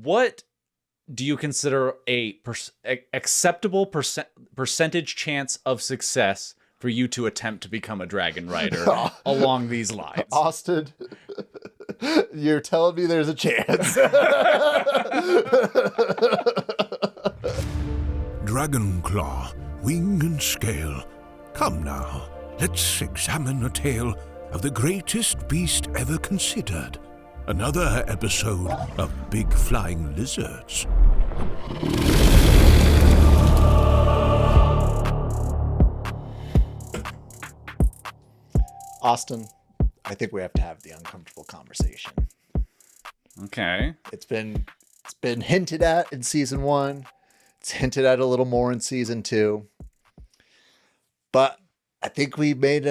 what do you consider a acceptable percentage chance of success for you to attempt to become a dragon rider along these lines? Austin, you're telling me there's a chance. Dragonclaw, wing and scale. Come now, let's examine a tale of the greatest beast ever considered. Another episode of Big Flying Lizards. Austin, I think we have to have the uncomfortable conversation. Okay. It's been hinted at in season 1. It's hinted at a little more in season 2. But I think we made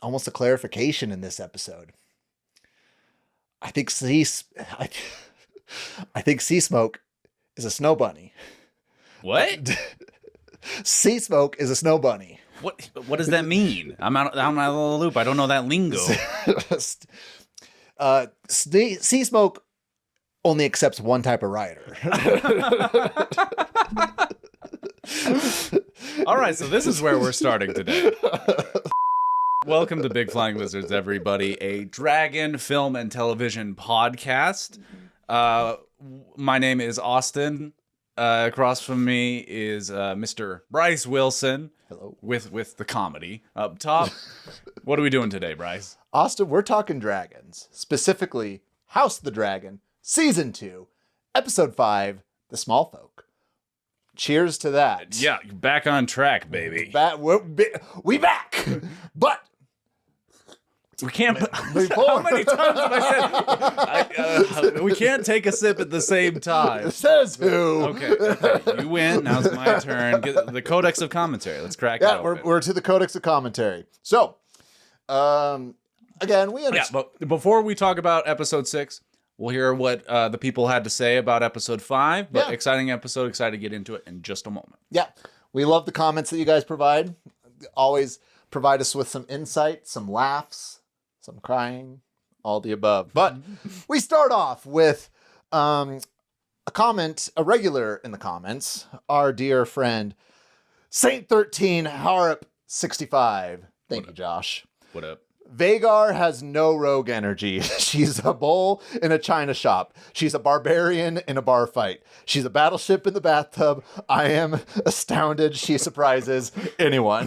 almost a clarification in this episode. I think Seasmoke is a snow bunny. What? Seasmoke is a snow bunny. What does that mean? I'm out of the loop. I don't know that lingo. Seasmoke only accepts one type of rider. All right, so this is where we're starting today. Welcome to Big Flying Lizards, everybody, a dragon film and television podcast. My name is Austin. Across from me is Mr. Bryce Wilson. Hello. With the comedy up top. What are we doing today, Bryce? Austin, we're talking dragons. Specifically, House of the Dragon, Season 2, Episode 5, The Smallfolk. Cheers to that. Yeah, you're back on track, baby. We back! But we can't. How many times have I said we can't take a sip at the same time? Says who? Okay, you win. Now it's my turn. Get the Codex of Commentary. Let's crack it open. We're to the Codex of Commentary. So, again, we understand. Yeah, but before we talk about episode 6, we'll hear what the people had to say about episode 5. But exciting episode. Excited to get into it in just a moment. Yeah, we love the comments that you guys provide. Always provide us with some insight, some laughs, some crying, all the above. But we start off with a comment, a regular in the comments, our dear friend, Saint 13 Harp 65. Thank you, Josh. What up? Vhagar has no rogue energy. She's a bull in a china shop. She's a barbarian in a bar fight. She's a battleship in the bathtub. I am astounded she surprises anyone.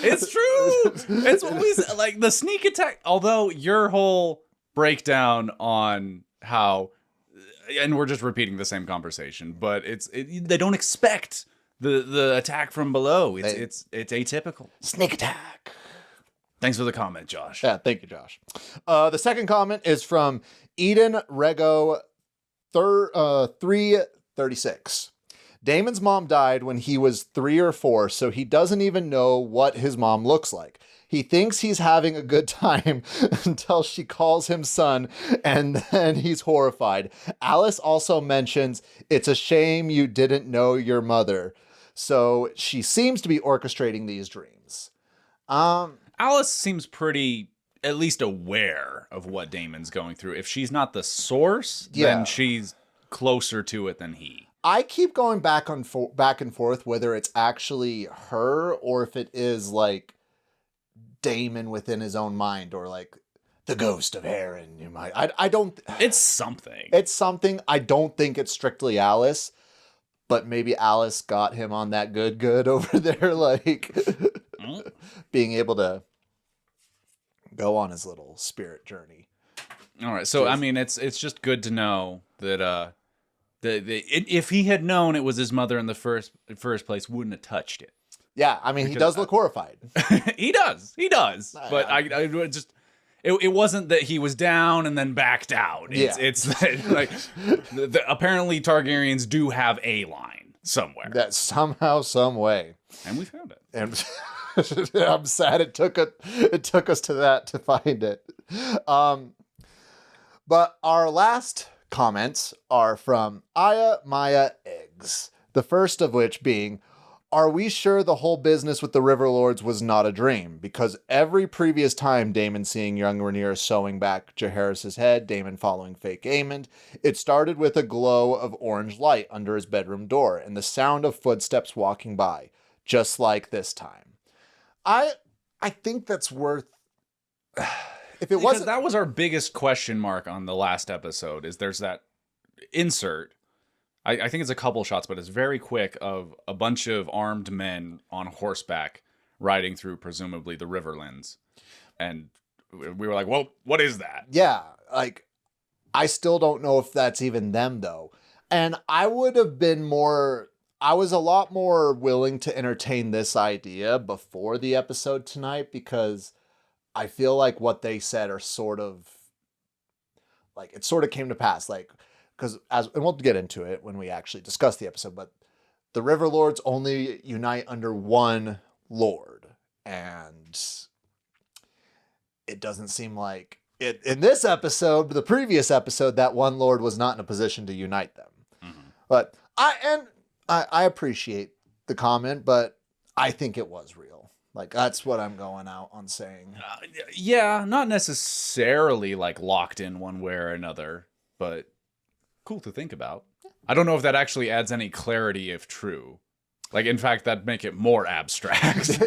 It's true. It's what we said. Like the sneak attack. Although your whole breakdown on how, and we're just repeating the same conversation, but they don't expect the attack from below. It's atypical. Sneak attack. Thanks for the comment, Josh. Yeah, thank you, Josh. The second comment is from Eden Rego 336. Daemon's mom died when he was 3 or 4, so he doesn't even know what his mom looks like. He thinks he's having a good time until she calls him son, and then he's horrified. Alys also mentions, "It's a shame you didn't know your mother." So she seems to be orchestrating these dreams. Alys seems pretty, at least aware of what Daemon's going through. If she's not the source, then she's closer to it than he. I keep going back and forth whether it's actually her or if it is like Daemon within his own mind or like the ghost of heir in your mind. I don't. It's something. It's something. I don't think it's strictly Alys, but maybe Alys got him on that good over there, like being able to go on his little spirit journey. All right, so I mean, it's just good to know that if he had known it was his mother in the first place, wouldn't have touched it. Yeah, I mean, he does look horrified. He does. But I just it wasn't that he was down and then backed out. It's like apparently Targaryens do have a line somewhere. That somehow, some way, and we found it. And I'm sad it took us to that to find it. But our last comments are from Aya Maya Eggs. The first of which being, Are we sure the whole business with the River Lords was not a dream? Because every previous time Daemon seeing young Rhaenyra sewing back Jaehaerys' head, Daemon following fake Aemond, it started with a glow of orange light under his bedroom door and the sound of footsteps walking by, just like this time. I think that's worth... If it wasn't... That was our biggest question mark on the last episode, is there's that insert... I think it's a couple shots, but it's very quick, of a bunch of armed men on horseback riding through, presumably, the Riverlands. And we were like, well, what is that? Yeah, like, I still don't know if that's even them, though. And I would have been more... I was a lot more willing to entertain this idea before the episode tonight, because I feel like what they said are sort of... Like, it sort of came to pass, like... Because, and we'll get into it when we actually discuss the episode, but the River Lords only unite under one Lord. And it doesn't seem like it in this episode, the previous episode, that one Lord was not in a position to unite them. Mm-hmm. But I appreciate the comment, but I think it was real. Like, that's what I'm going out on saying. Yeah, not necessarily like locked in one way or another, but cool to think about. I don't know if that actually adds any clarity if true. Like, in fact, that'd make it more abstract.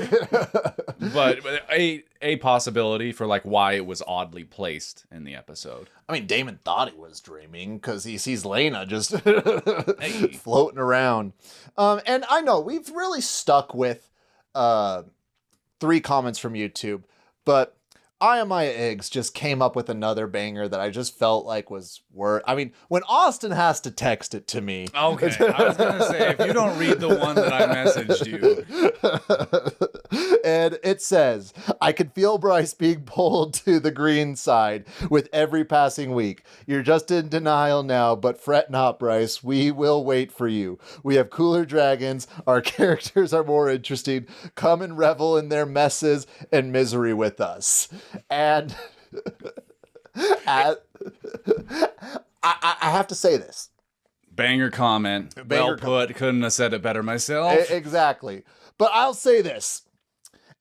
But a possibility for, like, why it was oddly placed in the episode. I mean, Daemon thought he was dreaming because he sees Lena just floating around. And I know we've really stuck with 3 comments from YouTube, but My Eggs just came up with another banger that I just felt like was I mean, when Austin has to text it to me. Okay, I was going to say, if you don't read the one that I messaged you. And it says, I can feel Bryce being pulled to the green side with every passing week. You're just in denial now, but fret not, Bryce. We will wait for you. We have cooler dragons. Our characters are more interesting. Come and revel in their messes and misery with us. And I have to say this. Banger comment. Well put. Couldn't have said it better myself. Exactly. But I'll say this.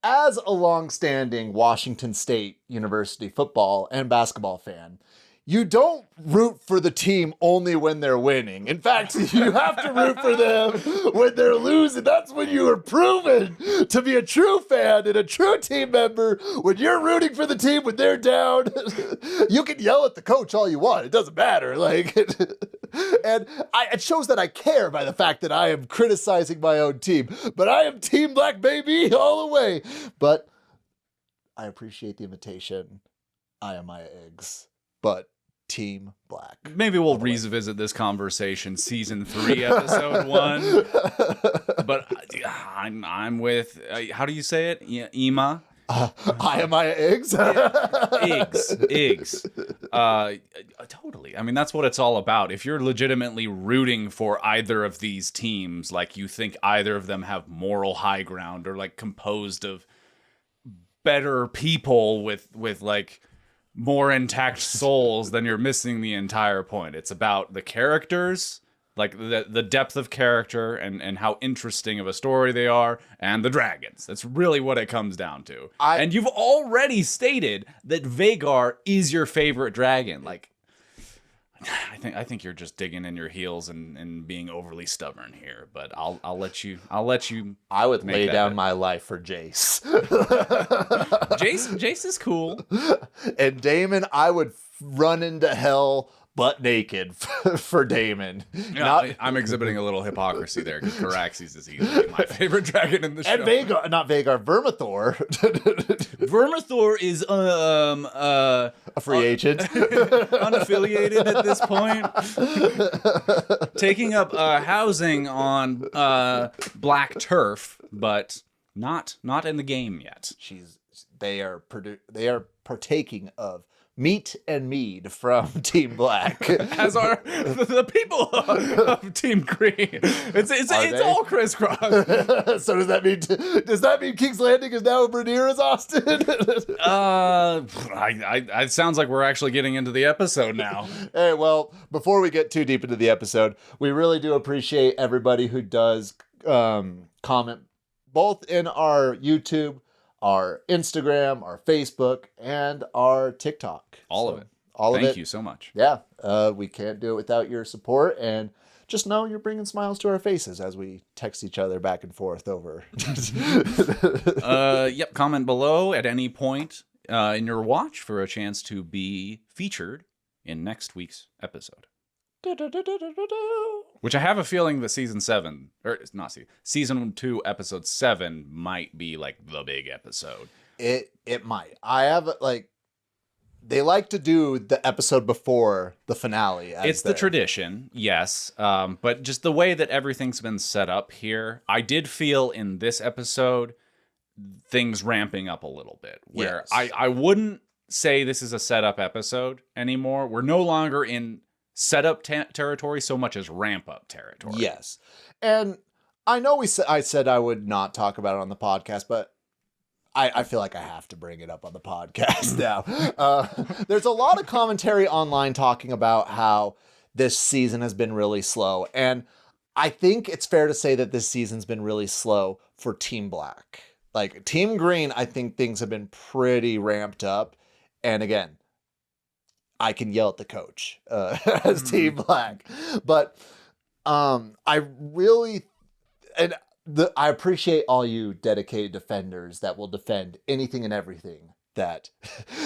As a long-standing Washington State University football and basketball fan, you don't root for the team only when they're winning. In fact, you have to root for them when they're losing. That's when you are proven to be a true fan and a true team member. When you're rooting for the team when they're down, you can yell at the coach all you want. It doesn't matter. Like, and it shows that I care by the fact that I am criticizing my own team. But I am Team Black, baby, all the way. But I appreciate the invitation. I am my eggs. But Team Black. Maybe we'll revisit this conversation season 3, episode 1. But I'm with, how do you say it? Ema? I am my eggs. Eggs. Totally. I mean, that's what it's all about. If you're legitimately rooting for either of these teams, like you think either of them have moral high ground or like composed of better people with like more intact souls, then you're missing the entire point. It's about the characters, like the depth of character and how interesting of a story they are, and the dragons. That's really what it comes down to. And you've already stated that Vhagar is your favorite dragon. Like, I think you're just digging in your heels and being overly stubborn here, but I'll let you. I would lay down my life for Jace. Jace is cool. And Daemon, I would run into hell butt naked for Daemon. Yeah, I'm exhibiting a little hypocrisy there because Caraxes is easily my favorite dragon in the show. And Vermithor. Vermithor is a free agent, unaffiliated at this point, taking up housing on black turf, but not in the game yet. They are partaking of meat and mead from Team Black, as are the people of Team Green. It's all crisscross. So does that mean King's Landing is now Rhaenyra's Austin? It sounds like we're actually getting into the episode now. Hey, well, before we get too deep into the episode, we really do appreciate everybody who does comment both in our YouTube, our Instagram, our Facebook, and our TikTok. All of it. All of it. Thank you so much. Yeah, we can't do it without your support, and just know you're bringing smiles to our faces as we text each other back and forth over. Yep, comment below at any point in your watch for a chance to be featured in next week's episode. Which I have a feeling that season 2, episode 7 might be like the big episode. It might. I have they like to do the episode before the finale. It's the tradition, yes. But just the way that everything's been set up here, I did feel in this episode things ramping up a little bit. Where Yes. I wouldn't say this is a setup episode anymore. We're no longer in setup territory so much as ramp up territory. Yes. And I know I said I would not talk about it on the podcast, but I feel like I have to bring it up on the podcast now. There's a lot of commentary online talking about how this season has been really slow. And I think it's fair to say that this season's been really slow for Team Black. Like Team Green, I think things have been pretty ramped up. And again, I can yell at the coach as Team Black. But I really... and I appreciate all you dedicated defenders that will defend anything and everything that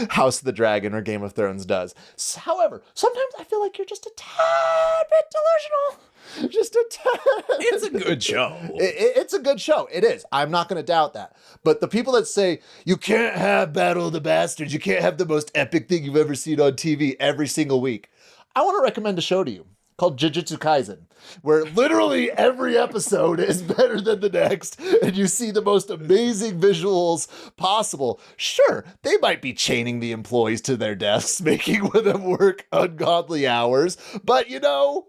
House of the Dragon or Game of Thrones does. However, sometimes I feel like you're just a tad bit delusional. Just a tad. It's a good show. It's a good show. It is. I'm not going to doubt that. But the people that say, you can't have Battle of the Bastards, you can't have the most epic thing you've ever seen on TV every single week, I want to recommend a show to you called Jujutsu Kaisen, where literally every episode is better than the next, and you see the most amazing visuals possible. Sure, they might be chaining the employees to their desks, making them work ungodly hours, but you know,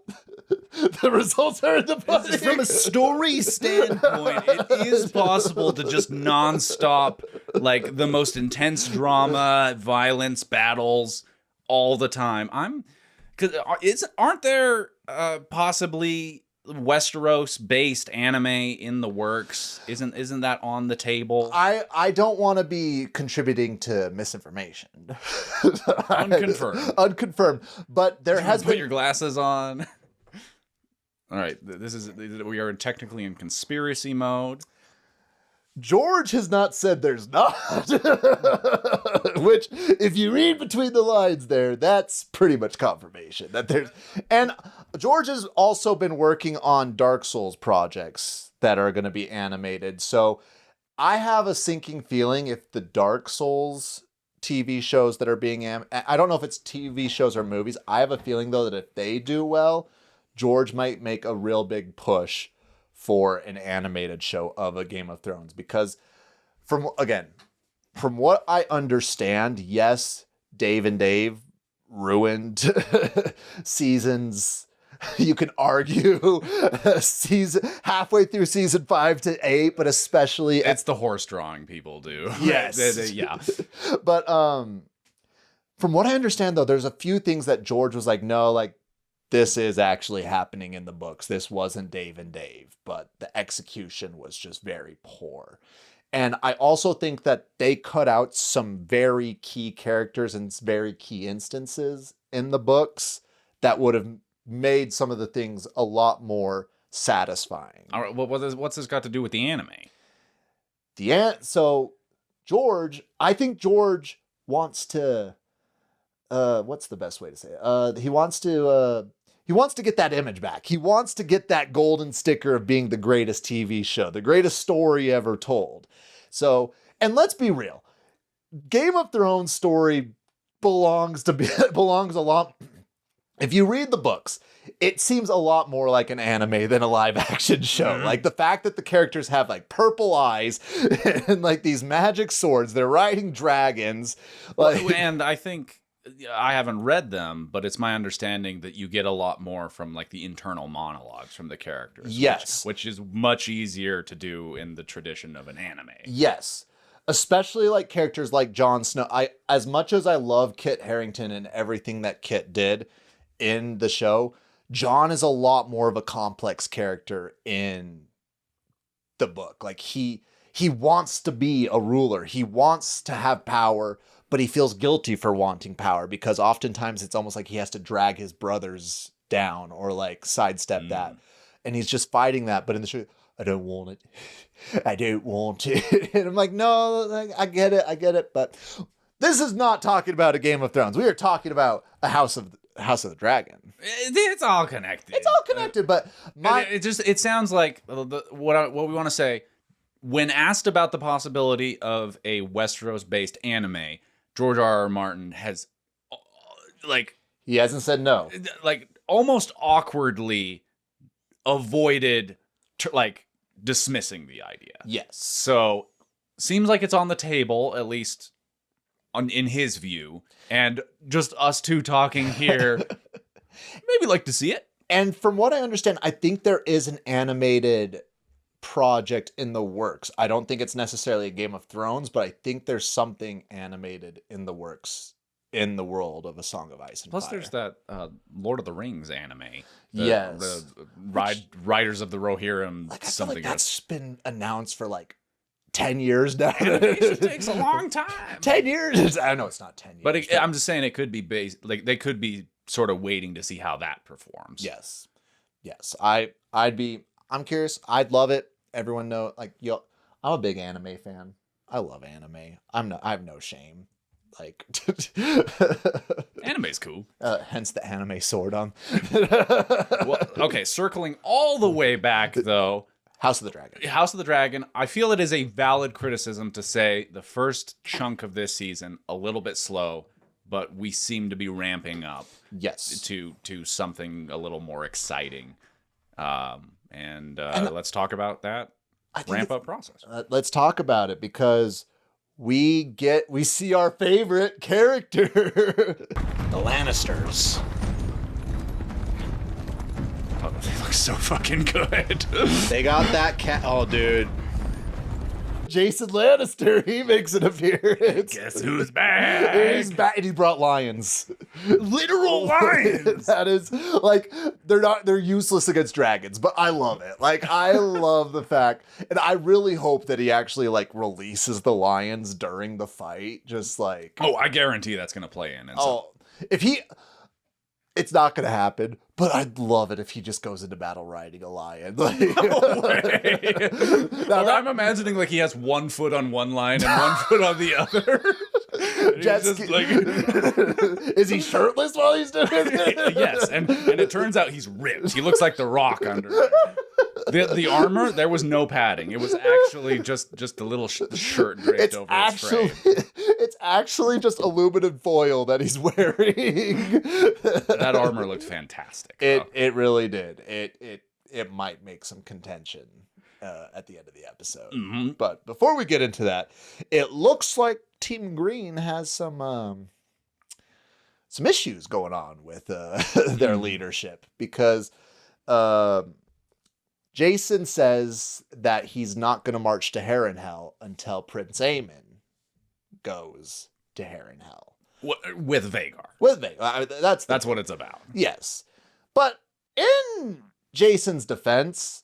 the results are in the pudding. From a story standpoint, it is possible to just nonstop, like the most intense drama, violence, battles all the time. Aren't there possibly Westeros-based anime in the works? Isn't that on the table? I don't want to be contributing to misinformation. Unconfirmed. Unconfirmed. But there has Put been... your glasses on. All right, we are technically in conspiracy mode. George has not said there's not. Which, if you read between the lines there, that's pretty much confirmation that there's... And George has also been working on Dark Souls projects that are going to be animated. So I have a sinking feeling if the Dark Souls TV shows that are being... I don't know if it's TV shows or movies. I have a feeling, though, that if they do well, George might make a real big push for an animated show of a Game of Thrones, because from what I understand, yes, Dave and Dave ruined seasons. You can argue halfway through season 5 to 8, but especially it's the horse drawing people do. Yes. Yeah. But from what I understand, though, there's a few things that George was like, no, like, this is actually happening in the books. This wasn't Dave and Dave, but the execution was just very poor. And I also think that they cut out some very key characters and very key instances in the books that would have made some of the things a lot more satisfying. All right, what's this got to do with the anime? So George, I think George wants to... what's the best way to say it? He wants to get that image back. He wants to get that golden sticker of being the greatest TV show, the greatest story ever told. So, and let's be real. Game of Thrones story belongs a lot. If you read the books, it seems a lot more like an anime than a live action show. Mm-hmm. Like the fact that the characters have like purple eyes and like these magic swords, they're riding dragons. And I think, I haven't read them, but it's my understanding that you get a lot more from like the internal monologues from the characters. Yes. Which is much easier to do in the tradition of an anime. Yes. Especially like characters like Jon Snow. As much as I love Kit Harington and everything that Kit did in the show, Jon is a lot more of a complex character in the book. Like he wants to be a ruler. He wants to have power, but he feels guilty for wanting power because oftentimes it's almost like he has to drag his brothers down or like sidestep that. And he's just fighting that. But in the show, I don't want it. I don't want it. And I'm like, no, like, I get it. But this is not talking about a Game of Thrones. We are talking about a House of the Dragon. It's all connected. It's all connected, but it sounds like what we want to say. When asked about the possibility of a Westeros-based anime, George R.R. Martin has, he hasn't said no. Almost awkwardly avoided, dismissing the idea. Yes. So, seems like it's on the table, at least in his view. And just us two talking here, maybe like to see it. And from what I understand, I think there is an animated project in the works. I don't think it's necessarily a Game of Thrones, but I think there's something animated in the works in the world of A Song of Ice and Plus, Fire. there's that Lord of the Rings anime. Yes. The Riders of the Rohirrim. I feel something like that's been announced for 10 years now. Animation takes a long time. 10 years? I know it's not 10 years. But I'm just saying it could be based, they could be sort of waiting to see how that performs. Yes. I'm curious. I'd love it. Everyone know, I'm a big anime fan. I love anime. I have no shame. Anime's cool. Hence the anime sword on. Well, okay, circling all the way back though. House of the Dragon. House of the Dragon. I feel it is a valid criticism to say the first chunk of this season a little bit slow, but we seem to be ramping up. Yes. To something a little more exciting. And let's talk about that ramp up process. Let's talk about it because we see our favorite character, the Lannisters. Oh, they look so fucking good. They got that cat. Oh, dude. Jason Lannister, he makes an appearance. Guess who's back? He's back, and he brought lions. Literal lions. That is they're useless against dragons, but I love it. I love the fact, and I really hope that he actually releases the lions during the fight. Oh, I guarantee that's gonna play in. It's not going to happen, but I'd love it if he just goes into battle riding a lion. No way. I'm imagining he has 1 foot on one line and 1 foot on the other. Is he shirtless while he's doing it? Yes, and it turns out he's ripped. He looks like The Rock under it. The armor, there was no padding. It was actually just a little shirt draped over his frame. It's actually just aluminum foil that he's wearing. That armor looked fantastic. It really did. It might make some contention at the end of the episode. Mm-hmm. But before we get into that, it looks like Team Green has some issues going on with their leadership because Jason says that he's not going to march to Harrenhal until Prince Aemond goes to Harrenhal. With Vhagar. With Vhagar. That's what it's about. Yes. But in Jason's defense,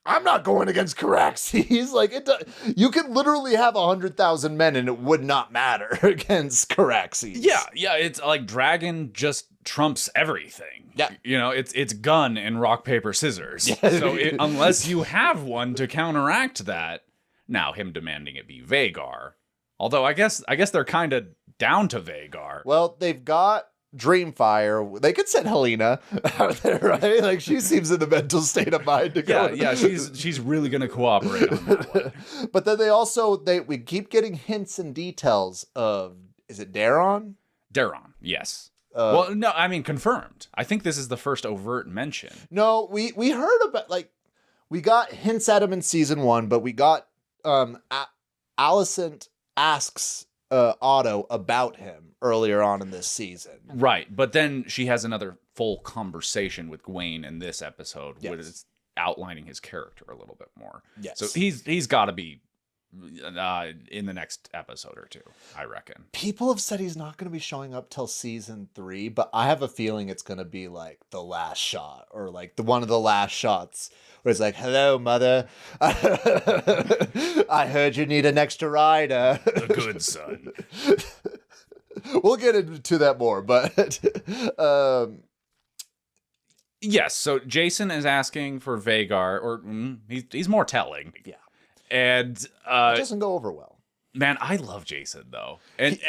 I'm not going against Caraxes. You could literally have 100,000 men and it would not matter against Caraxes. Yeah, it's dragon just trumps everything. Yeah. It's gun and rock, paper, scissors. Yeah. So unless you have one to counteract that, now him demanding it be Vhagar. Although I guess they're kind of down to Vhagar. Well, they've got Dreamfire. They could send Helaena out there, right? She seems in the mental state of mind to go. Yeah, she's really gonna cooperate on that one. But then we keep getting hints and details of, is it Daron? Daron, yes. Well, no, I mean confirmed. I think this is the first overt mention. No, we heard about we got hints at him in season 1, but we got Alicent asks Otto about him earlier on in this season. Right, but then she has another full conversation with Gwayne in this episode, yes, where it's outlining his character a little bit more. Yes. So he's got to be in the next episode or two, I reckon. People have said he's not going to be showing up till season 3, but I have a feeling it's going to be like the last shot, or like one of the last shots where it's like, "Hello, mother. I heard you need an extra rider." The good son. We'll get into that more, but yes. So Jason is asking for Vhagar, or he's more telling. Yeah. And it doesn't go over well. Man, I love Jason though, and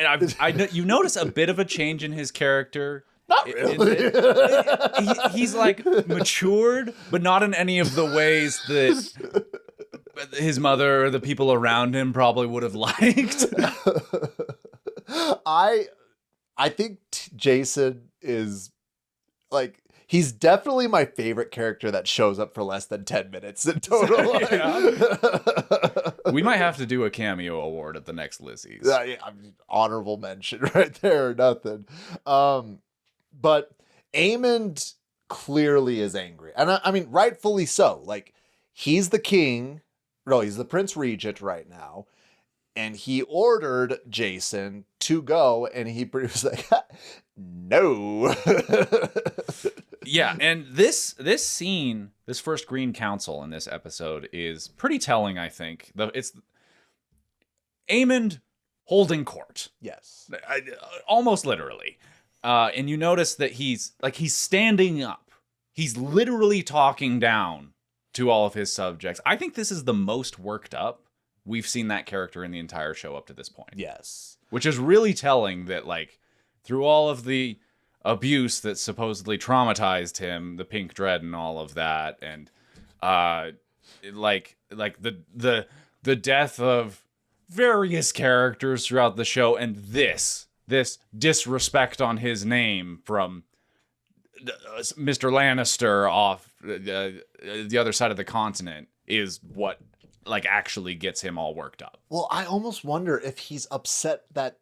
you notice a bit of a change in his character. Not really. He's like matured, but not in any of the ways that his mother or the people around him probably would have liked. I think Jason is like, he's definitely my favorite character that shows up for less than 10 minutes in total. We might have to do a cameo award at the next Lizzie's. Yeah, I mean, honorable mention right there or nothing. But Aemond clearly is angry. And I mean, rightfully so. Like, he's the king. No, he's the Prince Regent right now. And he ordered Jason to go, and he was like, no. Yeah, and this scene, this first Green Council in this episode is pretty telling, I think. It's Aemond holding court. Yes. Almost literally. And you notice that he's standing up. He's literally talking down to all of his subjects. I think this is the most worked up we've seen that character in the entire show up to this point. Yes. Which is really telling that, like, through all of the abuse that supposedly traumatized him, the pink dread and all of that, and like the death of various characters throughout the show, and this disrespect on his name from Mr. Lannister off the other side of the continent is what like actually gets him all worked up. Well, I almost wonder if he's upset that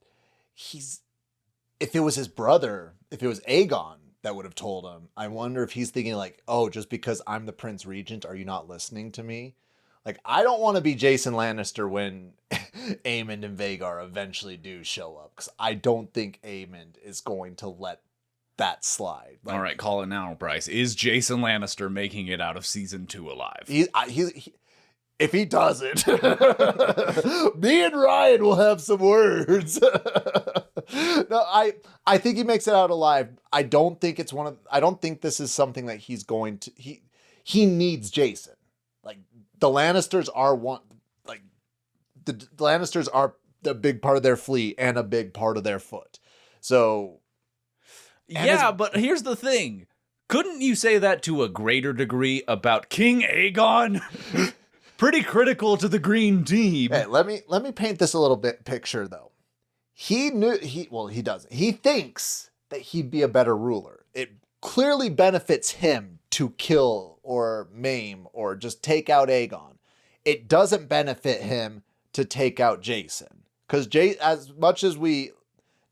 if it was his brother, if it was Aegon that would have told him, I wonder if he's thinking like, oh, just because I'm the Prince Regent, are you not listening to me? Like, I don't want to be Jason Lannister when Aemond and Vhagar eventually do show up, because I don't think Aemond is going to let that slide. Like, all right, call it now, Bryce. Is Jason Lannister making it out of season 2 alive? If he doesn't, me and Ryan will have some words. No, I think he makes it out alive. I don't think this is something that he's going to, he needs Jason. Like, the Lannisters are the Lannisters are the big part of their fleet and a big part of their foot. So. Yeah, but here's the thing. Couldn't you say that to a greater degree about King Aegon? Pretty critical to the green team. Hey, let me paint this a little bit picture though. He doesn't. He thinks that he'd be a better ruler. It clearly benefits him to kill or maim or just take out Aegon. It doesn't benefit him to take out Jason. Because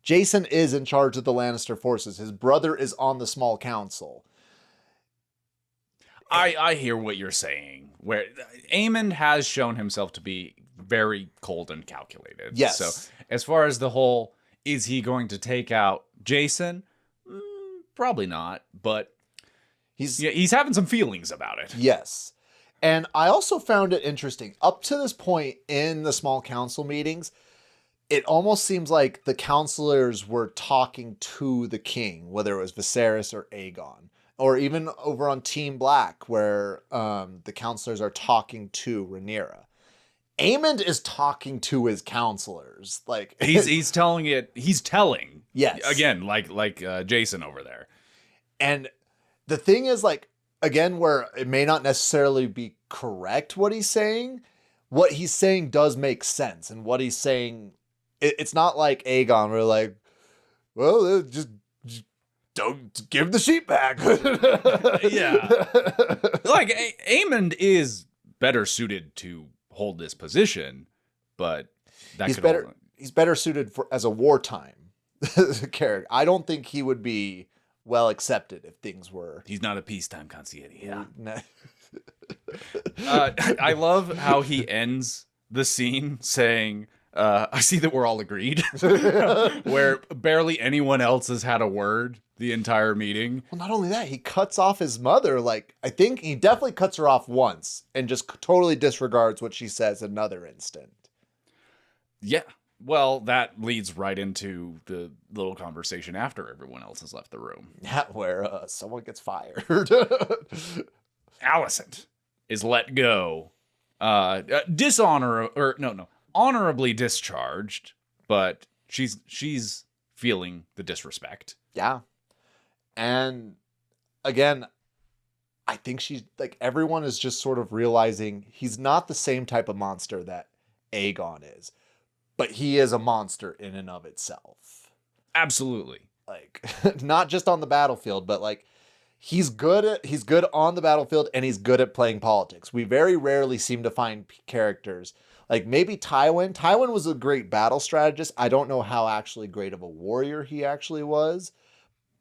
Jason is in charge of the Lannister forces. His brother is on the small council. I hear what you're saying. Where Aemond has shown himself to be very cold and calculated. Yes. So as far as the whole, is he going to take out Jason? Probably not. But he's having some feelings about it. Yes. And I also found it interesting. Up to this point in the small council meetings, it almost seems like the counselors were talking to the king, whether it was Viserys or Aegon. Or even over on Team Black, where the counselors are talking to Rhaenyra. Aemond is talking to his counselors. Like he's telling. Yes. Again, like Jason over there. And the thing is, like, again, where it may not necessarily be correct what he's saying does make sense. And what he's saying, it's not like Aegon, where like, well, just don't give the sheep back. Yeah. Like, Aemond is better suited to hold this position, but he's better suited as a wartime character. I don't think he would be well accepted if things were. He's not a peacetime concierge. Yeah. No. I love how he ends the scene saying, I see that we're all agreed, where barely anyone else has had a word the entire meeting. Well, not only that, he cuts off his mother. Like, I think he definitely cuts her off once and just totally disregards what she says another instant. Yeah. Well, that leads right into the little conversation after everyone else has left the room. Yeah, where someone gets fired. Alicent is let go. Honorably discharged, but she's feeling the disrespect. Yeah. And again, I think she's like, everyone is just sort of realizing he's not the same type of monster that Aegon is, but he is a monster in and of itself. Absolutely. Like, not just on the battlefield, but like he's good on the battlefield, and he's good at playing politics. We very rarely seem to find characters like maybe Tywin. Tywin was a great battle strategist. I don't know how actually great of a warrior he actually was,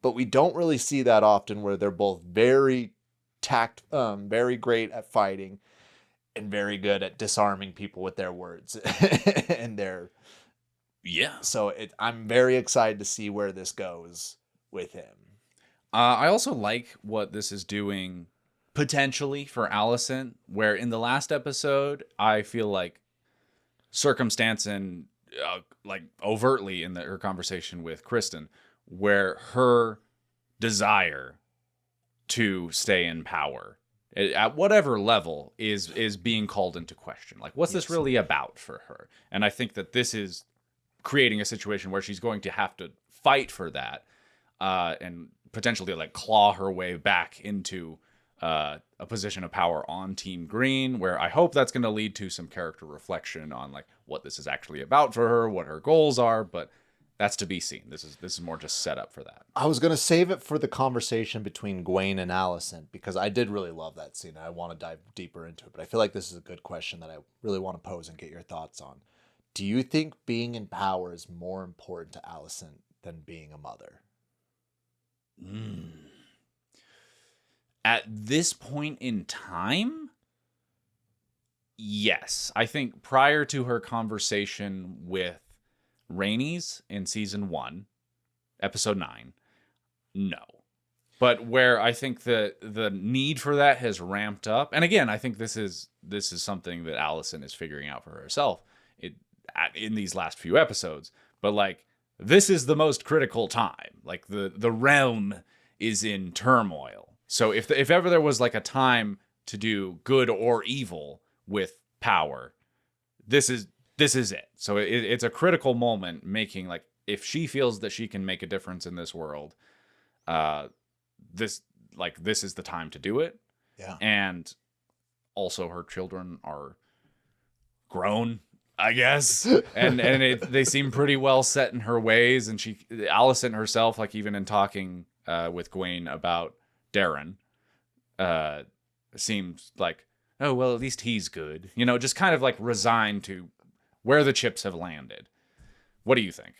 but we don't really see that often where they're both very very great at fighting and very good at disarming people with their words and their. Yeah. So I'm very excited to see where this goes with him. I also like what this is doing potentially for Alicent, where in the last episode, I feel like circumstance and like overtly in her conversation with Kristen, where her desire to stay in power at whatever level is being called into question. Like, what's this really about for her? And I think that this is creating a situation where she's going to have to fight for that and potentially like claw her way back into a position of power on Team Green, where I hope that's going to lead to some character reflection on like what this is actually about for her, what her goals are, but that's to be seen. This is more just set up for that. I was going to save it for the conversation between Gwayne and Alicent, because I did really love that scene. I want to dive deeper into it, but I feel like this is a good question that I really want to pose and get your thoughts on. Do you think being in power is more important to Alicent than being a mother? At this point in time, yes. I think prior to her conversation with Rhaenys in season 1, episode 9, no. But where I think the need for that has ramped up, and again, I think this is something that Alicent is figuring out for herself in these last few episodes. But like, this is the most critical time. Like the realm is in turmoil. So if ever there was like a time to do good or evil with power, this is it. So it's a critical moment, making like, if she feels that she can make a difference in this world, this is the time to do it. Yeah. And also her children are grown, I guess, and they seem pretty well set in her ways, and Alicent herself, like even in talking with Gwayne about Darren, seems like, oh well, at least he's good, just kind of like resigned to where the chips have landed. What do you think?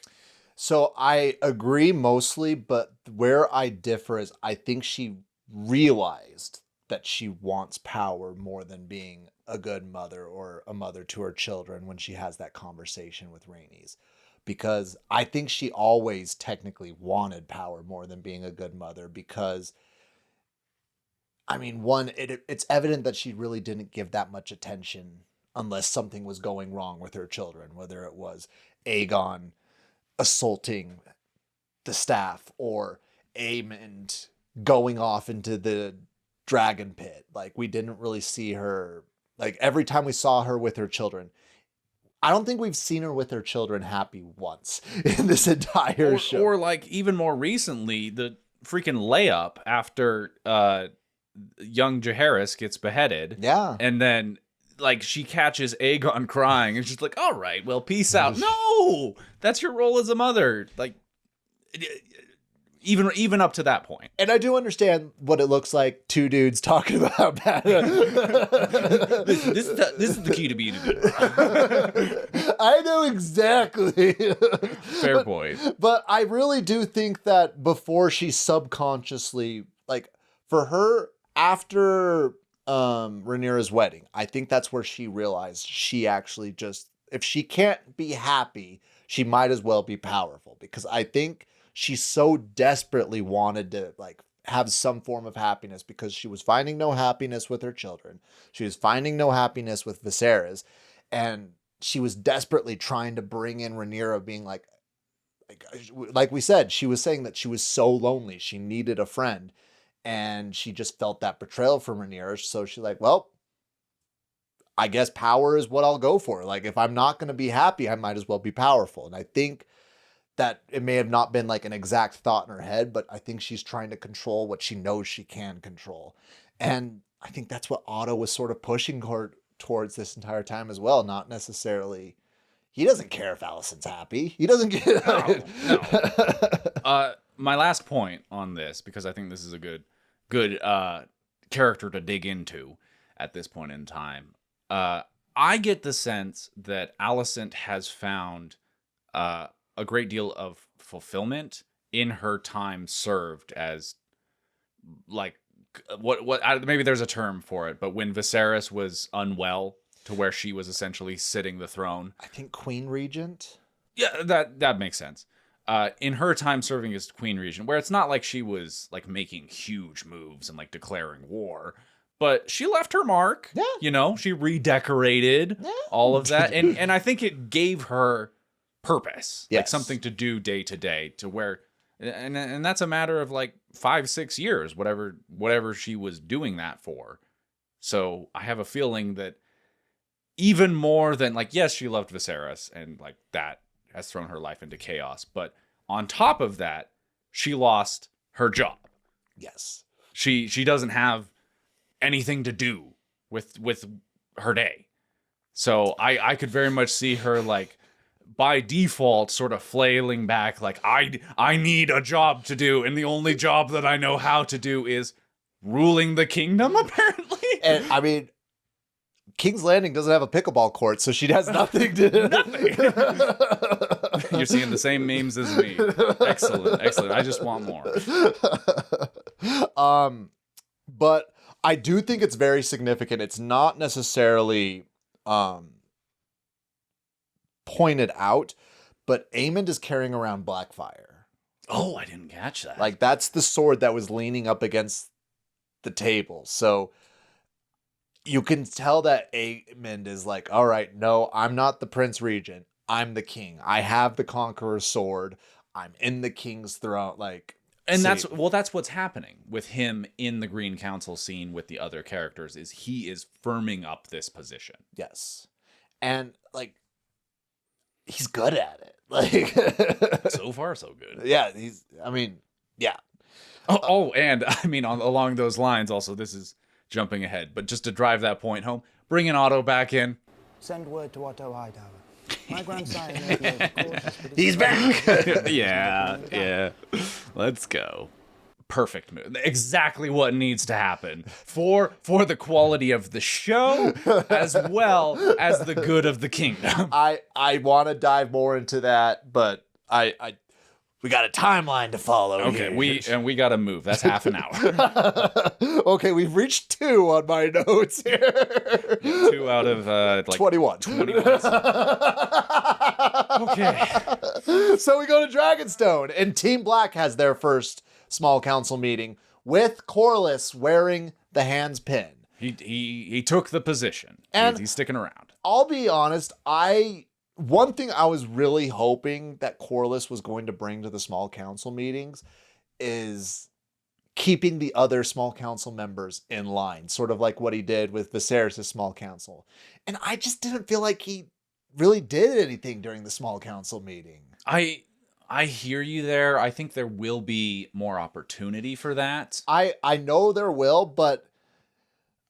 So I agree mostly, but where I differ is I think she realized that she wants power more than being a good mother or a mother to her children when she has that conversation with Rhaenys. Because I think she always technically wanted power more than being a good mother, because, I mean, one, it's evident that she really didn't give that much attention unless something was going wrong with her children, whether it was Aegon assaulting the staff or Aemond going off into the dragon pit. Like, we didn't really see her, like, every time we saw her with her children, I don't think we've seen her with her children happy once in this entire show. Or like even more recently, the freaking layup after young Jaehaerys gets beheaded. Yeah. And then like she catches Aegon crying and she's like, all right, well, peace out. No, that's your role as a mother. Like, even up to that point. And I do understand what it looks like, two dudes talking about that. This is the key to being a good mom. I know exactly. Fair point. But I really do think that before she subconsciously, like, for her, after Rhaenyra's wedding. I think that's where she realized she actually just, if she can't be happy, she might as well be powerful, because I think she so desperately wanted to like have some form of happiness, because she was finding no happiness with her children. She was finding no happiness with Viserys, and she was desperately trying to bring in Rhaenyra, being like we said, she was saying that she was so lonely. She needed a friend. And she just felt that betrayal from Rhaenyra. So she's like, well, I guess power is what I'll go for. Like, if I'm not going to be happy, I might as well be powerful. And I think that it may have not been like an exact thought in her head, but I think she's trying to control what she knows she can control. And I think that's what Otto was sort of pushing towards this entire time as well. Not necessarily, he doesn't care if Alicent's happy. He doesn't get no. My last point on this, because I think this is a good character to dig into at this point in time. I get the sense that Alicent has found a great deal of fulfillment in her time served as, like, maybe there's a term for it, but when Viserys was unwell, to where she was essentially sitting the throne. I think Queen Regent. Yeah, that makes sense. In her time serving as Queen Regent, where it's not like she was like making huge moves and like declaring war, but she left her mark. Yeah. You know, she redecorated all of that. And I think it gave her purpose, like something to do day to day, to where, and that's a matter of like 5-6 years, whatever she was doing that for. So I have a feeling that even more than, like, yes, she loved Viserys and like that has thrown her life into chaos. But on top of that, she lost her job. Yes. She doesn't have anything to do with her day. So I could very much see her, like, by default sort of flailing back, like, I need a job to do, and the only job that I know how to do is ruling the kingdom, apparently. And I mean, King's Landing doesn't have a pickleball court, so she has nothing to do. Nothing. You're seeing the same memes as me. Excellent. I just want more. But I do think it's very significant. It's not necessarily pointed out, but Aemond is carrying around Blackfire. Oh, I didn't catch that. Like, that's the sword that was leaning up against the table. So you can tell that Aemond is like, all right, no, I'm not the Prince Regent. I'm the king. I have the Conqueror's sword. I'm in the king's throne. Like, and that's what's happening with him in the Green Council scene with the other characters, is he is firming up this position. Yes. And like, he's good at it. Like, so far, so good. Yeah. Yeah. And I mean, along those lines, also, this is jumping ahead, but just to drive that point home, bringing Otto back in. Send word to Otto Hightower. My grandsire may be overcautious, but He's back. Yeah. Let's go. Perfect move. Exactly what needs to happen for the quality of the show as well as the good of the kingdom. I want to dive more into that, but we got a timeline to follow. Okay, we got to move. That's half an hour. Okay, we've reached 2 on my notes here. 2 out of like 21. 21. Okay. So we go to Dragonstone, and Team Black has their first small council meeting with Corlys wearing the hands pin. He took the position, and he's sticking around. I'll be honest, one thing I was really hoping that Corlys was going to bring to the small council meetings is keeping the other small council members in line, sort of like what he did with Viserys' small council. And I just didn't feel like he really did anything during the small council meeting. I hear you there. I think there will be more opportunity for that. I know there will, but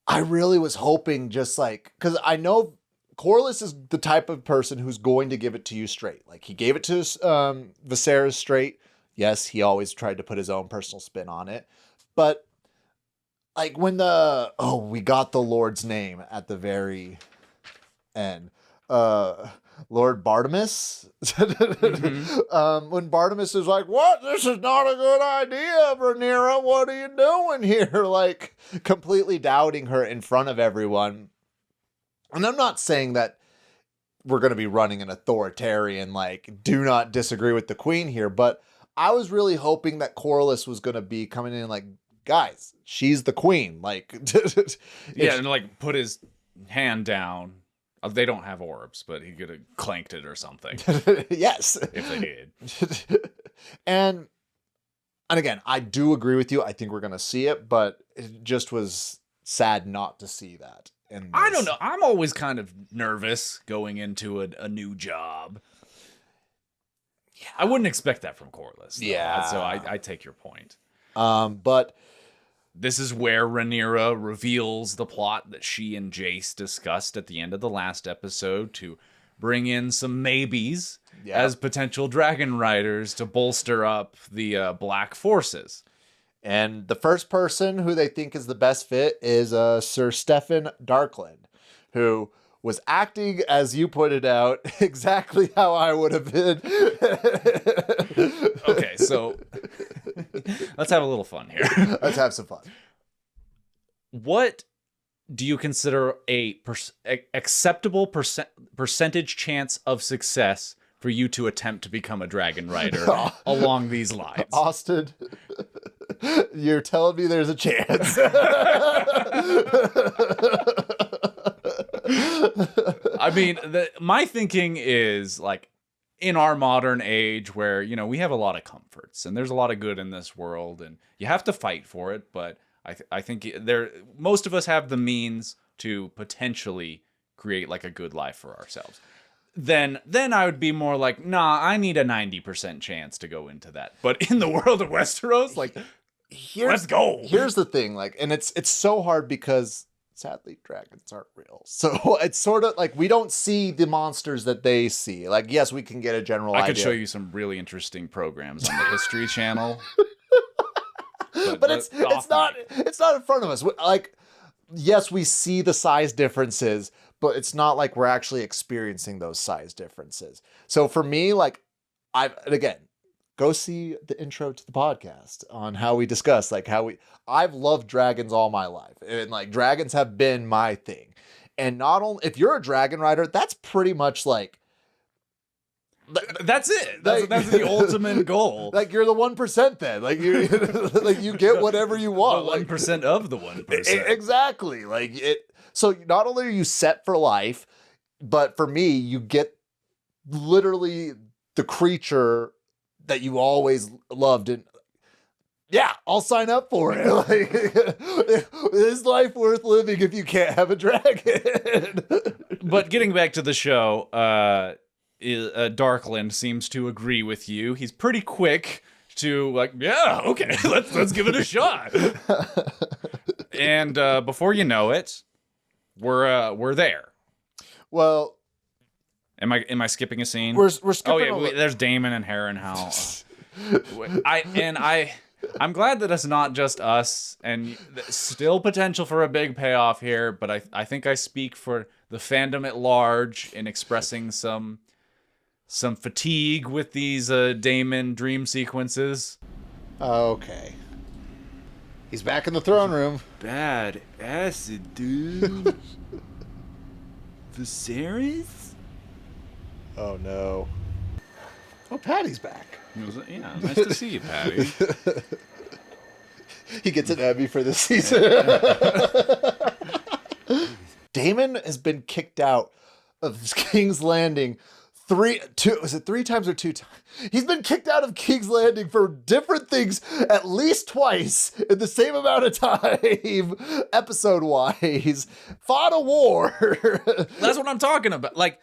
I really was hoping, just like, because I know Corlys is the type of person who's going to give it to you straight. Like, he gave it to Viserys straight. Yes, he always tried to put his own personal spin on it. But like, when we got the Lord's name at the very end. Lord Bartimos. When Bartimos is like, what? This is not a good idea, Rhaenyra. What are you doing here? Like, completely doubting her in front of everyone. And I'm not saying that we're going to be running an authoritarian, like, do not disagree with the queen here, but I was really hoping that Corlys was going to be coming in like, guys, she's the queen. Like, yeah, and like put his hand down. They don't have orbs, but he could have clanked it or something. Yes. If they did. And again, I do agree with you. I think we're going to see it, but it just was sad not to see that. I don't know. I'm always kind of nervous going into a new job. Yeah. I wouldn't expect that from Corlys. Yeah. So I take your point. But this is where Rhaenyra reveals the plot that she and Jace discussed at the end of the last episode to bring in some maybes as potential dragon riders to bolster up the black forces. And the first person who they think is the best fit is Sir Steffon Darkland, who was acting, as you pointed out, exactly how I would have been. Okay, so let's have a little fun here. Let's have some fun. What do you consider a acceptable percentage chance of success for you to attempt to become a dragon rider along these lines? Austin, you're telling me there's a chance. I mean, my thinking is like in our modern age where, you know, we have a lot of comforts and there's a lot of good in this world and you have to fight for it. But I think most of us have the means to potentially create like a good life for ourselves. Then I would be more like, nah, I need a 90% chance to go into that. But in the world of Westeros, like, let's go. Here's the thing, like, and it's so hard because sadly dragons aren't real. So it's sort of like we don't see the monsters that they see. Like, yes, we can get a general idea. I could show you some really interesting programs on the History Channel. But it's not in front of us. Like, yes, we see the size differences, but it's not like we're actually experiencing those size differences. So for me, like, again, go see the intro to the podcast on how we discuss, like, I've loved dragons all my life. And like, dragons have been my thing. And not only, if you're a dragon rider, that's pretty much like, that's it. That's the ultimate goal. Like, you're the 1% then. Like, you like, you get whatever you want. The 1% of the 1%. Exactly. Like, so not only are you set for life, but for me, you get literally the creature that you always loved. And yeah, I'll sign up for it. Like, is life worth living if you can't have a dragon? But getting back to the show, Darkland seems to agree with you. He's pretty quick to like, yeah, okay, let's give it a shot. And before you know it, we're there. Well, am I skipping a scene? We're skipping. Oh yeah, there's Daemon and Harrenhal. I'm glad that it's not just us, and still potential for a big payoff here. But I think I speak for the fandom at large in expressing some fatigue with these Daemon dream sequences. Okay. He's back in the throne room. Bad acid, dude. Viserys? Oh no. Oh, Patty's back. Yeah, nice to see you, Patty. He gets an Emmy for this season. Daemon has been kicked out of King's Landing three times or 2 times? He's been kicked out of King's Landing for different things at least twice in the same amount of time, episode-wise. Fought a war. That's what I'm talking about. Like,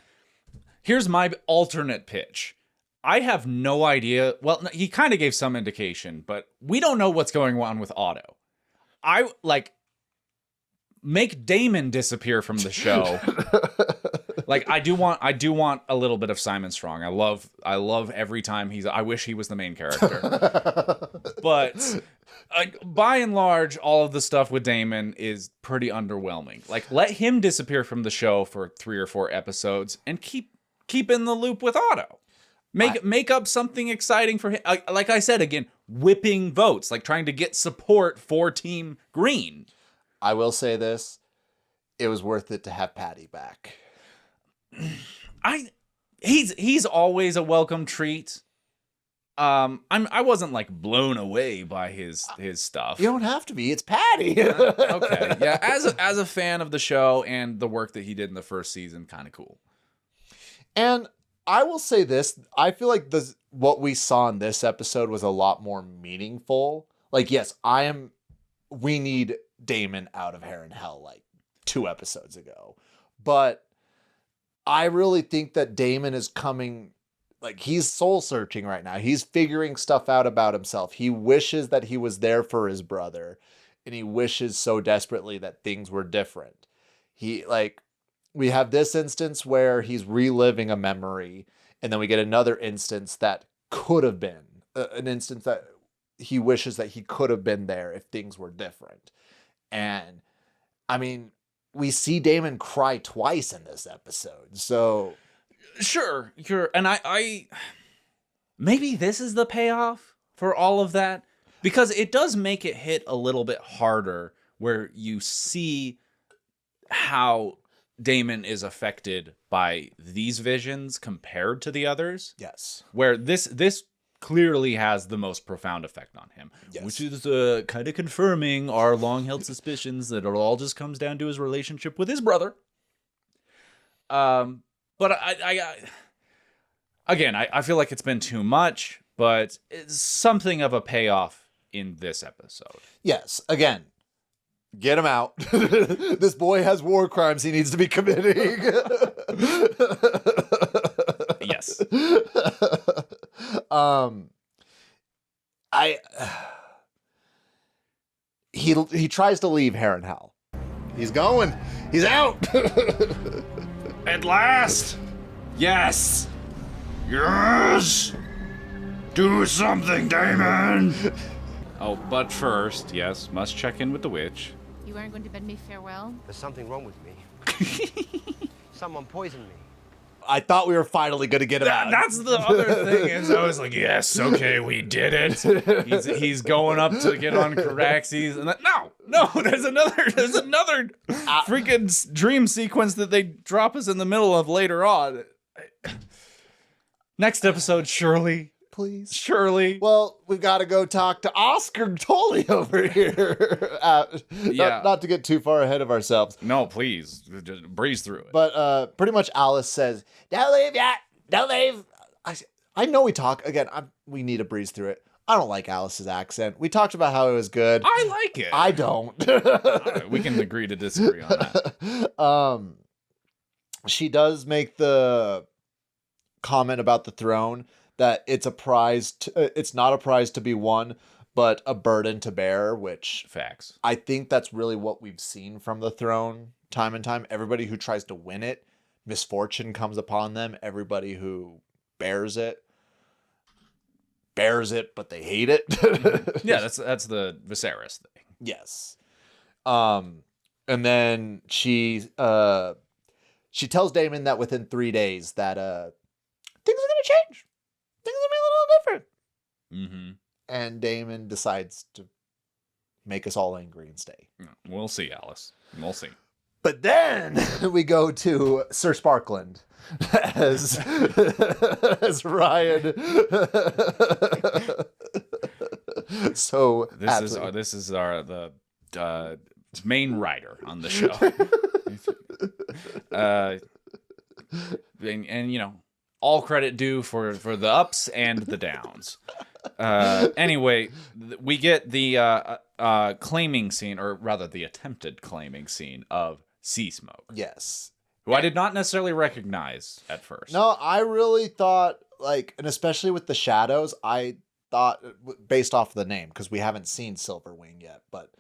here's my alternate pitch. I have no idea. Well, he kind of gave some indication, but we don't know what's going on with Otto. Make Daemon disappear from the show. Like, I do want a little bit of Simon Strong. I love every time I wish he was the main character. But by and large, all of the stuff with Daemon is pretty underwhelming. Like, let him disappear from the show for 3 or 4 episodes and keep keep in the loop with Otto. Make up something exciting for him. Like I said, again, whipping votes, like trying to get support for Team Green. I will say this. It was worth it to have Patty back. He's always a welcome treat. I wasn't like blown away by his stuff. You don't have to be. It's Patty. Okay. Yeah, as a fan of the show and the work that he did in the first season, kind of cool. And I will say this, I feel like what we saw in this episode was a lot more meaningful. Like, yes, we need Daemon out of Heir and Hell like 2 episodes ago. But I really think that Daemon is coming, like, he's soul searching right now. He's figuring stuff out about himself. He wishes that he was there for his brother, and he wishes so desperately that things were different. We have this instance where he's reliving a memory, and then we get another instance that could have been an instance that he wishes that he could have been there if things were different. And I mean, we see Daemon cry twice in this episode. So sure. And I maybe this is the payoff for all of that, because it does make it hit a little bit harder where you see how Daemon is affected by these visions compared to the others. yes. Where this clearly has the most profound effect on him, Yes. which is kind of confirming our long-held suspicions that it all just comes down to his relationship with his brother. But I feel like it's been too much, but it's something of a payoff in this episode. Yes. Again, get him out. This boy has war crimes he needs to be committing. Yes. He tries to leave Heir and Hell. He's going. He's out. At last! Yes! Yes! Do something, Daemon! Oh, but first, yes, must check in with the witch. You aren't going to bid me farewell? There's something wrong with me. Someone poisoned me. I thought we were finally going to get him out. That's the other thing, is I was like, yes, okay, we did it. He's going up to get on Caraxes, and no, there's another freaking dream sequence that they drop us in the middle of later on. Next episode, surely. Please. Surely. Well, we've got to go talk to Oscar Tully over here. Not to get too far ahead of ourselves. No, please. Just breeze through it. But pretty much Alice says, "Don't leave yet. Don't leave." I know we talk again. We need to breeze through it. I don't like Alice's accent. We talked about how it was good. I like it. I don't. We can agree to disagree on that. She does make the comment about the throne that it's a prize. It's not a prize to be won, but a burden to bear. Which facts. I think that's really what we've seen from the throne time and time. Everybody who tries to win it, misfortune comes upon them. Everybody who bears it, but they hate it. Yeah, that's the Viserys thing. Yes. And then she tells Daemon that within 3 days that things are gonna change. Things are gonna be a little different. Mm-hmm. And Daemon decides to make us all angry and stay. We'll see, Alice. We'll see. But then we go to Sir Sparklyn as Ryan. So this is the main writer on the show. And you know, all credit due for the ups and the downs. Anyway, we get the claiming scene, or rather the attempted claiming scene of Seasmoke. Yes. Who I did not necessarily recognize at first. No, I really thought, like, and especially with the shadows, I thought, based off of the name, because we haven't seen Silverwing yet, but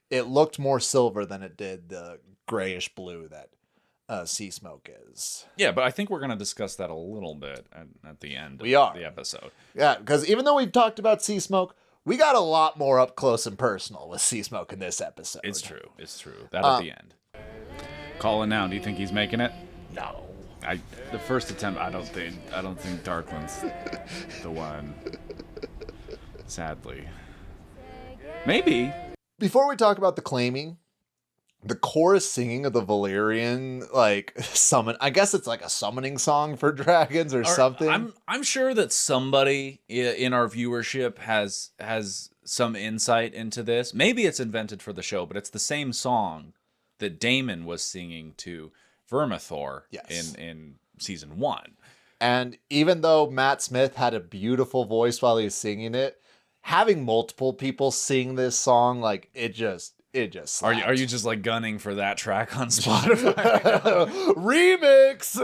it looked more silver than it did the grayish blue that Seasmoke is. Yeah, but I think we're going to discuss that a little bit at the end of the episode. Yeah, because even though we've talked about Seasmoke, we got a lot more up close and personal with Seasmoke in this episode. It's true. That at the end. Call it now. Do you think he's making it? No. the first attempt, I don't think Darkland's the one. Sadly. Maybe. Before we talk about the claiming, the chorus singing of the Valyrian, like, summon, I guess it's like a summoning song for dragons or something. I'm sure that somebody in our viewership has some insight into this. Maybe it's invented for the show, but it's the same song that Daemon was singing to Vermithor in season 1. And even though Matt Smith had a beautiful voice while he was singing it, having multiple people sing this song, like, it just slapped. Are you just like gunning for that track on Spotify? Remix.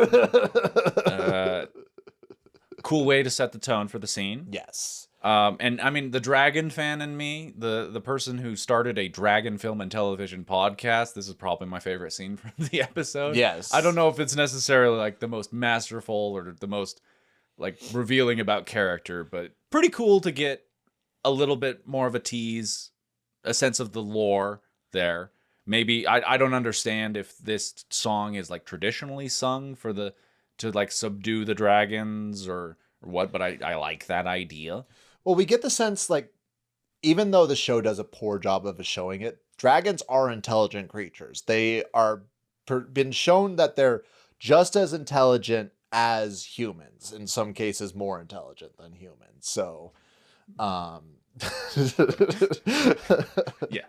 Cool way to set the tone for the scene. Yes. And I mean, the dragon fan in me, the person who started a dragon film and television podcast, this is probably my favorite scene from the episode. Yes. I don't know if it's necessarily like the most masterful or the most like revealing about character, but pretty cool to get a little bit more of a tease, a sense of the lore there. Maybe I don't understand if this song is like traditionally sung to like subdue the dragons or what, but I like that idea. Well, we get the sense, like, even though the show does a poor job of showing it, dragons are intelligent creatures. They are been shown that they're just as intelligent as humans, in some cases more intelligent than humans. So, yeah,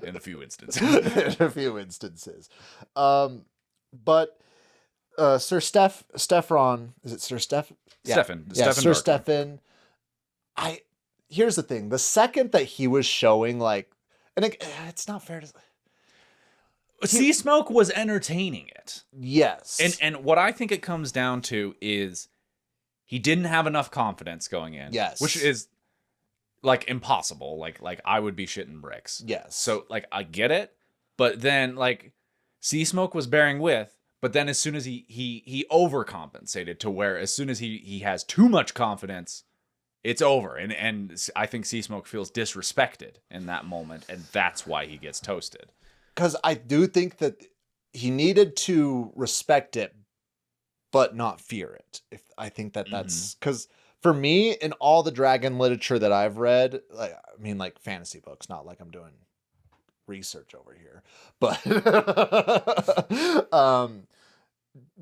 in a few instances. But Sir Steffon, is it Sir Steff? Yeah. Steffon. Yeah, Steffon Sir Darkland. Steffon. Here's the thing. The second that he was showing, like, and it's not fair to say. Seasmoke was entertaining it. Yes. And what I think it comes down to is he didn't have enough confidence going in. Yes. Which is like impossible. Like I would be shitting bricks. Yes. So like I get it, but then like Seasmoke was bearing with, but then as soon as he overcompensated to where as soon as he has too much confidence, it's over. And I think Seasmoke feels disrespected in that moment, and that's why he gets toasted. Because I do think that he needed to respect it, but not fear it. I think that's because for me, in all the dragon literature that I've read, like fantasy books, not like I'm doing research over here, but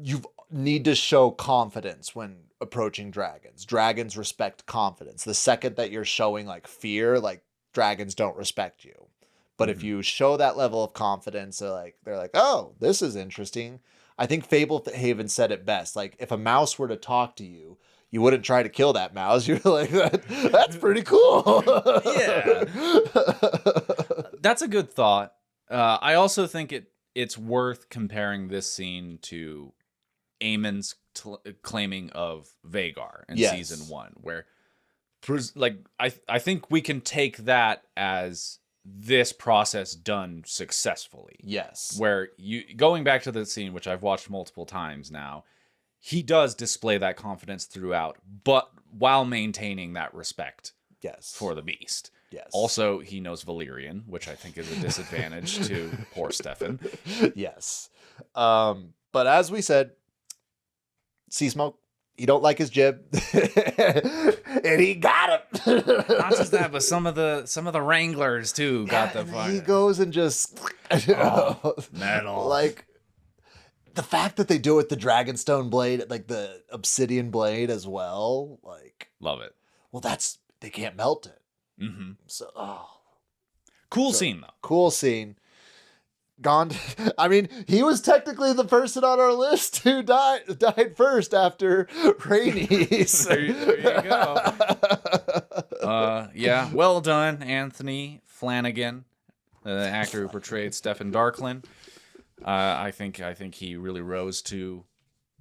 you need to show confidence when approaching dragons. Dragons respect confidence. The second that you're showing like fear, like dragons don't respect you. But if you show that level of confidence, they're like, oh, this is interesting. I think Fablehaven said it best. Like, if a mouse were to talk to you, you wouldn't try to kill that mouse. You're like, that's pretty cool. Yeah. That's a good thought. I also think it's worth comparing this scene to Aemond's claiming of Vhagar in season 1, where like I think we can take that as this process done successfully. Yes. Where going back to the scene, which I've watched multiple times now, he does display that confidence throughout, but while maintaining that respect for the beast. Yes. Also, he knows Valyrian, which I think is a disadvantage to poor Steffon. Yes. But as we said, Seasmoke, he don't like his jib. And he got him. Not just that, but some of the Wranglers too got the fire. He goes and just metal. Like the fact that they do it with the Dragonstone blade, like the Obsidian blade as well. Like, love it. Well, they can't melt it. Mm-hmm. So, cool scene though. Cool scene. I mean, he was technically the person on our list who died first after Rhaenys. there you go. Yeah, well done, Anthony Flanagan, the actor who portrayed Steffon Darkland. I think he really rose to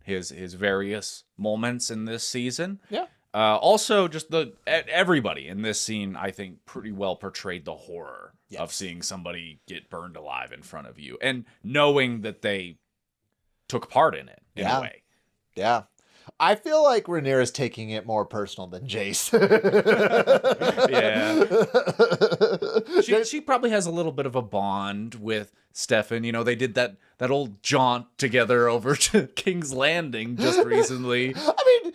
his various moments in this season. Yeah. Also, just everybody in this scene, I think, pretty well portrayed the horror of seeing somebody get burned alive in front of you and knowing that they took part in it in a way. Yeah. I feel like Rhaenyra's taking it more personal than Jace. Yeah. She probably has a little bit of a bond with Steffon. You know, they did that old jaunt together over to King's Landing just recently. I mean,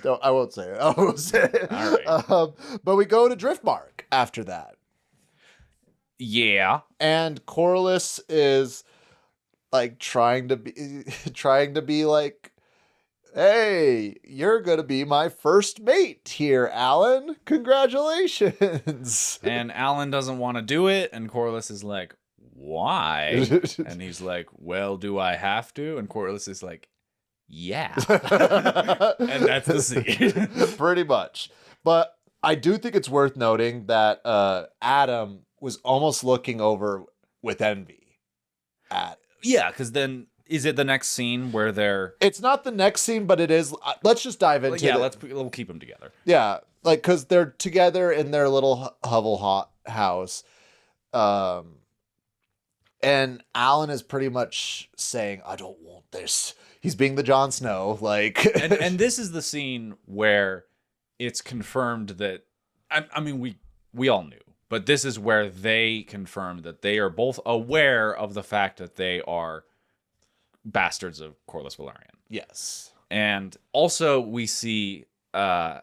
no, I won't say it. I won't say it. All right. But we go to Driftmark after that. Yeah. And Corlys is like trying to be like, hey, you're gonna be my first mate here, Alyn. Congratulations. And Alyn doesn't want to do it, and Corlys is like, why? And he's like, well, do I have to? And Corlys is like, yeah. And that's the scene. Pretty much. But I do think it's worth noting that Addam was almost looking over with envy at. Yeah, because then is it the next scene where they're? It's not the next scene, but it is. Let's just dive into it. Yeah, we'll keep them together. Yeah, like because they're together in their little hovel house, and Alyn is pretty much saying, "I don't want this." He's being the Jon Snow, like. and this is the scene where it's confirmed that. I mean, we all knew. But this is where they confirm that they are both aware of the fact that they are bastards of Corlys Velaryon. Yes. And also we see there's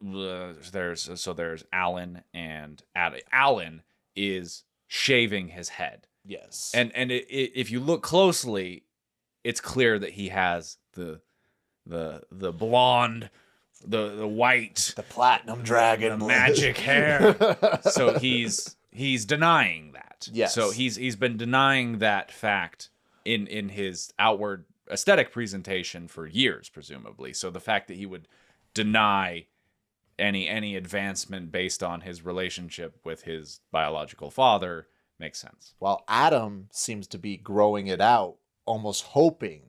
Alyn and Addam. Alyn is shaving his head. Yes. And if you look closely, it's clear that he has the blonde, the white, the platinum dragon, the magic hair. So he's denying that. Yes. So he's been denying that fact in his outward aesthetic presentation for years, presumably. So the fact that he would deny any advancement based on his relationship with his biological father makes sense. While Addam seems to be growing it out, almost hoping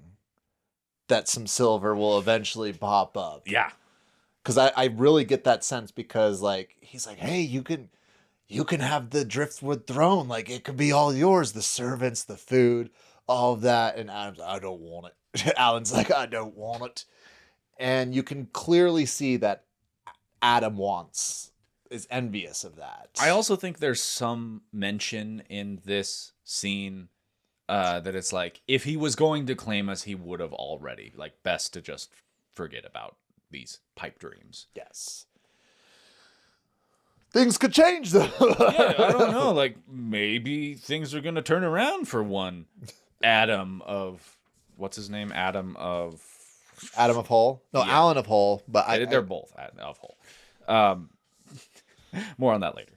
that some silver will eventually pop up. Yeah. Because I really get that sense because like he's like, hey, you can have the Driftwood throne, like it could be all yours, the servants, the food, all of that. And Adam's like, I don't want it. Alyn's like, I don't want it. And you can clearly see that Addam is envious of that. I also think there's some mention in this scene that it's like if he was going to claim us, he would have already. Like best to just forget about these pipe dreams. Yes. Things could change though. Yeah, I don't know. Like maybe things are gonna turn around for one Addam of what's his name? Addam of Hull? No, yeah. Alyn of Hull, but they're both of Hull. More on that later.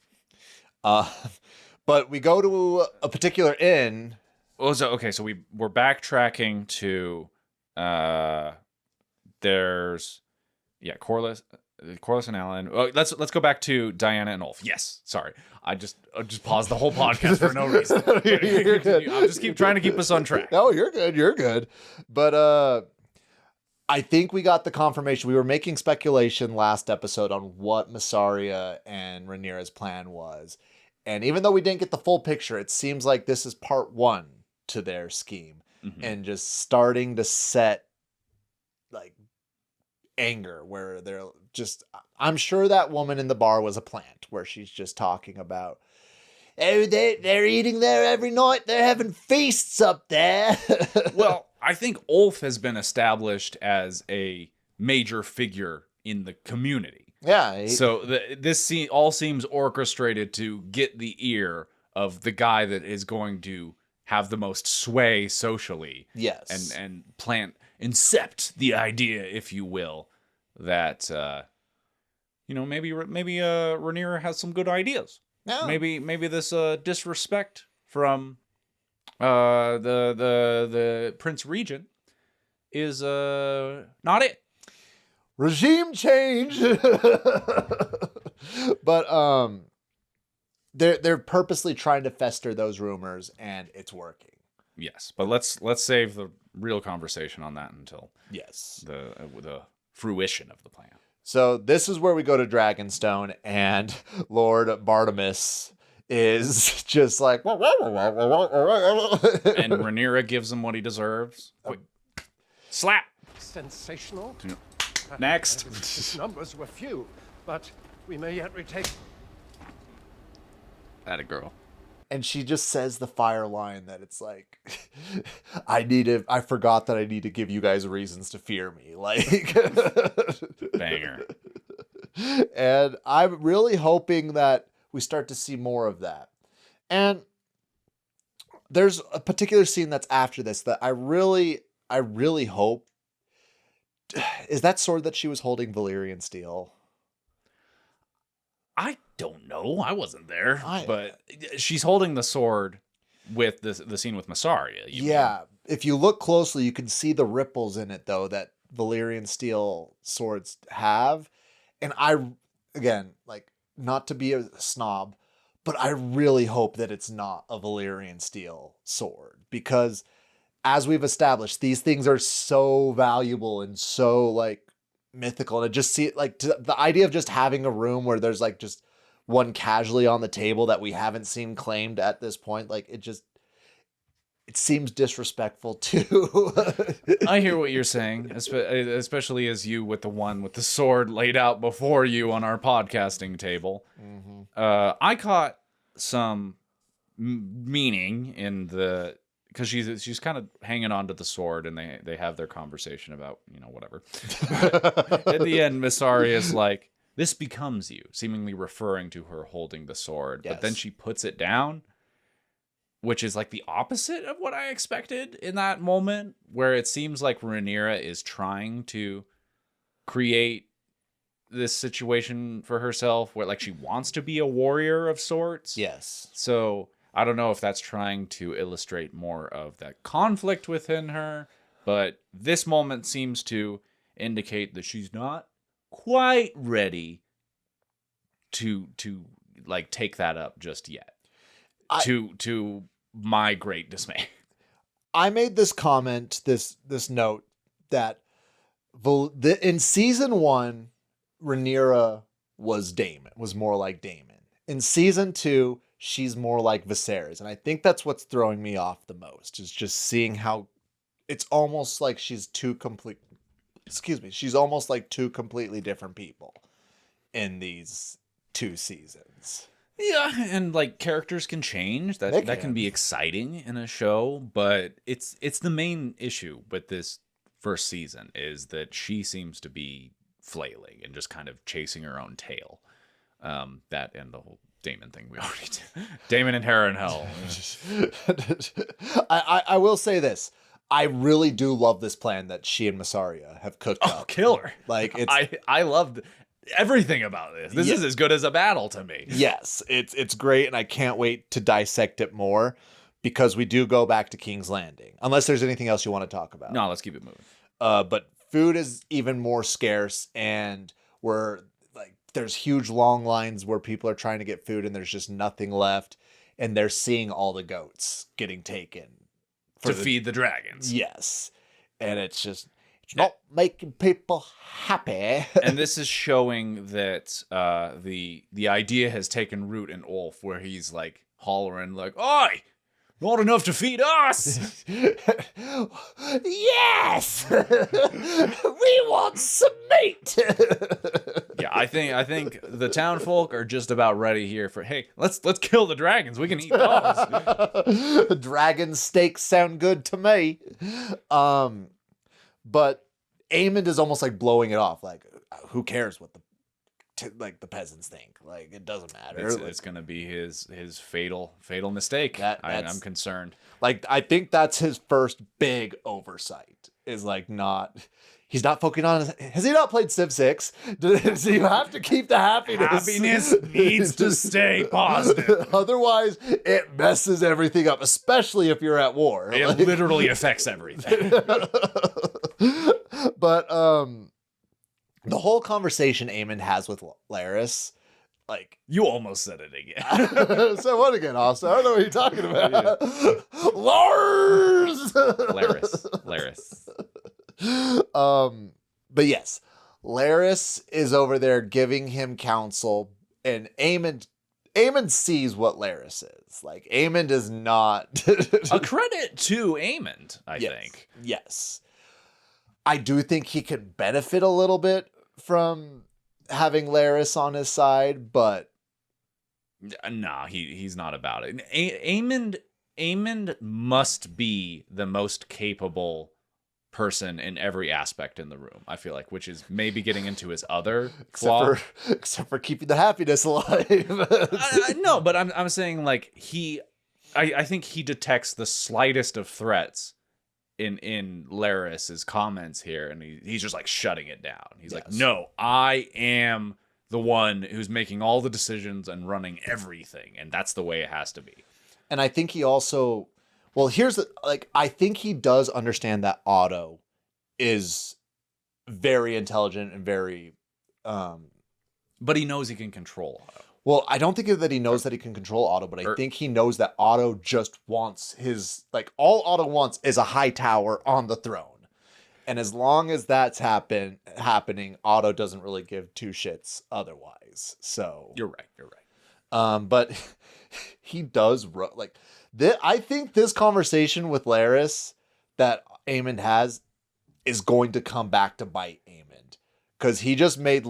But we go to a particular inn. Oh, so we're backtracking to there's Corlys and Alyn. Oh, let's go back to Diana and Ulf. Yes, sorry, I just paused the whole podcast for no reason. You're good. I'll just keep trying to keep us on track. No, you're good. But I think we got the confirmation. We were making speculation last episode on what Mysaria and Rhaenyra's plan was, and even though we didn't get the full picture, it seems like this is part one to their scheme, and just starting to set like anger where they're just, I'm sure that woman in the bar was a plant where she's just talking about, oh, they're eating there every night, they're having feasts up there. Well, I think Ulf has been established as a major figure in the community. Yeah. So this scene all seems orchestrated to get the ear of the guy that is going to have the most sway socially. Yes. And incept the idea, if you will, that maybe Rhaenyra has some good ideas. Yeah. Maybe this disrespect from the Prince Regent is not it. Regime change. But they're purposely trying to fester those rumors, and it's working. Yes, but let's save the real conversation on that until the fruition of the plan. So this is where we go to Dragonstone, and Lord Bartimos is just like, and Rhaenyra gives him what he deserves. Quick. Slap. sensational. Next. Its numbers were few, but we may yet retake. Atta girl. And she just says the fire line that it's like, I forgot that I need to give you guys reasons to fear me. Like, Banger. And I'm really hoping that we start to see more of that. And there's a particular scene that's after this that I really hope. Is that sword that she was holding Valyrian steel? I don't know. I wasn't there. But she's holding the sword with the scene with Mysaria. Yeah. If you look closely, you can see the ripples in it, though, that Valyrian steel swords have. And again, like, not to be a snob, but I really hope that it's not a Valyrian steel sword. Because, as we've established, these things are so valuable and so, like, mythical. And the idea of just having a room where there's like just one casually on the table that we haven't seen claimed at this point, like it seems disrespectful too. I hear what you're saying, especially as you with the one with the sword laid out before you on our podcasting table. Mm-hmm. I caught some meaning in because she's kind of hanging on to the sword, and they have their conversation about, whatever. In the end, Mysaria is like, this becomes you, seemingly referring to her holding the sword. Yes. But then she puts it down, which is like the opposite of what I expected in that moment, where it seems like Rhaenyra is trying to create this situation for herself where like she wants to be a warrior of sorts. Yes. So I don't know if that's trying to illustrate more of that conflict within her, but this moment seems to indicate that she's not quite ready to like take that up just yet. To my great dismay. I made this comment, this note that in season 1, Rhaenyra was more like Daemon. In season 2, she's more like Viserys. And I think that's what's throwing me off the most, is just seeing how it's almost like she's almost like two completely different people in these 2 seasons. Yeah, and like characters can change. That can be exciting in a show, but it's the main issue with this first season is that she seems to be flailing and just kind of chasing her own tail. That and the whole Daemon thing we already did. Daemon and Hera in Hell. I will say this. I really do love this plan that she and Mysaria have cooked up. Killer. Like I loved everything about this. This is as good as a battle to me. Yes, it's great, and I can't wait to dissect it more because we do go back to King's Landing. Unless there's anything else you want to talk about. No, let's keep it moving. But food is even more scarce, and there's huge long lines where people are trying to get food and there's just nothing left, and they're seeing all the goats getting taken to feed the dragons. Yes. And it's not making people happy. And this is showing that the idea has taken root in Ulf, where he's like hollering like, "Oi! Not enough to feed us!" Yes! We want some meat! Yeah, I think the town folk are just about ready here for, hey, let's kill the dragons. We can eat those. Dragon steaks sound good to me. But Aemond is almost like blowing it off. Like, who cares what the peasants think? Like, it doesn't matter. It's going to be his fatal mistake. I'm concerned. Like, I think that's his first big oversight. Is like he's not focusing on. Has he not played Civ 6? Does he have to keep the happiness? Happiness needs to stay positive. Otherwise, it messes everything up. Especially if you're at war. It literally affects everything. But the whole conversation Aemond has with Larys, like, you almost said it again. So what again, Austin? I don't know what you're talking about. Larys. But yes, Larys is over there giving him counsel, and Aemond sees what Larys is. Like, Aemond is not a credit to Aemond, I think. Yes. I do think he could benefit a little bit from having Larys on his side, but Nah, he's not about it. Aemond must be the most capable person in every aspect in the room, I feel like, which is maybe getting into his other flaw. Except for keeping the happiness alive. No, but I'm saying like I think he detects the slightest of threats in Larys's comments here, and he's just like shutting it down. He's like, no, I am the one who's making all the decisions and running everything, and that's the way it has to be. And I think he also, well, I think he does understand that Otto is very intelligent and very, but he knows he can control Otto. Well, I don't think that he knows that he can control Otto, but I think he knows that Otto just wants all Otto wants is a high tower on the throne. And as long as that's happening, Otto doesn't really give two shits otherwise. So You're right. But he does I think this conversation with Larys that Aemond has is going to come back to bite Aemond. Because he just made,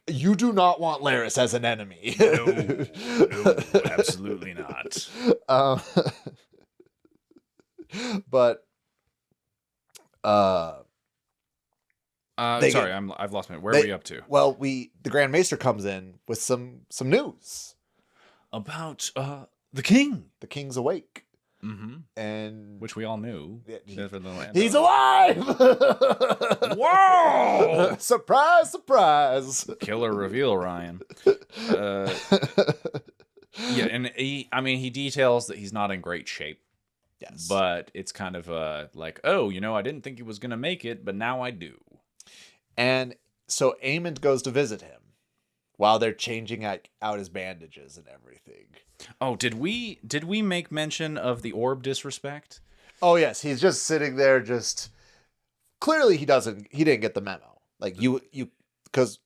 you do not want Larys as an enemy. No, absolutely not. But, sorry, I've lost my. Where are we up to? Well, the Grand Maester comes in with some news about the king. The king's awake, and which we all knew. He's alive! Whoa! Surprise, surprise! Killer reveal, Ryan. Yeah, and he details that he's not in great shape. Yes, but it's kind of like, oh, I didn't think he was gonna make it, but now I do. And so Aemond goes to visit him while they're changing out his bandages and everything. Oh, did we make mention of the orb disrespect? Oh yes, he's just sitting there, just clearly he didn't get the memo. Like because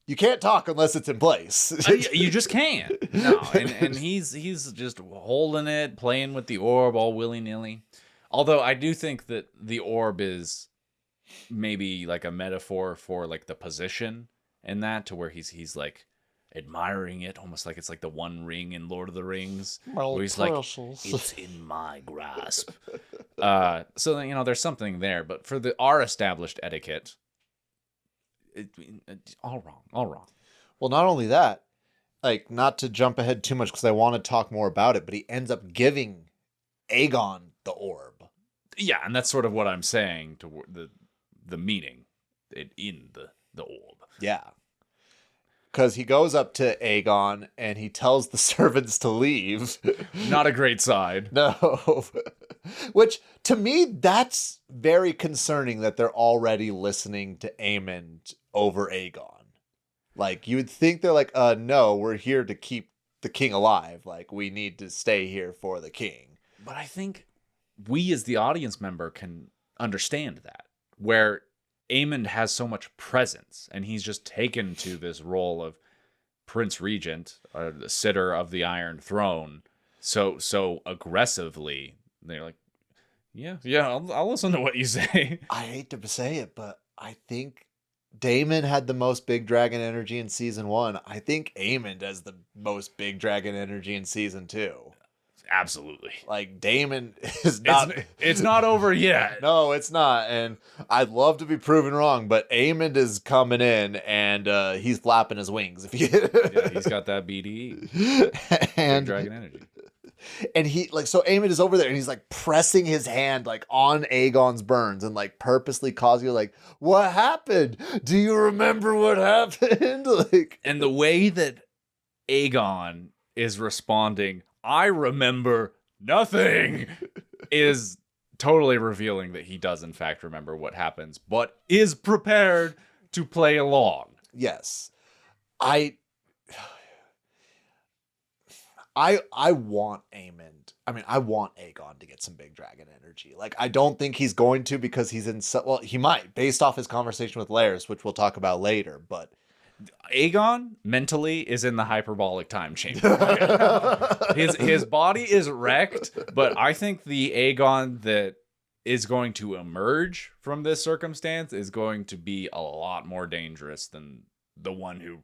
you can't talk unless it's in place. You just can't. No, and he's just holding it, playing with the orb all willy-nilly. Although I do think that the orb is maybe like a metaphor for like the position in that, to where he's like admiring it, almost like it's like the One Ring in Lord of the Rings, where he's like, it's in my grasp. So there's something there, but for our established etiquette, all wrong. Well, not only that, not to jump ahead too much because I want to talk more about it, but he ends up giving Aegon the orb. Yeah, and that's sort of what I'm saying to the meaning in the orb. Yeah. Because he goes up to Aegon and he tells the servants to leave. Not a great side. No. Which, to me, that's very concerning that they're already listening to Aemond over Aegon. You would think they're like, no, we're here to keep the king alive. We need to stay here for the king. But I think we as the audience member can understand that, where Aemond has so much presence and he's just taken to this role of Prince Regent, or the sitter of the Iron Throne, so aggressively. They're like, yeah, I'll listen to what you say. I hate to say it, but I think Daemon had the most big dragon energy in season 1. I think Aemond has the most big dragon energy in season 2. Absolutely. Daemon is not... It's not over yet. No, it's not. And I'd love to be proven wrong, but Aemond is coming in and he's flapping his wings. Yeah, he's got that BDE. And big dragon energy. And he so Aemond is over there and he's pressing his hand on Aegon's burns and purposely causing you what happened? Do you remember what happened? And the way that Aegon is responding, I remember nothing, is totally revealing that he does in fact remember what happens, but is prepared to play along. Yes. I want Aemond. I want Aegon to get some big dragon energy. I don't think he's going to, because he's in he might, based off his conversation with Larys, which we'll talk about later, but Aegon mentally is in the hyperbolic time chamber. His body is wrecked, but I think the Aegon that is going to emerge from this circumstance is going to be a lot more dangerous than the one who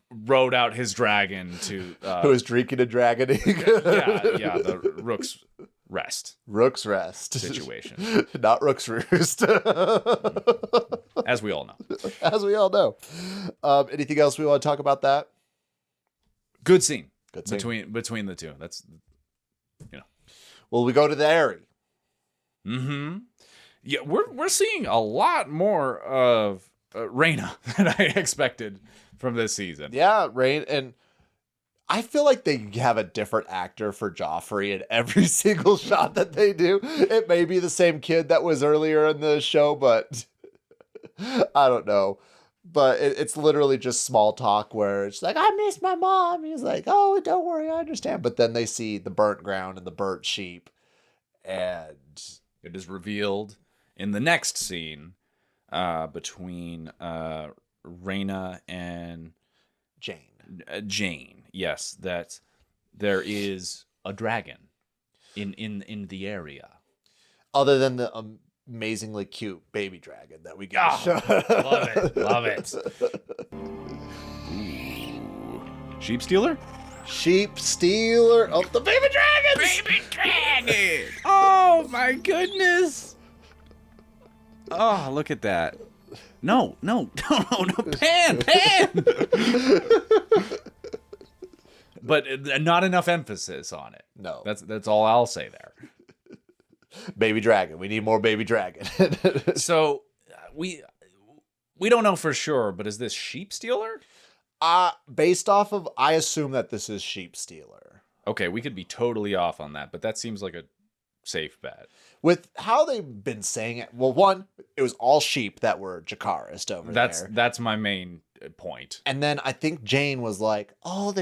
rode out his dragon to Who was drinking a dragon egg. the Rook's Rest Rook's Rest situation. Not Rook's Roost. As we all know. As we all know. Anything else we want to talk about that? Good scene. Good scene. Between the two. That's, Well, we go to the Eyrie. Mm-hmm. Yeah, we're seeing a lot more of Rhaena than I expected from this season. Yeah, Rain, and I feel like they have a different actor for Joffrey in every single shot that they do. It may be the same kid that was earlier in the show, but I don't know. But it's literally just small talk where it's like, I miss my mom. He's like, oh, don't worry, I understand. But then they see the burnt ground and the burnt sheep. And it is revealed in the next scene between Rhaena and Jane. Yes, that there is a dragon in the area. Other than the amazingly cute baby dragon that we get. Love it. Sheepstealer? Sheepstealer. Oh, the baby dragons! Baby dragon! Oh my goodness! Oh, look at that. No, pan! But not enough emphasis on it. No. That's all I'll say there. Baby dragon. We need more baby dragon. So we don't know for sure, but is this Sheepstealer? Based off of, I assume that this is Sheepstealer. Okay, we could be totally off on that, but that seems like a safe bet. With how they've been saying it, well, one, it was all sheep that were Jacarist over there. That's my main point. And then I think Jane was like, oh,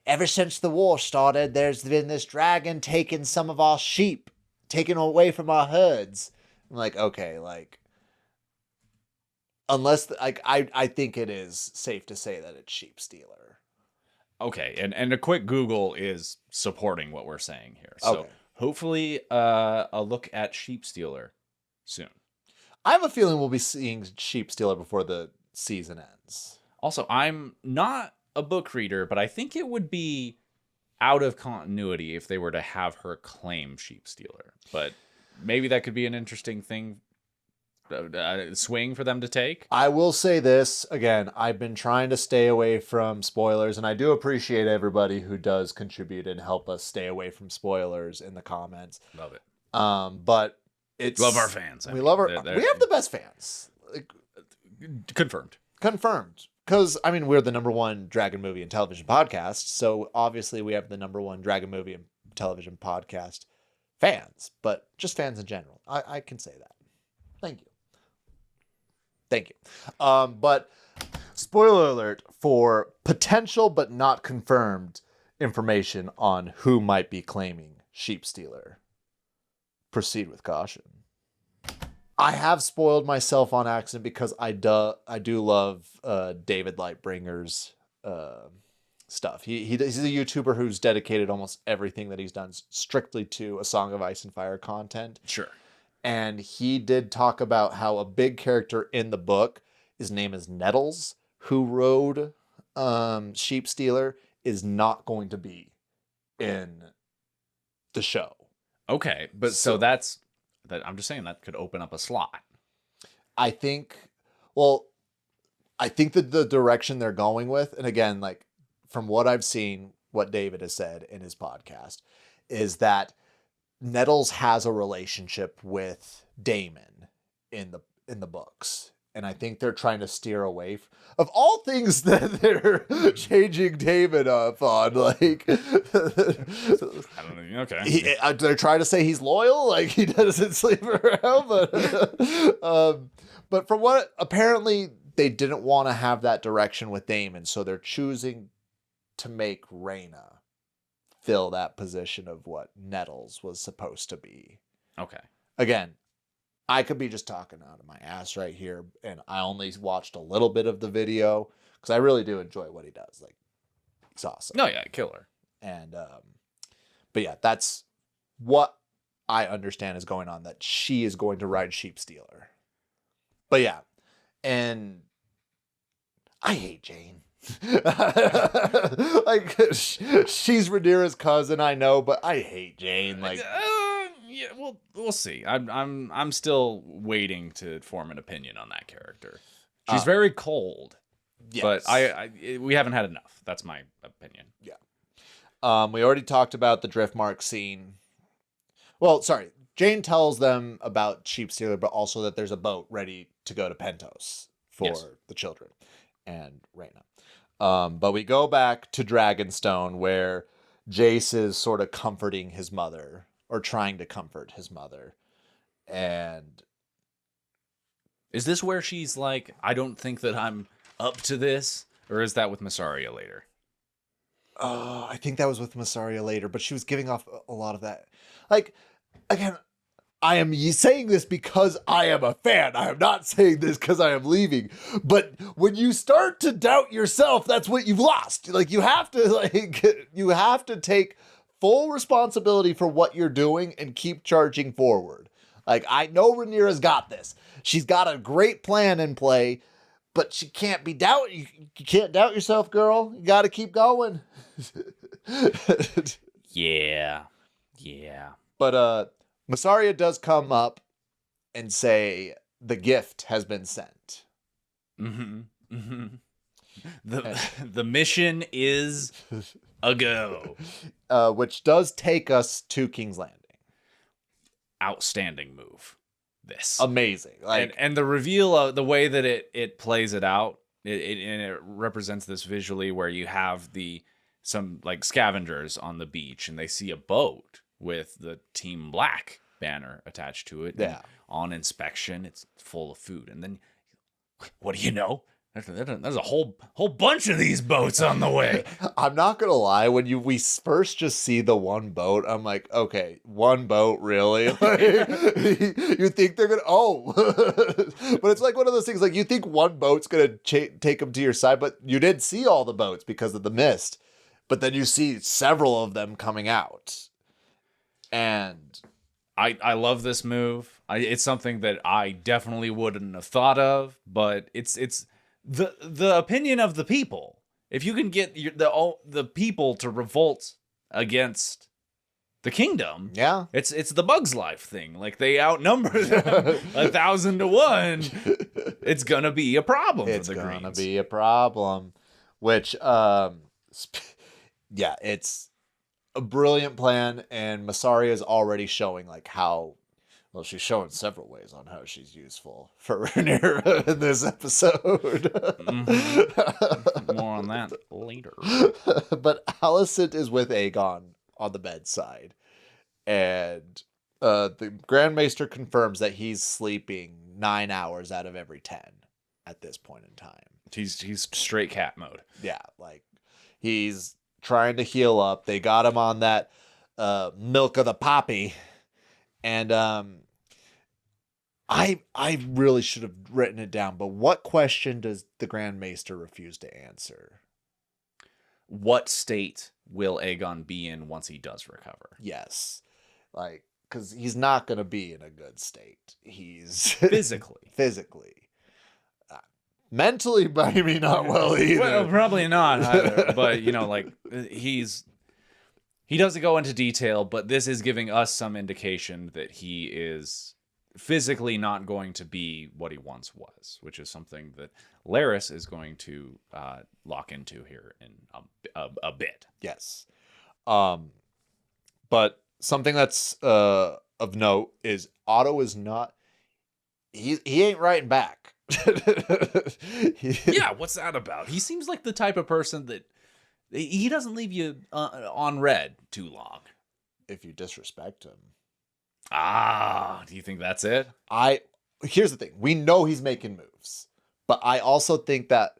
ever since the war started, there's been this dragon taking some of our sheep, taking away from our herds. I'm like, okay, like, unless, like, I think it is safe to say that it's Sheepstealer. Okay, and a quick Google is supporting what we're saying here. So okay. Hopefully a look at Sheepstealer soon. I have a feeling we'll be seeing Sheepstealer before the season ends. Also, I'm not a book reader, but I think it would be out of continuity if they were to have her claim Sheepstealer. But maybe that could be an interesting thing, swing for them to take. I will say this again. I've been trying to stay away from spoilers, and I do appreciate everybody who does contribute and help us stay away from spoilers in the comments. Love it. But it's love our fans. We love our. We have the best fans. Like, confirmed. Because I mean, we're the #1 dragon movie and television podcast, so obviously we have the #1 dragon movie and television podcast fans, but just fans in general. I can say that. Thank you. But spoiler alert for potential but not confirmed information on who might be claiming Sheepstealer. Proceed with caution. I have spoiled myself on accident because I do love David Lightbringer's stuff. He's a YouTuber who's dedicated almost everything that he's done strictly to A Song of Ice and Fire content. Sure. And he did talk about how a big character in the book, his name is Nettles, who rode Sheepstealer, is not going to be in the show. Okay, but so that's that. I'm just saying that could open up a slot. I think that the direction they're going with, and again, like from what I've seen, what David has said in his podcast, is that Nettles has a relationship with Daemon in the books. And I think they're trying to steer away of all things that they're changing Daemon up on. Like, I don't know. Okay. They're trying to say he's loyal, like he doesn't sleep around. But from what apparently they didn't want to have that direction with Daemon, so they're choosing to make Rhaena fill that position of what Nettles was supposed to be. Okay. Again, I could be just talking out of my ass right here, and I only watched a little bit of the video because I really do enjoy what he does. Like, he's awesome. No, yeah, killer. And but yeah, that's what I understand is going on, that she is going to ride Sheepstealer. But yeah, and I hate Jane. Like, she's Rhaenyra's cousin, I know, but I hate Jane. Like, yeah, we'll see. I'm still waiting to form an opinion on that character. She's very cold, yes. but we haven't had enough. That's my opinion. Yeah. We already talked about the Driftmark scene. Well, sorry. Jane tells them about Sheepstealer, but also that there's a boat ready to go to Pentos for the children and Rhaena. But we go back to Dragonstone, where Jace is sort of comforting his mother, or trying to comfort his mother. And is this where she's like, I don't think that I'm up to this? Or is that with Mysaria later? I think that was with Mysaria later, but she was giving off a lot of that. Like, again, I am saying this because I am a fan. I am not saying this because I am leaving. But when you start to doubt yourself, that's what you've lost. Like, you have to take full responsibility for what you're doing and keep charging forward. Like, I know Rhaenyra's got this. She's got a great plan in play, but she can't be you can't doubt yourself, girl. You got to keep going. Yeah. But Mysaria does come up and say the gift has been sent. Mm-hmm. The mission is a go. Which does take us to King's Landing. Outstanding move. This amazing. Like, and the reveal of the way that it plays it out, it represents this visually, where you have some like scavengers on the beach, and they see a boat with the Team Black banner attached to it. Yeah. On inspection, it's full of food, and then what do you know? There's a whole bunch of these boats on the way. I'm not gonna lie, when we first just see the one boat, I'm like, okay, one boat, really? Like, you think they're gonna but it's like one of those things, like, you think one boat's gonna take them to your side, but you didn't see all the boats because of the mist. But then you see several of them coming out. And I love this move. It's something that I definitely wouldn't have thought of, but it's the opinion of the people. If you can get the people to revolt against the kingdom, yeah, it's the Bug's Life thing. Like, they outnumber them 1,000 to 1. It's gonna be a problem. It's for the gonna Greens. be a problem. Which, yeah, it's a brilliant plan, and Mysaria is already showing like how. Well, she's showing several ways on how she's useful for Rhaenyra in this episode. Mm-hmm. More on that later. But Alicent is with Aegon on the bedside. And the Grand Maester confirms that he's sleeping 9 hours out of every 10 at this point in time. He's straight cat mode. Yeah, like, he's trying to heal up. They got him on that milk of the poppy. And I really should have written it down, but what question does the Grand Maester refuse to answer? What state will Aegon be in once he does recover? Yes. Like, because he's not going to be in a good state. He's... Physically. Mentally, maybe not well either. Well, probably not either. But, like, he doesn't go into detail, but this is giving us some indication that he is physically not going to be what he once was, which is something that Larys is going to lock into here in a bit. Yes. But something that's of note is Otto is not... He ain't writing back. Yeah, what's that about? He seems like the type of person that he doesn't leave you on red too long. If you disrespect him. Do you think that's it? Here's the thing. We know he's making moves, but I also think that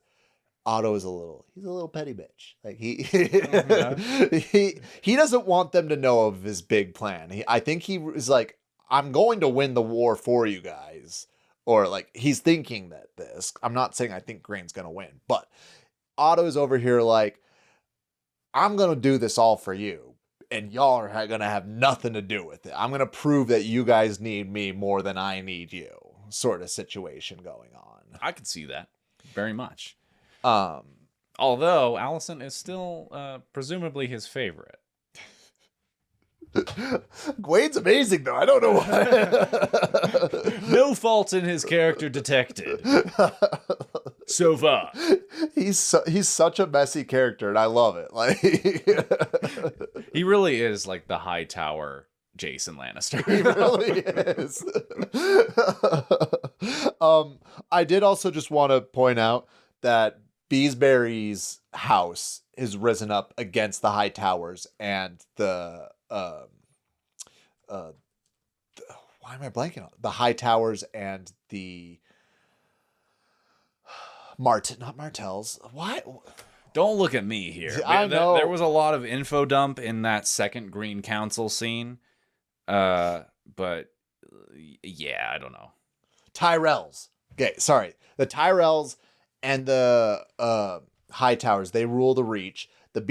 Otto is a little petty bitch. Like, he doesn't want them to know of his big plan. I think he is like, I'm going to win the war for you guys. Or like, he's thinking that this, I'm not saying I think Green's going to win, but Otto's over here like, I'm going to do this all for you. and y'all are gonna have nothing to do with it. I'm gonna prove that you guys need me more than I need you, sort of situation going on. I could see that very much. Um, Although Alicent is still presumably his favorite. Gwayne's amazing though. I don't know why. No faults in his character detected so far. He's such a messy character, and I love it. Like He really is like the Hightower Jason Lannister. he really is. I did also just want to point out that Beesbury's house is risen up against the Hightowers and the why am I blanking on the Hightowers and the not Martells. Why? Don't look at me here. I know. There was a lot of info dump in that second Green Council scene. But yeah, I don't know. Tyrells. Okay, sorry. The Tyrells and the Hightowers, they rule the Reach. The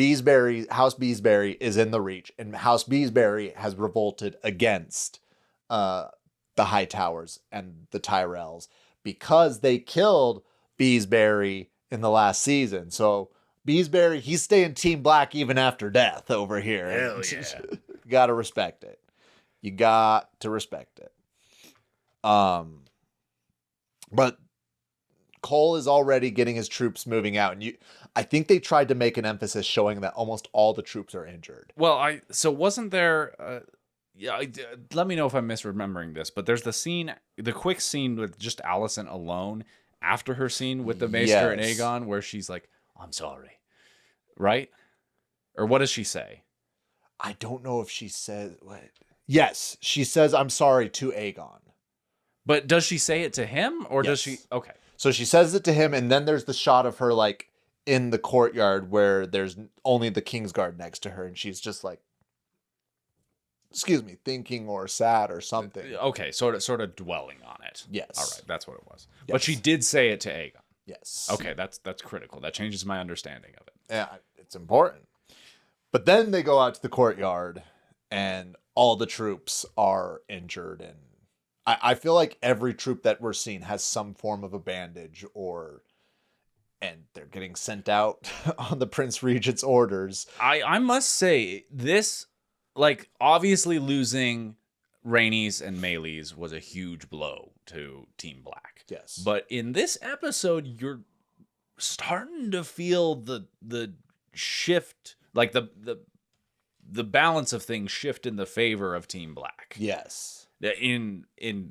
House Beesbury is in the Reach, and House Beesbury has revolted against the Hightowers and the Tyrells because they killed Beesbury in the last season. So Beesbury, he's staying Team Black even after death over here. Hell yeah. You gotta respect it. You got to respect it. But Cole is already getting his troops moving out, and I think they tried to make an emphasis showing that almost all the troops are injured. Well, so wasn't there? Let me know if I'm misremembering this, but there's the quick scene with just Alicent alone after her scene with the Maester and Yes. Aegon, where she's like, "I'm sorry," right? Or what does she say? I don't know if she says what. Yes, she says, "I'm sorry" to Aegon. But does she say it to him, or does Yes. she? Okay. So she says it to him, and then there's the shot of her like in the courtyard where there's only the Kingsguard next to her, and she's just like, excuse me, thinking or sad or something. Okay, sort of dwelling on it. Yes. All right, that's what it was. Yes. But she did say it to Aegon. Yes. Okay, that's critical. That changes my understanding of it. Yeah, it's important. But then they go out to the courtyard, and all the troops are injured, and I feel like every troop that we're seeing has some form of a bandage, and they're getting sent out on the Prince Regent's orders. I must say, this, like, obviously losing Rhaenys and Meleys was a huge blow to Team Black. Yes. But in this episode, you're starting to feel the shift, like the balance of things shift in the favor of Team Black. Yes. In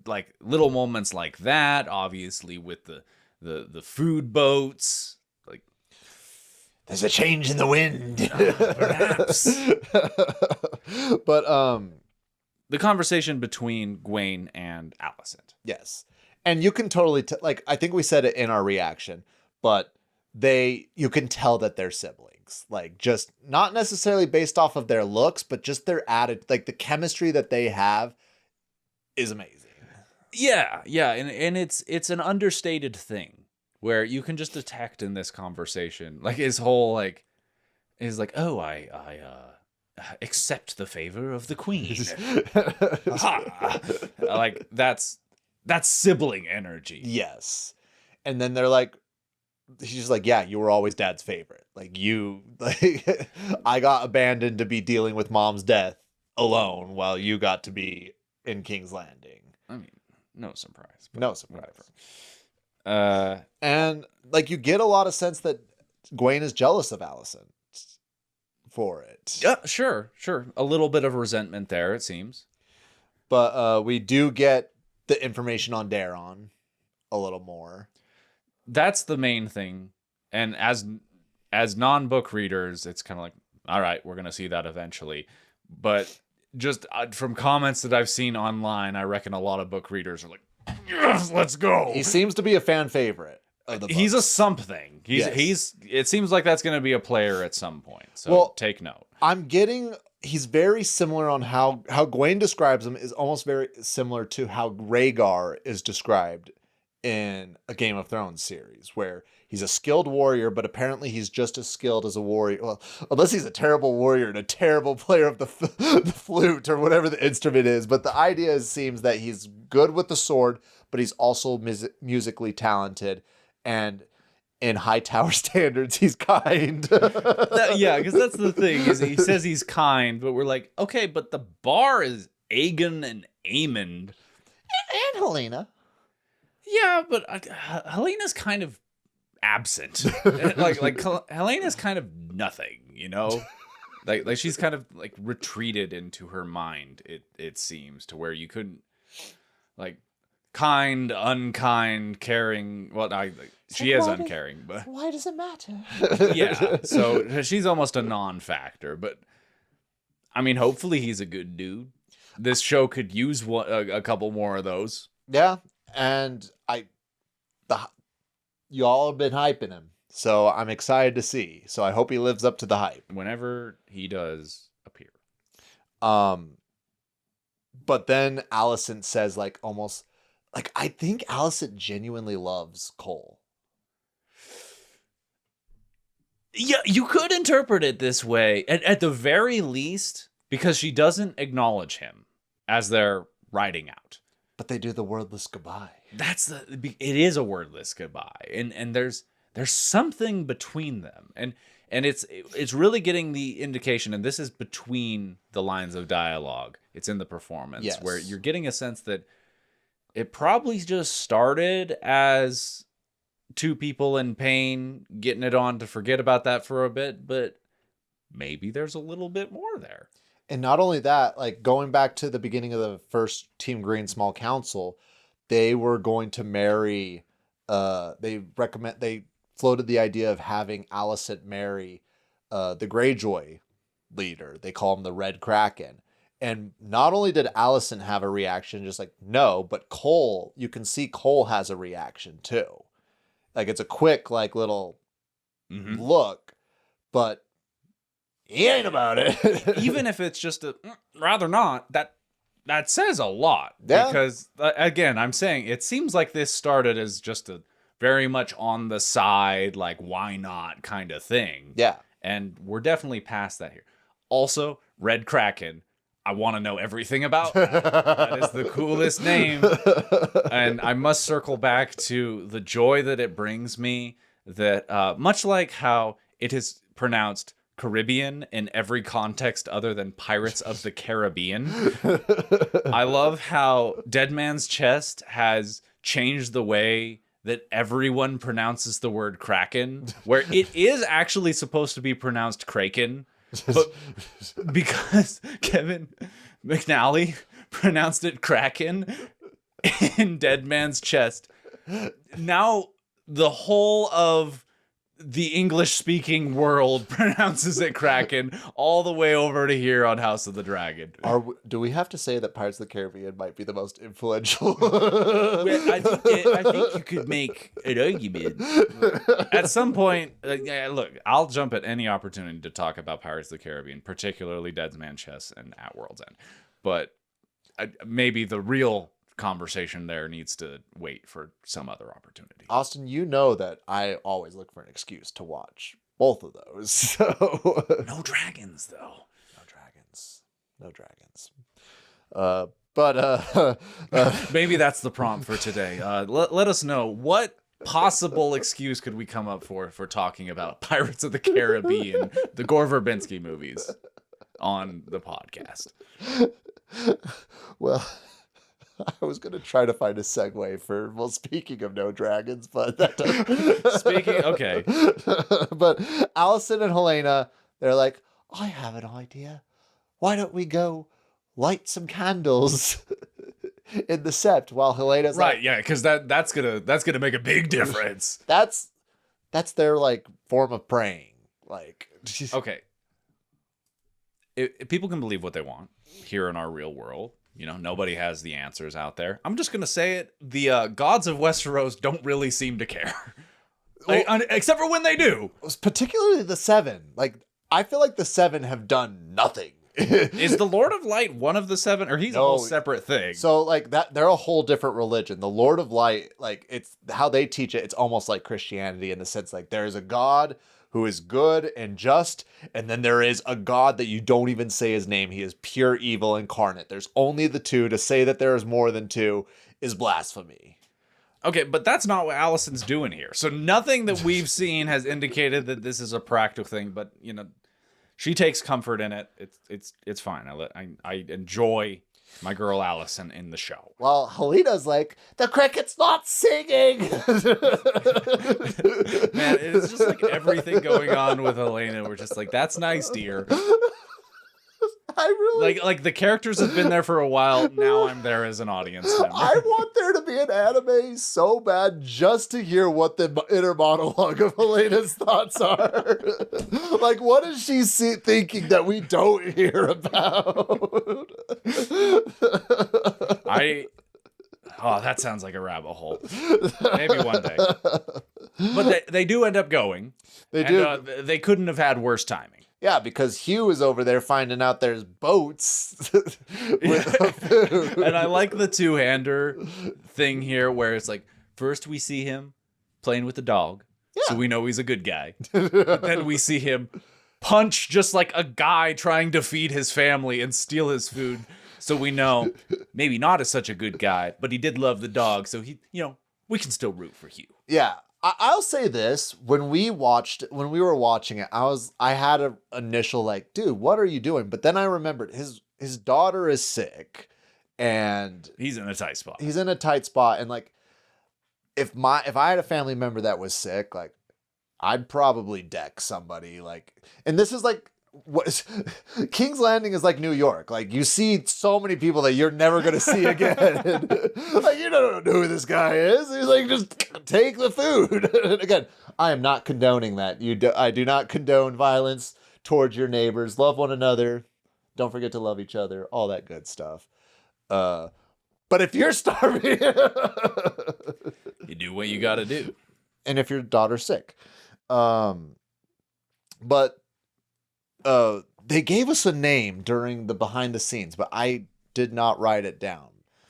like little moments like that, obviously with the food boats, like There's a change in the wind. perhaps. But The conversation between Gwayne and Alicent. yes. And you can totally like I think we said it in our reaction, but you can tell that they're siblings. Like just not necessarily based off of their looks, but just their attitude, like the chemistry that they have is amazing. Yeah, and it's an understated thing where you can just detect in this conversation, like his whole like is like, oh, I accept the favor of the queen. Ha! Like that's sibling energy. Yes. And then they're like, he's just like, yeah, you were always dad's favorite. Like I got abandoned to be dealing with mom's death alone while you got to be in King's Landing. I mean, no surprise. But No surprise. whatever. And like you get a lot of sense that Gwayne is jealous of Alicent for it. Yeah, sure. A little bit of resentment there, it seems. But we do get the information on Daron a little more. That's the main thing. And as non-book readers, it's kind of like, all right, we're going to see that eventually. But just from comments that I've seen online, I reckon a lot of book readers are like, yes, let's go. He seems to be a fan favorite of the He's a books. something. It seems like that's going to be a player at some point. So Well, take note. He's very similar on how Gwayne describes him is almost very similar to how Rhaegar is described in a Game of Thrones series where he's a skilled warrior, but apparently he's just as skilled as a warrior. Well, unless he's a terrible warrior and a terrible player of the flute or whatever the instrument is. But the idea seems that he's good with the sword, but he's also musically talented. And in Hightower standards, he's kind. Yeah, because that's the thing. Is he says he's kind, but we're like, okay, but the bar is Aegon and Aemond. And Helaena. Yeah, but Helena's kind of absent. like Helena's kind of nothing, you know? like she's kind of like retreated into her mind, it seems, to where you couldn't, like, kind, unkind, caring. Well, she is uncaring, but why does it matter? yeah, so she's almost a non-factor. But I mean, hopefully he's a good dude. This show could use a couple more of those. Yeah, and y'all have been hyping him, so I'm excited to see. So I hope he lives up to the hype Whenever he does appear. But then Alicent says, like, almost, like, I think Alicent genuinely loves Cole. Yeah, you could interpret it this way, at the very least, because she doesn't acknowledge him as they're riding out. But they do the wordless goodbye. It is a wordless goodbye, and there's something between them, and it's really getting the indication, and this is between the lines of dialogue. It's in the performance, yes, where you're getting a sense that it probably just started as two people in pain getting it on to forget about that for a bit, but maybe there's a little bit more there. And not only that, like, going back to the beginning of the first Team Green Small Council, they were going to marry, they floated the idea of having Alicent marry the Greyjoy leader. They call him the Red Kraken. And not only did Alicent have a reaction, just like, no, but Cole, you can see Cole has a reaction too. Like, it's a quick, like, little look, but he ain't about it. Even if it's just a rather not, that says a lot. Yeah. Because, again, I'm saying it seems like this started as just a very much on the side, like, why not kind of thing. Yeah. And we're definitely past that here. Also, Red Kraken, I want to know everything about that. That is the coolest name. And I must circle back to the joy that it brings me, that much like how it is pronounced Caribbean in every context other than Pirates of the Caribbean. I love how Dead Man's Chest has changed the way that everyone pronounces the word Kraken, where it is actually supposed to be pronounced Kraken, but because Kevin McNally pronounced it Kraken in Dead Man's Chest, now the whole of the English-speaking world pronounces it Kraken, all the way over to here on House of the Dragon. Do we have to say that Pirates of the Caribbean might be the most influential? I think you could make an argument. At some point, look, I'll jump at any opportunity to talk about Pirates of the Caribbean, particularly Dead Man's Chest and At World's End. But maybe the real conversation there needs to wait for some other opportunity. Austin, you know that I always look for an excuse to watch both of those. So no dragons, though. No dragons. But maybe that's the prompt for today. Let us know, what possible excuse could we come up for talking about Pirates of the Caribbean, the Gore Verbinski movies, on the podcast. Well, I was going to try to find a segue for, well, speaking of no dragons, but that okay. But Alicent and Helaena, they're like, I have an idea. Why don't we go light some candles in the sept while Helena's right, like, yeah, because that's gonna make a big difference. That's their, like, form of praying. Like, okay. If people can believe what they want here in our real world. You know, nobody has the answers out there. I'm just going to say it. The gods of Westeros don't really seem to care. Except for when they do. Particularly the Seven. Like, I feel like the Seven have done nothing Is the Lord of Light one of the 7, or he's a whole separate thing? So like that, they're a whole different religion. The Lord of Light, like it's how they teach it. It's almost like Christianity in the sense like there is a God who is good and just, and then there is a God that you don't even say his name. He is pure evil incarnate. There's only the two. To say that there is more than two is blasphemy. Okay, but that's not what Alicent's doing here. So nothing that we've seen has indicated that this is a practical thing, but she takes comfort in it. It's fine. I enjoy my girl Alicent in the show. Well, Helena's like, the cricket's not singing. Man, it's just like everything going on with Helaena. We're just like, that's nice, dear. I really like the characters have been there for a while. Now I'm there as an audience member. I want there to be an anime so bad just to hear what the inner monologue of Helena's thoughts are. Like, what is she thinking that we don't hear about? Oh, that sounds like a rabbit hole. Maybe one day. But they do end up going. They do. They couldn't have had worse timing. Yeah, because Hugh is over there finding out there's boats with food. And I like the two-hander thing here where it's like, first we see him playing with the dog, so we know he's a good guy. But then we see him punch just like a guy trying to feed his family and steal his food. So we know maybe not as such a good guy, but he did love the dog. So we can still root for Hugh. Yeah. I'll say this, when we were watching it, I had an initial like, dude, what are you doing? But then I remembered his daughter is sick and he's in a tight spot. And like, if I had a family member that was sick, like I'd probably deck somebody like, and this is like, King's Landing is like New York. Like you see so many people that you're never gonna see again. Like you don't know who this guy is. He's like, just take the food. And again, I am not condoning that. I do not condone violence towards your neighbors. Love one another. Don't forget to love each other. All that good stuff. But if you're starving, you do what you got to do. And if your daughter's sick, but. They gave us a name during the behind the scenes, but I did not write it down.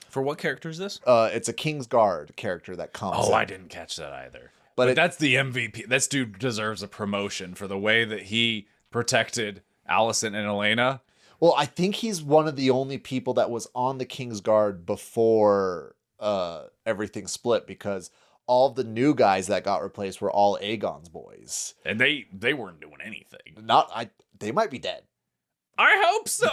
For what character is this? It's a Kingsguard character that comes. Oh, in. I didn't catch that either. But that's the MVP. This dude deserves a promotion for the way that he protected Alicent and Helaena. Well, I think he's one of the only people that was on the Kingsguard before everything split, because all of the new guys that got replaced were all Aegon's boys. And they weren't doing anything. They might be dead. I hope so.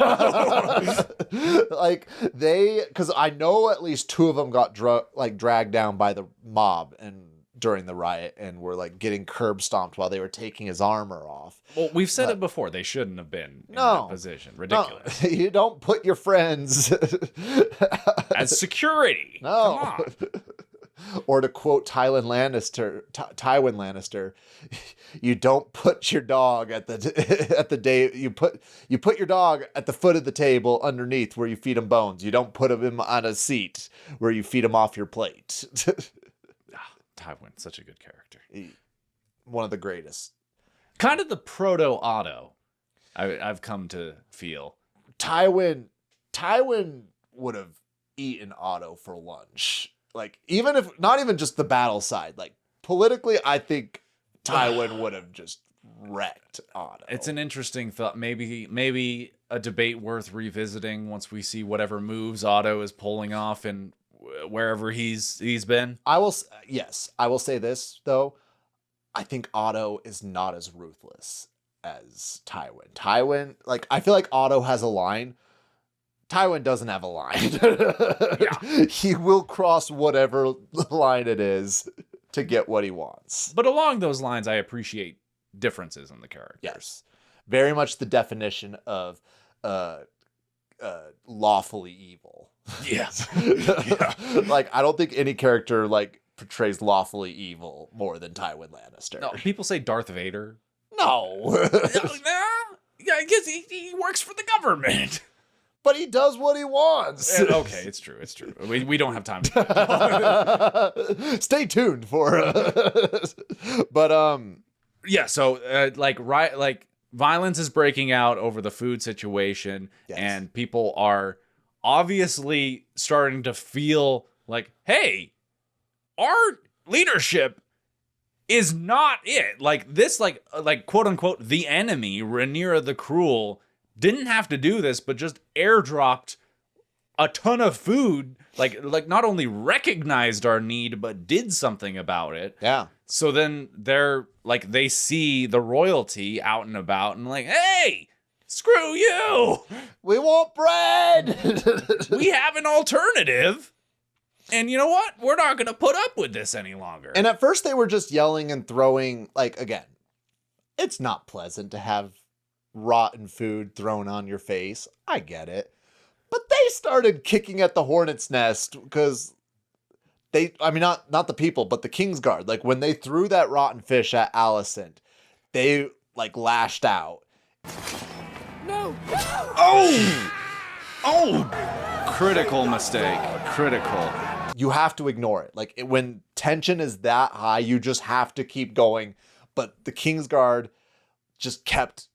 Like because I know at least 2 of them got dragged down by the mob and during the riot and were like getting curb stomped while they were taking his armor off. Well, we've said it before. They shouldn't have been in that position. Ridiculous. No, you don't put your friends as security. No. Come on. Or to quote Tywin Lannister, you don't put your dog at the you put your dog at the foot of the table underneath where you feed him bones. You don't put him on a seat where you feed him off your plate. Tywin, such a good character. One of the greatest. Kind of the proto Otto. I've come to feel. Tywin would have eaten Otto for lunch. Like, even if not even just the battle side, like politically, I think Tywin would have just wrecked Otto. It's an interesting thought. Maybe a debate worth revisiting once we see whatever moves Otto is pulling off and wherever he's been. I will say this though. I think Otto is not as ruthless as Tywin. Tywin, like, I feel like Otto has a line. Tywin doesn't have a line. Yeah. He will cross whatever line it is to get what he wants. But along those lines, I appreciate differences in the characters. Yes. Very much the definition of lawfully evil. Yes. Yeah. Like, I don't think any character like portrays lawfully evil more than Tywin Lannister. No, people say Darth Vader. No. Yeah, I guess he works for the government. But he does what he wants. Okay, it's true. We don't have time. Stay tuned for. But yeah. So like violence is breaking out over the food situation, and people are obviously starting to feel like, hey, our leadership is not it. Like this, like quote unquote, the enemy, Rhaenyra the Cruel, didn't have to do this, but just airdropped a ton of food, like not only recognized our need, but did something about it. Yeah. So then they see the royalty out and about and like, hey, screw you. We want bread. We have an alternative. And you know what? We're not going to put up with this any longer. And at first they were just yelling and throwing, like, again, it's not pleasant to have rotten food thrown on your face. I get it. But they started kicking at the hornet's nest because not the people, but the Kingsguard. Like, when they threw that rotten fish at Alicent, they, like, lashed out. No! Oh! Critical mistake. Critical. You have to ignore it. Like, when tension is that high, you just have to keep going. But the Kingsguard just kept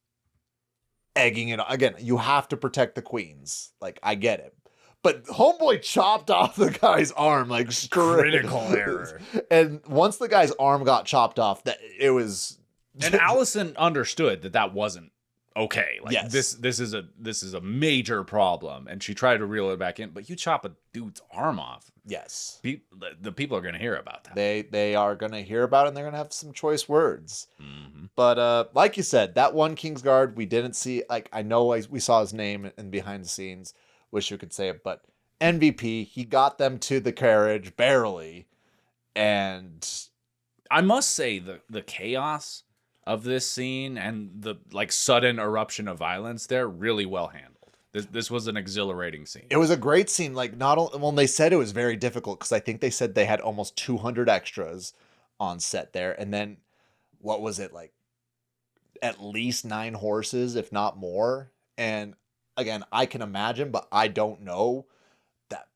egging it. Again, you have to protect the queens. Like, I get it. But homeboy chopped off the guy's arm, like, critical error. And once the guy's arm got chopped off, that it was. And Alicent understood that wasn't okay. Like, yes. this is a major problem, and she tried to reel it back in. But you chop a dude's arm off. Yes, the people are going to hear about that. They are going to hear about it, and they're going to have some choice words. Mm-hmm. But like you said, that one Kingsguard we didn't see. Like, I know we saw his name in behind the scenes. Wish you could say it, but MVP, he got them to the carriage barely, and I must say the chaos of this scene and the like sudden eruption of violence there really well handled. This was an exhilarating scene. It was a great scene. Like, not only, well, they said it was very difficult because I think they said they had almost 200 extras on set there, and then what was it, like at least 9 horses, if not more. And again, I can imagine, but I don't know. That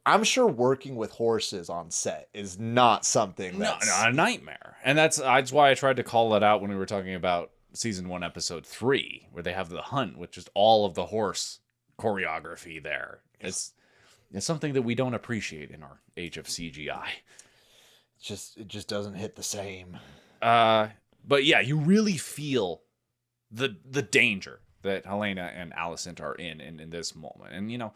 I'm sure working with horses on set is not something that's a nightmare. And that's why I tried to call it out when we were talking about season 1, episode 3, where they have the hunt with just all of the horse choreography there. It's something that we don't appreciate in our age of CGI. It just doesn't hit the same. But yeah, you really feel the danger that Helaena and Alicent are in this moment. And, you know,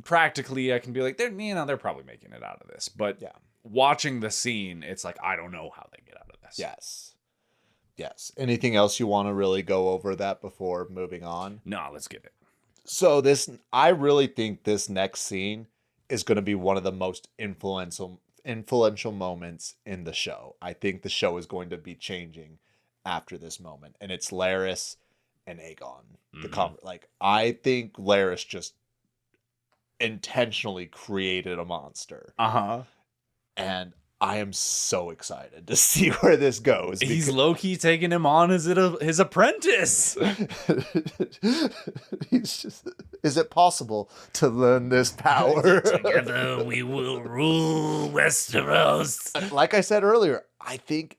practically I can be like, they're probably making it out of this. But yeah, watching the scene, it's like, I don't know how they get out of this. Yes. Anything else you want to really go over that before moving on? No, let's get it. So I really think this next scene is going to be one of the most influential moments in the show. I think the show is going to be changing after this moment. And it's Larys and Aegon. I think Larys just intentionally created a monster. And I am so excited to see where this goes. He's low-key taking him on as his apprentice. He's just, is it possible to learn this power? Together we will rule Westeros. Like I said earlier, I think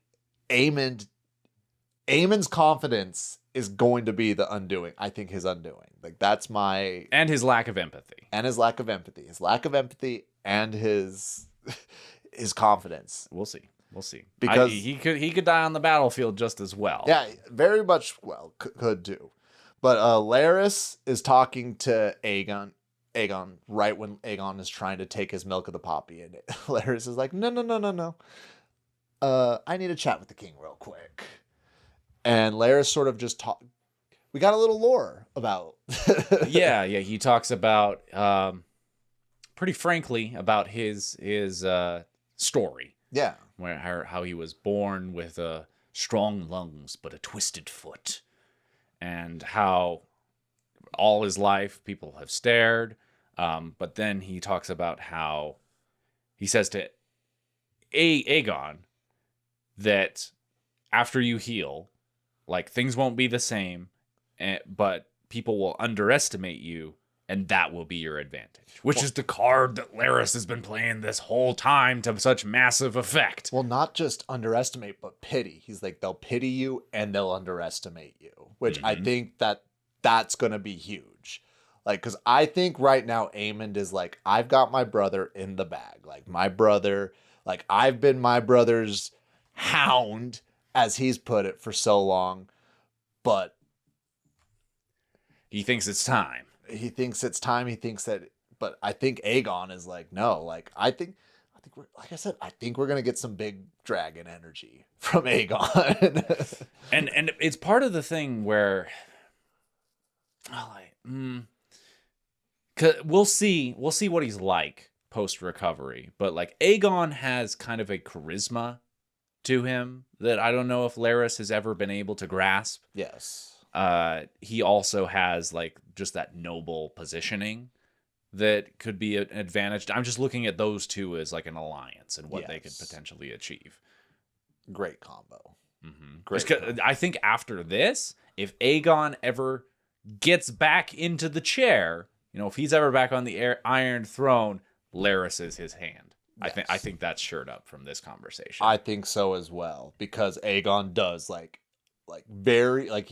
Aemond's confidence is going to be the undoing. I think his undoing. Like, that's my... And his lack of empathy. His lack of empathy and his confidence. We'll see. Because he could die on the battlefield just as well. Yeah, very much could do. But Larys is talking to Aegon right when Aegon is trying to take his milk of the poppy, and Larys is like, no. I need to chat with the king real quick. And Larys sort of just we got a little lore about. yeah. He talks about, pretty frankly, about his story. Yeah. How he was born with strong lungs but a twisted foot, and how all his life people have stared. But then he talks about how he says to Aegon that after you heal, like, things won't be the same, but people will underestimate you and that will be your advantage, which is the card that Larys has been playing this whole time to such massive effect. Well, not just underestimate, but pity. He's like, they'll pity you and they'll underestimate you, which I think that's going to be huge. Like, because I think right now Aemond is like, I've got my brother in the bag. Like, my brother, like, I've been my brother's hound, as he's put it, for so long. But he thinks it's time. He thinks it's time. He thinks that, but I think Aegon is like, no, like, I think we're, like I said, I think we're going to get some big dragon energy from Aegon. and it's part of the thing where, cause we'll see what he's like post recovery, but like Aegon has kind of a charisma to him that I don't know if Larys has ever been able to grasp. Yes. He also has like just that noble positioning that could be an advantage. I'm just looking at those two as like an alliance and what they could potentially achieve. Great combo. Great. I think after this, if Aegon ever gets back into the chair, if he's ever back on the Iron Throne, Larys is his hand. Yes. I think that's shirt up from this conversation. I think so as well, because Aegon does like very like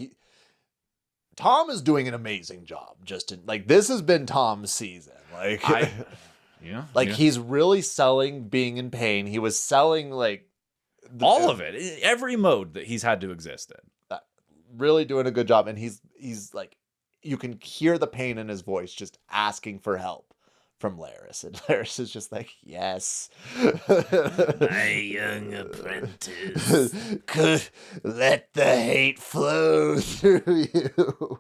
Tom is doing an amazing job. Just in, like, this has been Tom's season. Like, he's really selling being in pain. He was selling like all of it, every mode that he's had to exist in. Really doing a good job, and he's like, you can hear the pain in his voice, just asking for help from Larys, and Larys is just like, yes, my young apprentice, could let the hate flow through you.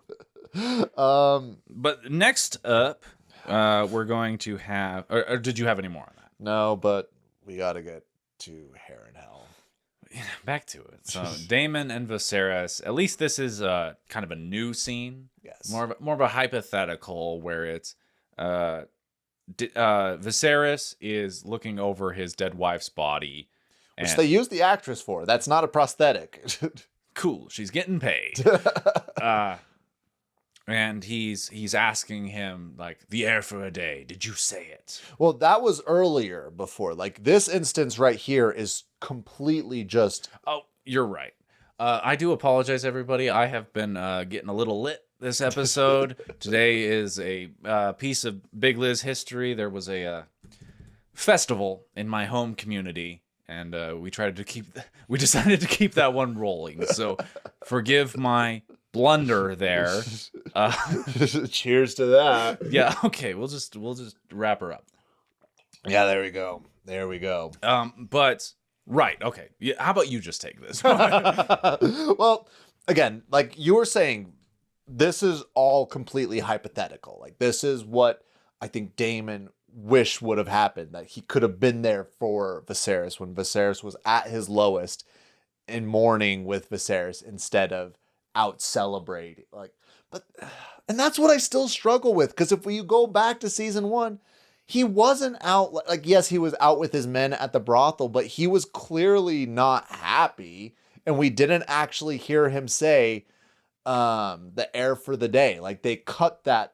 But next up, we're going to have, or did you have any more on that? No, but we got to get to Heir and Hell. Back to it. So Daemon and Viserys. At least this is kind of a new scene. Yes, more of a hypothetical where it's Viserys is looking over his dead wife's body, which they use the actress for. That's not a prosthetic. Cool. She's getting paid. And he's asking him, like, the heir for a day. Did you say it? Well, that was earlier before. Like, this instance right here is completely just... Oh, you're right. I do apologize, everybody. I have been getting a little lit this episode. Today is a piece of Big Liz history. There was a festival in my home community, and we decided to keep that one rolling. So forgive my blunder there. Cheers to that. Yeah, okay, we'll just wrap her up. Yeah, there we go. But right, okay. Yeah, how about you just take this? Well, again, like you were saying, this is all completely hypothetical. Like, this is what I think Daemon wish would have happened, that he could have been there for Viserys when Viserys was at his lowest, in mourning with Viserys instead of out celebrating. Like, and that's what I still struggle with, because if you go back to season 1, he wasn't out, like, yes, he was out with his men at the brothel, but he was clearly not happy, and we didn't actually hear him say the heir for the day. Like, they cut that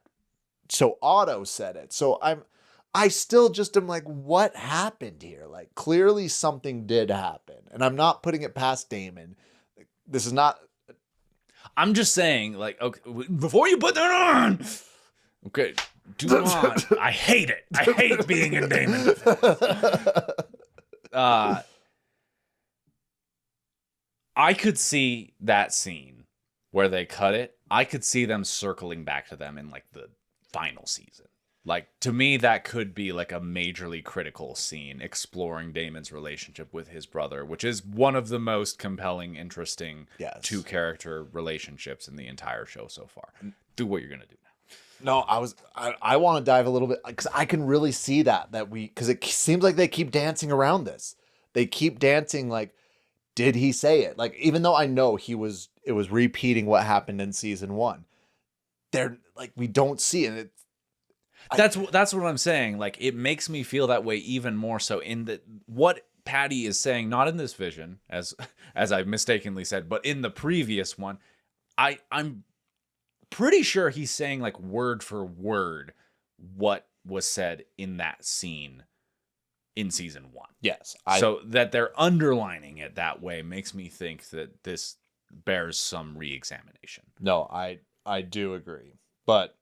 so Otto said it. So I still just am like, what happened here? Like, clearly something did happen, and I'm not putting it past Daemon. This is not... I'm just saying, like, okay, before you put that on, okay, do not. I hate it. I hate being in Daemon. I could see that scene where they cut it. I could see them circling back to them in, like, the final season. Like, to me, that could be like a majorly critical scene exploring Daemon's relationship with his brother, which is one of the most compelling, interesting two-character relationships in the entire show so far. Do what you're going to do now. No, I want to dive a little bit, because I can really see because it seems like they keep dancing around this. They keep dancing like, did he say it? Like, even though I know it was repeating what happened in season 1, they're like, we don't see it. That's what I'm saying. Like, it makes me feel that way even more so in that what Patty is saying, not in this vision, as I mistakenly said, but in the previous one, I'm pretty sure he's saying like word for word what was said in that scene in season 1. Yes. So that they're underlining it that way makes me think that this bears some re-examination. No, I do agree. But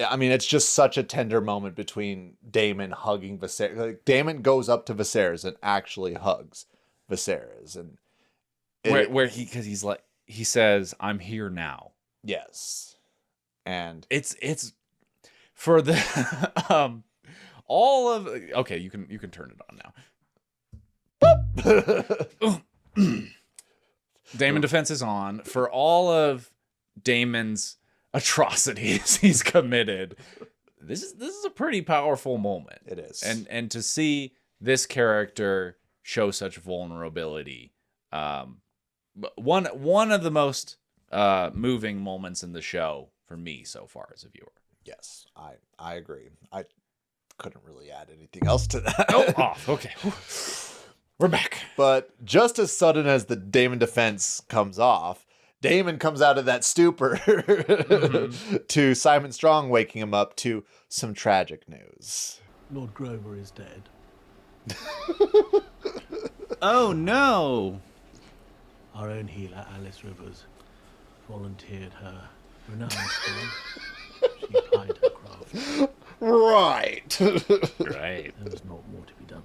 I mean, it's just such a tender moment between Daemon hugging Viserys. Like, Daemon goes up to Viserys and actually hugs Viserys, and he's like, he says, "I'm here now." Yes, and it's for the all of okay. You can turn it on now. Daemon defense is on for all of Daemon's atrocities he's committed. This is a pretty powerful moment. It is. And to see this character show such vulnerability, one of the most moving moments in the show for me so far as a viewer. Yes, I agree. I couldn't really add anything else to that. Oh, off. Okay. We're back. But just as sudden as the Daemon defense comes off, Daemon comes out of that stupor to Simon Strong waking him up to some tragic news. Lord Grover is dead. Oh, no. Our own healer, Alice Rivers, volunteered her renowned skill. She plied her craft. Right. Right. There was not more to be done.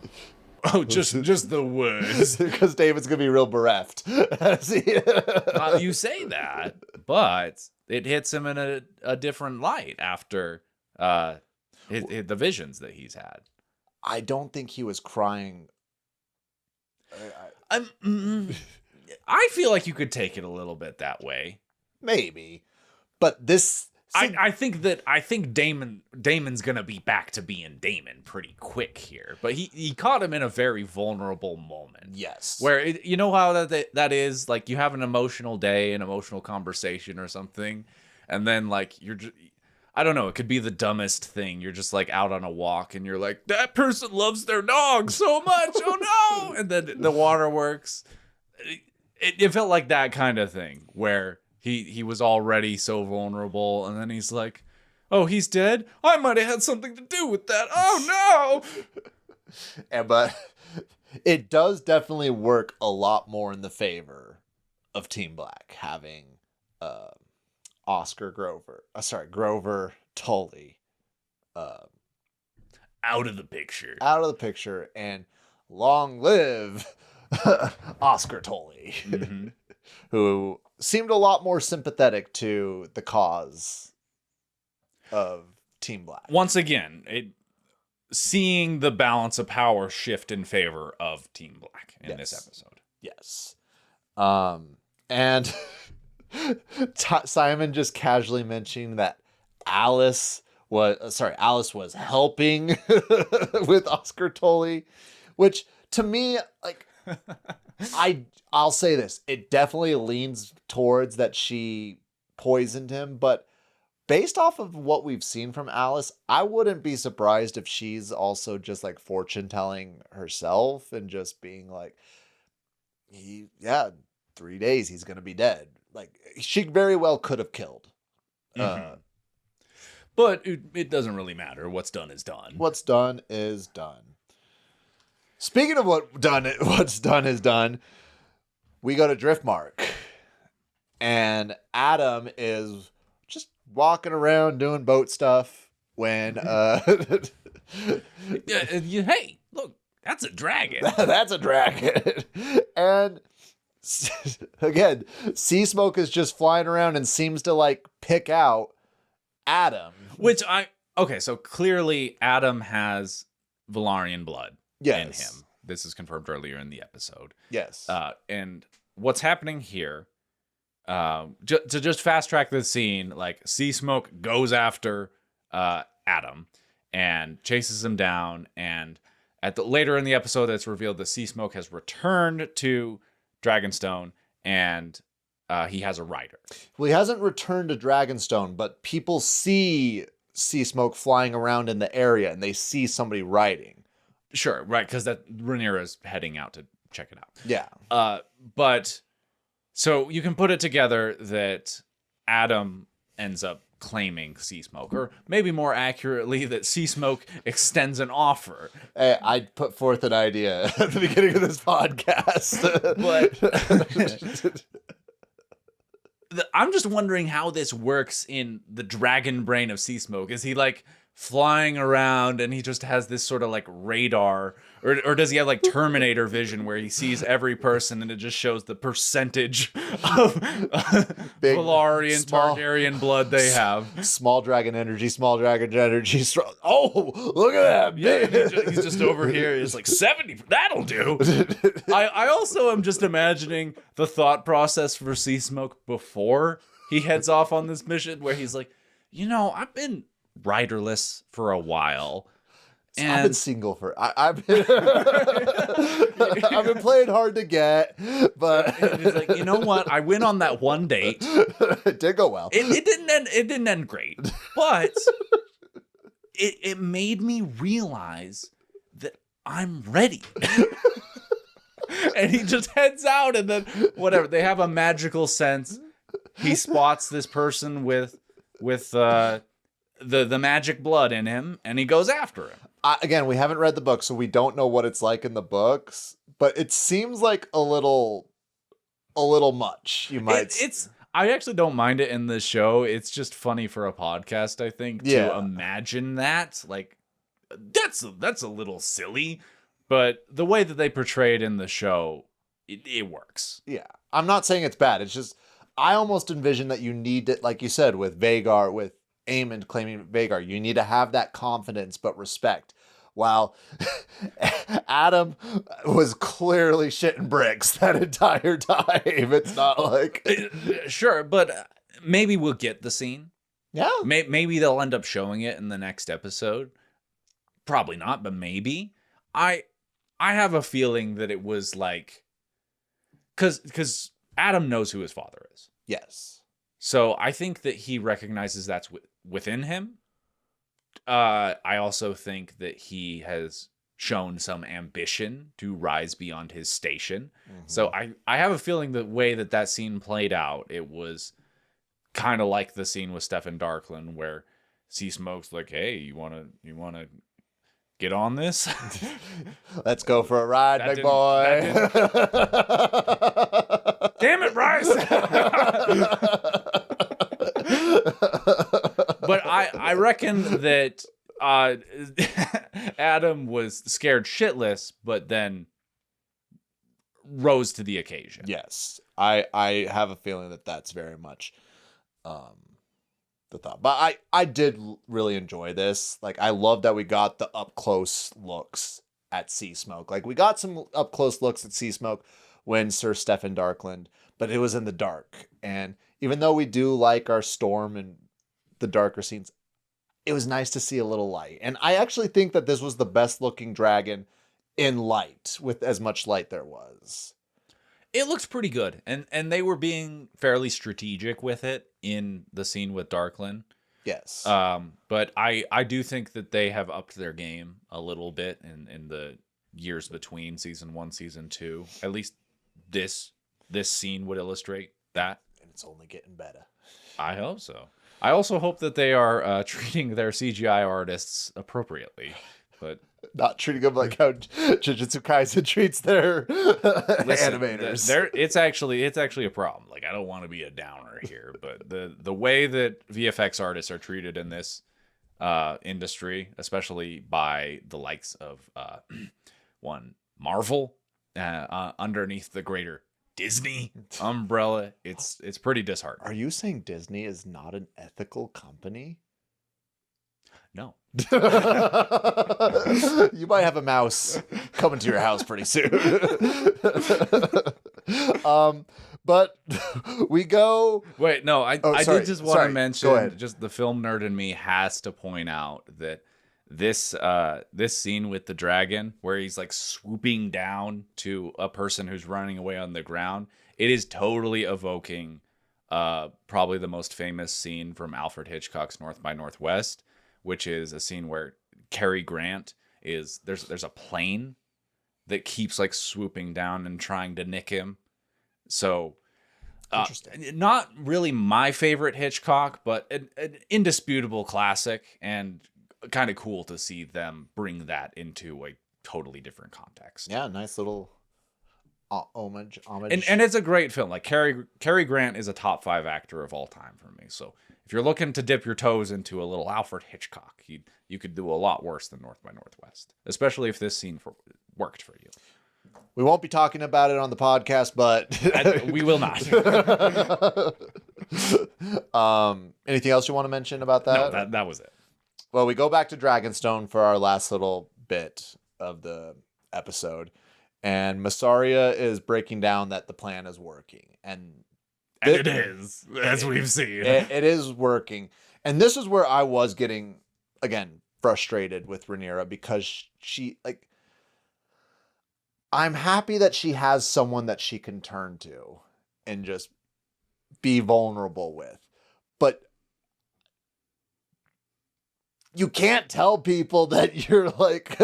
Oh, just the words. Because David's going to be real bereft. You say that, but it hits him in a different light after the visions that he's had. I don't think he was crying. I feel like you could take it a little bit that way. Maybe. But this... I think Daemon's gonna be back to being Daemon pretty quick here, but he caught him in a very vulnerable moment. Yes, where you know how that is, like you have an emotional day, an emotional conversation or something, and then like you're just, I don't know, it could be the dumbest thing. You're just like out on a walk and you're like, that person loves their dog so much, oh no, and then the waterworks. It felt like that kind of thing where. He was already so vulnerable, and then he's like, oh, he's dead? I might have had something to do with that. Oh, no! But it does definitely work a lot more in the favor of Team Black, having Grover Tully out of the picture. Out of the picture, and long live Oscar Tully, who... seemed a lot more sympathetic to the cause of Team Black. Once again, seeing the balance of power shift in favor of Team Black in this episode. Yes. And Simon just casually mentioning that Alice was helping with Oscar Tully, which to me, like, I'll say this. It definitely leans towards that she poisoned him, but based off of what we've seen from Alice, I wouldn't be surprised if she's also just like fortune telling herself and just being like, 3 days he's going to be dead. Like, she very well could have killed. But it doesn't really matter. What's done is done. What's done is done. Speaking of what's done is done, we go to Driftmark, and Addam is just walking around doing boat stuff when hey, look, that's a dragon. That's a dragon. And again, Seasmoke is just flying around and seems to like pick out Addam. So clearly Addam has Valyrian blood. Yes. In him. This is confirmed earlier in the episode. Yes. And what's happening here, to just fast track the scene, like Seasmoke goes after Addam and chases him down, and later in the episode it's revealed that Seasmoke has returned to Dragonstone and he has a rider. Well, he hasn't returned to Dragonstone, but people see Seasmoke flying around in the area and they see somebody riding. Sure, right, because Rhaenyra is heading out to check it out. Yeah. But so you can put it together that Addam ends up claiming Seasmoke, or maybe more accurately that Seasmoke extends an offer. Hey, I put forth an idea at the beginning of this podcast. But I'm just wondering how this works in the dragon brain of Seasmoke. Is he like flying around and he just has this sort of like radar, or does he have like Terminator vision where he sees every person and it just shows the percentage of Big, Velaryon, small, Targaryen blood they have? Small dragon energy, strong. Oh, look at that. Yeah, he's just over here. He's like 70. That'll do. I also am just imagining the thought process for Seasmoke before he heads off on this mission, where he's like, I've been riderless for a while. And I've been single for I've been I've been playing hard to get, but and he's like, you know what? I went on that one date. It did go well. It didn't end great, but it made me realize that I'm ready. And he just heads out, and then whatever, they have a magical sense. He spots this person with the magic blood in him, and he goes after him. Again, we haven't read the book, so we don't know what it's like in the books, but it seems like a little much. You might. I actually don't mind it in the show. It's just funny for a podcast, I think, to imagine that. Like, that's a little silly, but the way that they portray it in the show, it works. Yeah, I'm not saying it's bad. It's just I almost envision that you need to, like you said, with Vhagar, with Aemond claiming Vhagar, you need to have that confidence but respect. While Addam was clearly shitting bricks that entire time. It's not like sure, but maybe we'll get the scene. Yeah, maybe they'll end up showing it in the next episode. Probably not, but maybe. I have a feeling that it was like, because Addam knows who his father is. Yes. So I think that he recognizes that's within him. I also think that he has shown some ambition to rise beyond his station. Mm-hmm. So I have a feeling the way that scene played out, it was kind of like the scene with Steffon Darkland, where Seasmoke's like, "Hey, you wanna get on this? Let's go for a ride, big boy." Damn it, Bryce! But I reckon that Addam was scared shitless, but then rose to the occasion. Yes, I have a feeling that that's very much the thought. But I did really enjoy this. Like, I love that we got the up close looks at Seasmoke. Like, we got some up close looks at Seasmoke when Sir Steffon Darkland, but it was in the dark. And even though we do like our storm and the darker scenes, it was nice to see a little light. And I actually think that this was the best looking dragon in light, with as much light there was. It looks pretty good. And they were being fairly strategic with it in the scene with Darkland. Yes. But I do think that they have upped their game a little bit in the years between season 1, season 2. At least this scene would illustrate that. And it's only getting better. I hope so. I also hope that they are treating their CGI artists appropriately, but not treating them like how Jujutsu Kaisen treats their animators. It's actually a problem. Like, I don't want to be a downer here, but the way that VFX artists are treated in this industry, especially by the likes of Marvel, underneath the greater Disney umbrella, it's pretty disheartening. Are you saying Disney is not an ethical company? No. You might have a mouse coming to your house pretty soon. But we go. Wait, no, I did just want to mention, go ahead. Just the film nerd in me has to point out that this scene with the dragon, where he's like swooping down to a person who's running away on the ground, it is totally evoking probably the most famous scene from Alfred Hitchcock's North by Northwest, which is a scene where Cary Grant is there's a plane that keeps like swooping down and trying to nick him. So Interesting. Not really my favorite Hitchcock, but an indisputable classic, and kind of cool to see them bring that into a totally different context. Yeah, nice little homage. And it's a great film. Like Cary Grant is a top 5 actor of all time for me. So if you're looking to dip your toes into a little Alfred Hitchcock, you could do a lot worse than North by Northwest, especially if this scene worked for you. We won't be talking about it on the podcast, but We will not. Anything else you want to mention about that? No, that was it. Well, we go back to Dragonstone for our last little bit of the episode, and Mysaria is breaking down that the plan is working, and it is, as we've seen. It is working, and this is where I was getting again frustrated with Rhaenyra, because she like. I'm happy that she has someone that she can turn to and just be vulnerable with. But you can't tell people that you're like...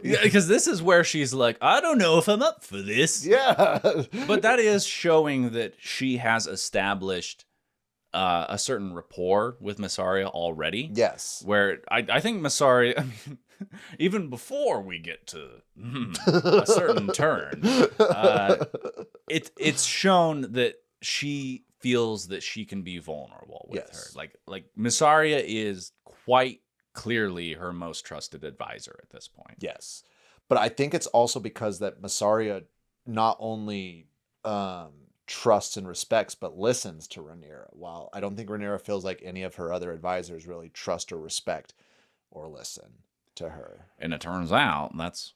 Yeah, because this is where she's like, I don't know if I'm up for this. Yeah. But that is showing that she has established a certain rapport with Mysaria already. Yes. Where I think Mysaria... I mean, even before we get to a certain turn, it's shown that she feels that she can be vulnerable with her. Like Mysaria is quite clearly her most trusted advisor at this point. Yes. But I think it's also because that Mysaria not only trusts and respects, but listens to Rhaenyra. While I don't think Rhaenyra feels like any of her other advisors really trust or respect or listen to her. And it turns out that's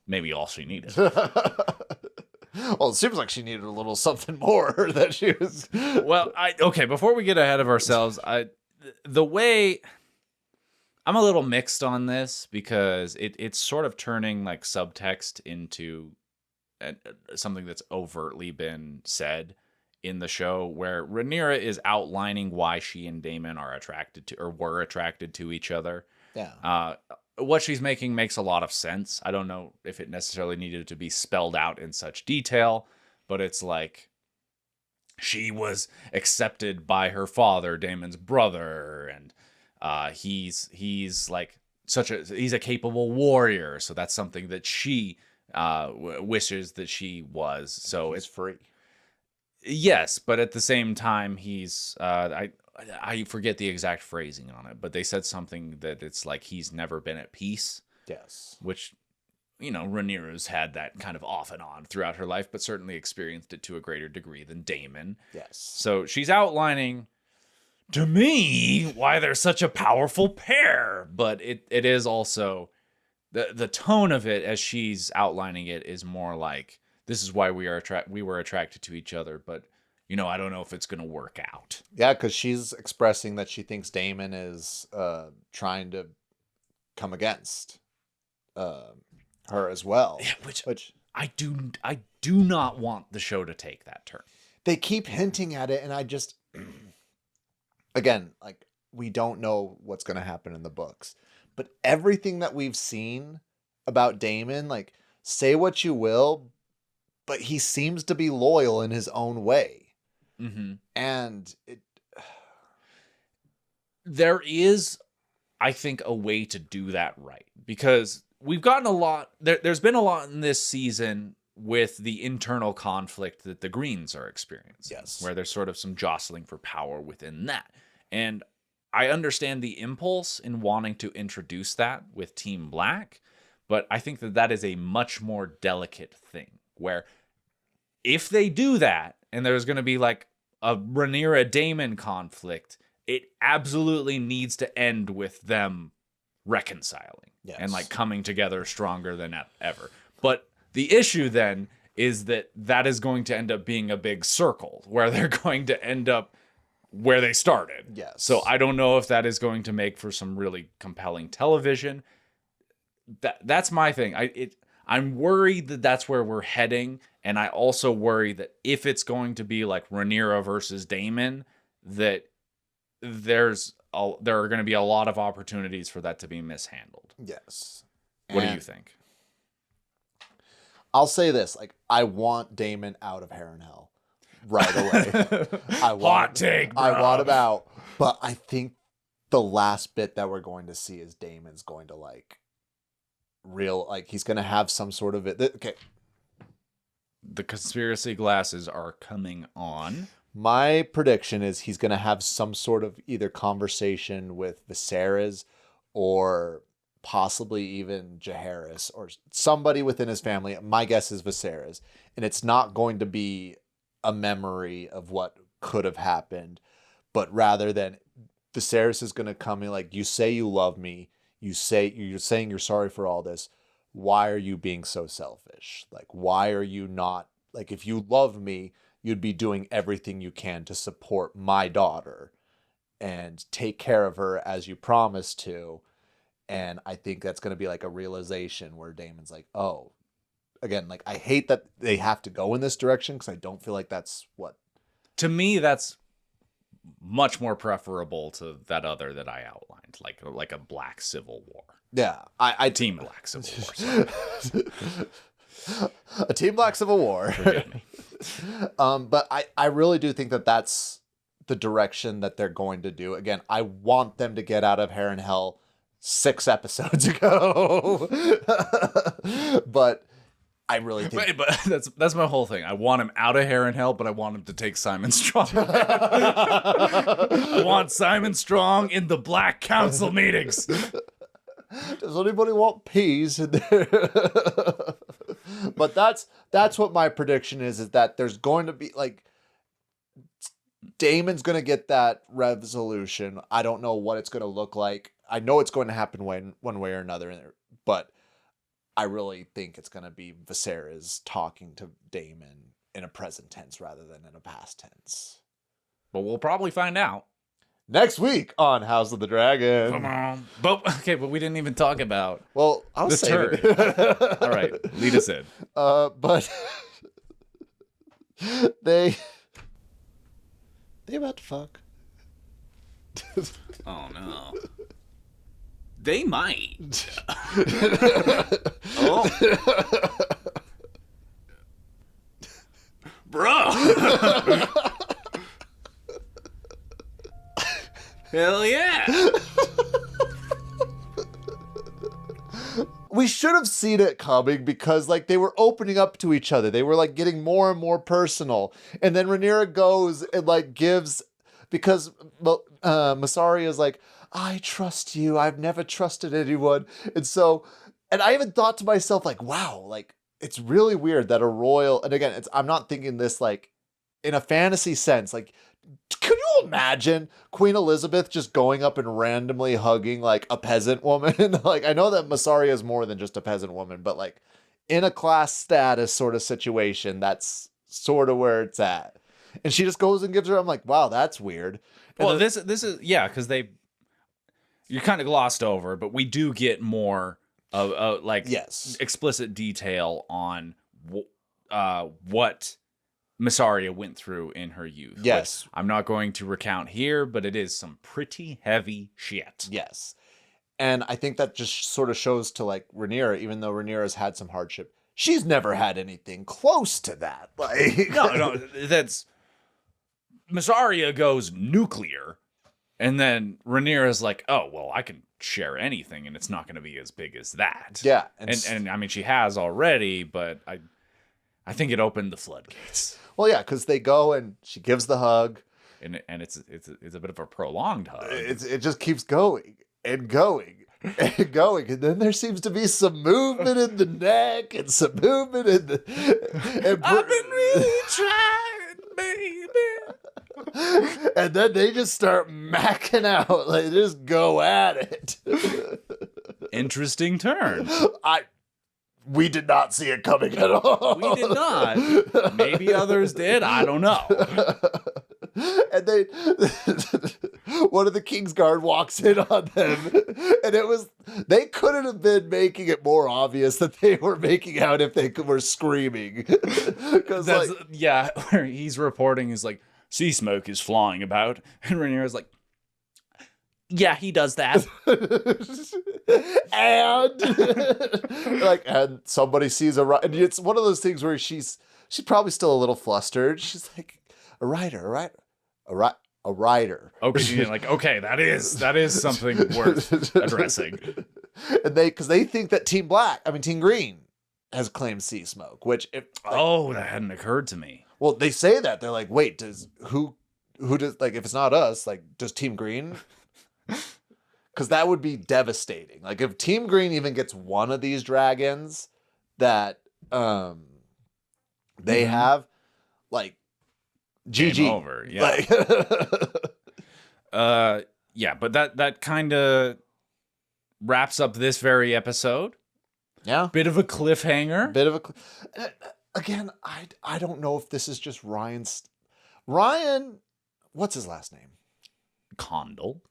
maybe all she needed. Well, it seems like she needed a little something more that she was. Well, okay, before we get ahead of ourselves, the way I'm a little mixed on this, because it's sort of turning like subtext into something that's overtly been said in the show, where Rhaenyra is outlining why she and Daemon are attracted to, or were attracted to each other. Yeah. What she's making makes a lot of sense. I don't know if it necessarily needed to be spelled out in such detail, but it's like she was accepted by her father, Daemon's brother, and he's like he's a capable warrior, so that's something that she wishes that she was. So it's free. Yes, but at the same time, he's I forget the exact phrasing on it, but they said something that it's like he's never been at peace. Yes. Which, Rhaenyra's had that kind of off and on throughout her life, but certainly experienced it to a greater degree than Daemon. Yes. So she's outlining, to me, why they're such a powerful pair. But it is also, the tone of it as she's outlining it is more like, this is why we were attracted to each other, but I don't know if it's going to work out. Yeah, because she's expressing that she thinks Daemon is trying to come against her as well. Yeah, which I do not want the show to take that turn. They keep hinting at it, and I just, again, like, we don't know what's going to happen in the books. But everything that we've seen about Daemon, like, say what you will, but he seems to be loyal in his own way. Mm-hmm. And there is, I think, a way to do that right, because we've gotten a lot. There's been a lot in this season with the internal conflict that the Greens are experiencing. Yes. Where there's sort of some jostling for power within that. And I understand the impulse in wanting to introduce that with Team Black, but I think that is a much more delicate thing, where if they do that, and there's going to be like a Rhaenyra-Daemon conflict, it absolutely needs to end with them reconciling. Yes. And like coming together stronger than ever. But the issue then is that is going to end up being a big circle, where they're going to end up where they started. Yes. So I don't know if that is going to make for some really compelling television. That's my thing. I'm worried that that's where we're heading, and I also worry that if it's going to be like Rhaenyra versus Daemon, that there are going to be a lot of opportunities for that to be mishandled. yes. What do you think? I'll say this, like, I want Daemon out of Heir and Hell. right away. Hot take, bro. I want him out. But I think the last bit that we're going to see is Daemon's going to he's going to have some sort of it. Okay. The conspiracy glasses are coming on. My prediction is he's going to have some sort of either conversation with Viserys or possibly even Jaehaerys or somebody within his family. My guess is Viserys. And it's not going to be a memory of what could have happened, but rather than Viserys is going to come in like, you say you love me. You're saying you're sorry for all this. Why are you being so selfish? Like, why are you not, like, if you love me, you'd be doing everything you can to support my daughter and take care of her as you promised to. And I think that's going to be like a realization where Daemon's like, oh, again, like, I hate that they have to go in this direction because I don't feel like that's what. To me, that's much more preferable to that other that I outlined, like a Black Civil War. Yeah, I Team Black Civil War. Sorry. A Team Black Civil War. Forgive me. But I really do think that that's the direction that they're going to do. Again, I want them to get out of Heir and Hell 6 episodes ago. But I really think... But that's my whole thing. I want him out of Heir and Hell, but I want him to take Simon Strong. I want Simon Strong in the Black Council meetings. Does anybody want peas in there? But that's what my prediction is that there's going to be, like, Daemon's going to get that resolution. I don't know what it's going to look like. I know it's going to happen one way or another, but I really think it's going to be Viserys talking to Daemon in a present tense rather than in a past tense. But we'll probably find out next week on House of the Dragon. Come on. But we didn't even talk about I'll the save turd. it. All right, lead us in. But they about to fuck. Oh no. They might. Oh. Bro. Hell yeah. We should have seen it coming because, like, they were opening up to each other. They were, like, getting more and more personal. And then Rhaenyra goes and, like, gives... Because Mysaria is like, I trust you. I've never trusted anyone. And I even thought to myself, like, wow, like, it's really weird that a royal... And again, I'm not thinking this, like, in a fantasy sense. Like, could you imagine Queen Elizabeth just going up and randomly hugging, like, a peasant woman? Like, I know that Mysaria is more than just a peasant woman, but, like, in a class status sort of situation, that's sort of where it's at. And she just goes and gives her, I'm like, wow, that's weird. Well, this is, yeah, because you kind of glossed over, but we do get more of, like, yes, explicit detail on what Mysaria went through in her youth. Yes. Which I'm not going to recount here, but it is some pretty heavy shit. Yes. And I think that just sort of shows to, like, Rhaenyra, even though Rhaenyra's had some hardship, she's never had anything close to that. Like, no, that's... Mysaria goes nuclear, and then Rhaenyra's like, oh, well, I can share anything, and it's not going to be as big as that. Yeah. And I mean, she has already, but I think it opened the floodgates. Well, yeah, because they go and she gives the hug. And it's a bit of a prolonged hug. It just keeps going and going and going. And then there seems to be some movement in the neck and some movement in the... I've been really trying, baby. And then they just start macking out. Like, just go at it. Interesting turn. We did not see it coming at all. We did not. Maybe others did. I don't know. And one of the Kingsguard walks in on them, and they couldn't have been making it more obvious that they were making out if they were screaming. Because yeah, where he's reporting is like, Seasmoke is flying about, and Rhaenyra's like, yeah, he does that. and somebody sees and it's one of those things where she's probably still a little flustered. She's like, a rider. Okay, you're like, okay, that is something worth addressing. And because they think that Team Green has claimed Seasmoke, which that hadn't occurred to me. Well, they say that they're like, wait, who does, like, if it's not us, like, does Team Green? Because that would be devastating. Like, if Team Green even gets one of these dragons that they have, like, GG. Game over, yeah. Like, yeah, but that kind of wraps up this very episode. Yeah. Bit of a cliffhanger. Again, I don't know if this is just Ryan, what's his last name? Condal.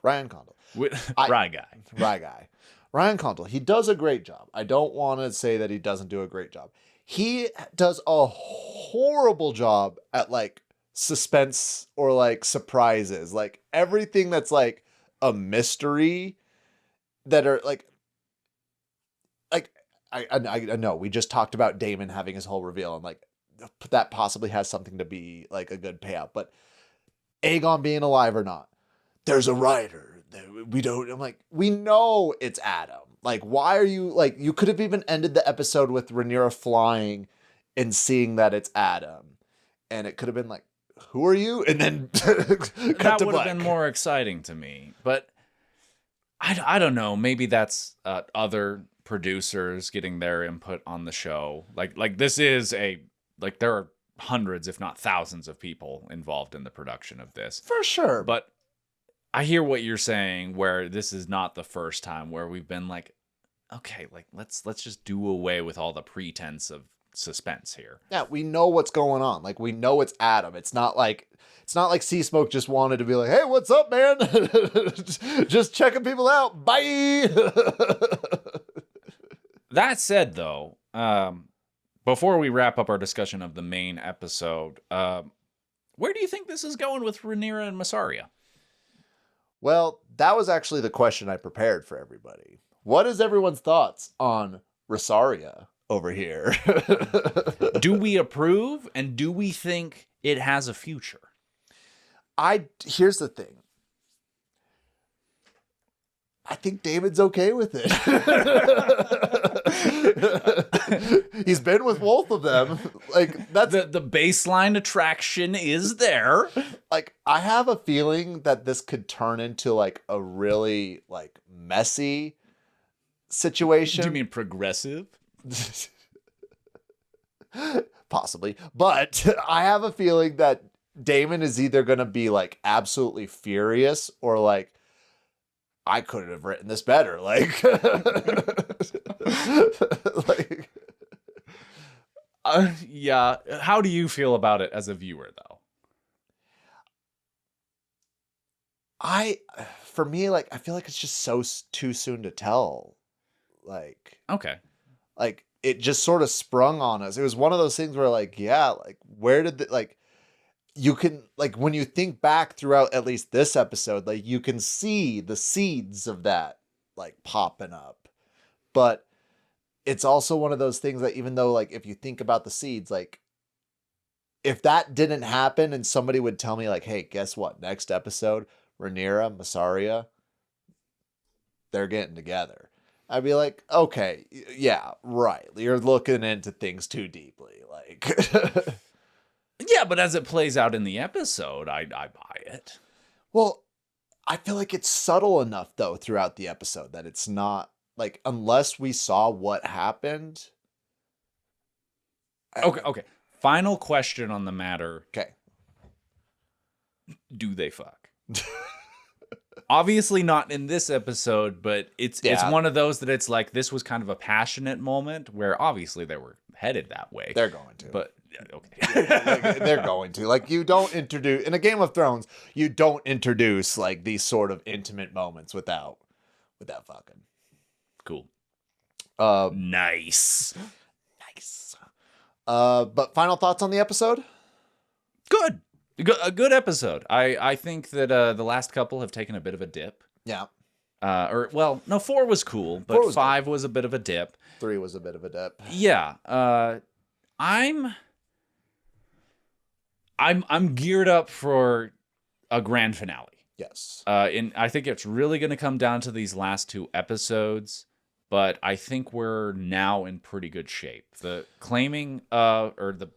Ryan Condal. Rye guy. Ryan Condal. He does a great job. I don't want to say that he doesn't do a great job. He does a horrible job at, like, suspense or, like, surprises. Like, everything that's, like, a mystery that are, like I know we just talked about Daemon having his whole reveal, and, like, that possibly has something to be, like, a good payout. But Aegon being alive or not, there's a rider. I'm like, we know it's Addam. Like, why are you, like, you could have even ended the episode with Rhaenyra flying and seeing that it's Addam. And it could have been like, who are you? And then that would have been more exciting to me. But I don't know. Maybe that's other producers getting their input on the show. Like this is there are hundreds, if not thousands, of people involved in the production of this. For sure. But I hear what you're saying, where this is not the first time where we've been like, okay, like let's just do away with all the pretense of suspense here. Yeah, we know what's going on. Like, we know it's Addam. It's not like Seasmoke just wanted to be like, hey, what's up, man? Just checking people out. Bye. That said, though, before we wrap up our discussion of the main episode, where do you think this is going with Rhaenyra and Mysaria? Well, that was actually the question I prepared for everybody. What is everyone's thoughts on Mysaria over here? Do we approve, and do we think it has a future? Here's the thing. I think David's okay with it. He's been with both of them. Like, that's the baseline attraction is there. Like, I have a feeling that this could turn into, like, a really, like, messy situation. Do you mean progressive? Possibly. But I have a feeling that Daemon is either going to be, like, absolutely furious or, like, I couldn't have written this better. Like, yeah. How do you feel about it as a viewer, though? For me, like, I feel like it's just too soon to tell. Like, okay. Like, it just sort of sprung on us. It was one of those things where, like, yeah, like, where did you can, like, when you think back throughout at least this episode, like, you can see the seeds of that, like, popping up. But it's also one of those things that, even though, like, if you think about the seeds, like, if that didn't happen and somebody would tell me, like, hey, guess what? Next episode, Rhaenyra, Mysaria, they're getting together. I'd be like, okay, yeah, right. You're looking into things too deeply. Like, yeah, but as it plays out in the episode, I buy it. Well, I feel like it's subtle enough, though, throughout the episode that it's not, like, unless we saw what happened. Okay. Final question on the matter. Okay. Do they fuck? Obviously not in this episode, but it's one of those that it's like, this was kind of a passionate moment where obviously they were headed that way. They're going to. But, okay. Like, they're going to. Like, you don't introduce, in a Game of Thrones, you don't introduce, like, these sort of intimate moments without fucking. Cool. Nice. But final thoughts on the episode? Good. A good episode. I think that the last couple have taken a bit of a dip. Yeah. 4 was cool, but 5 was a bit of a dip. 3 was a bit of a dip. Yeah. I'm I'm geared up for a grand finale. Yes. And I think it's really going to come down to these last 2 episodes, but I think we're now in pretty good shape. The claiming, or the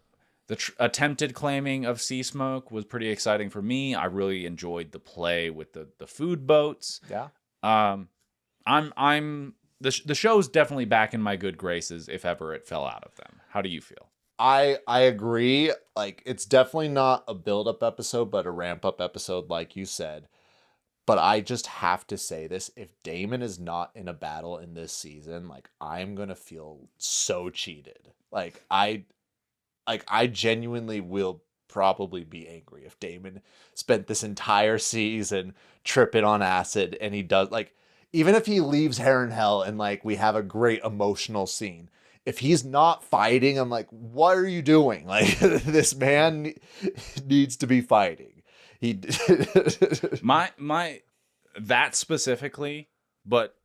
attempted claiming of Seasmoke was pretty exciting for me. I really enjoyed the play with the food boats. Yeah. The show's definitely back in my good graces if ever it fell out of them. How do you feel? I agree. Like, it's definitely not a build-up episode, but a ramp-up episode, like you said. But I just have to say this. If Daemon is not in a battle in this season, like, I'm going to feel so cheated. I genuinely will probably be angry if Daemon spent this entire season tripping on acid and he does, like, even if he leaves Harrenhal and, like, we have a great emotional scene, if he's not fighting, I'm like, what are you doing? Like, this man needs to be fighting. He that specifically, but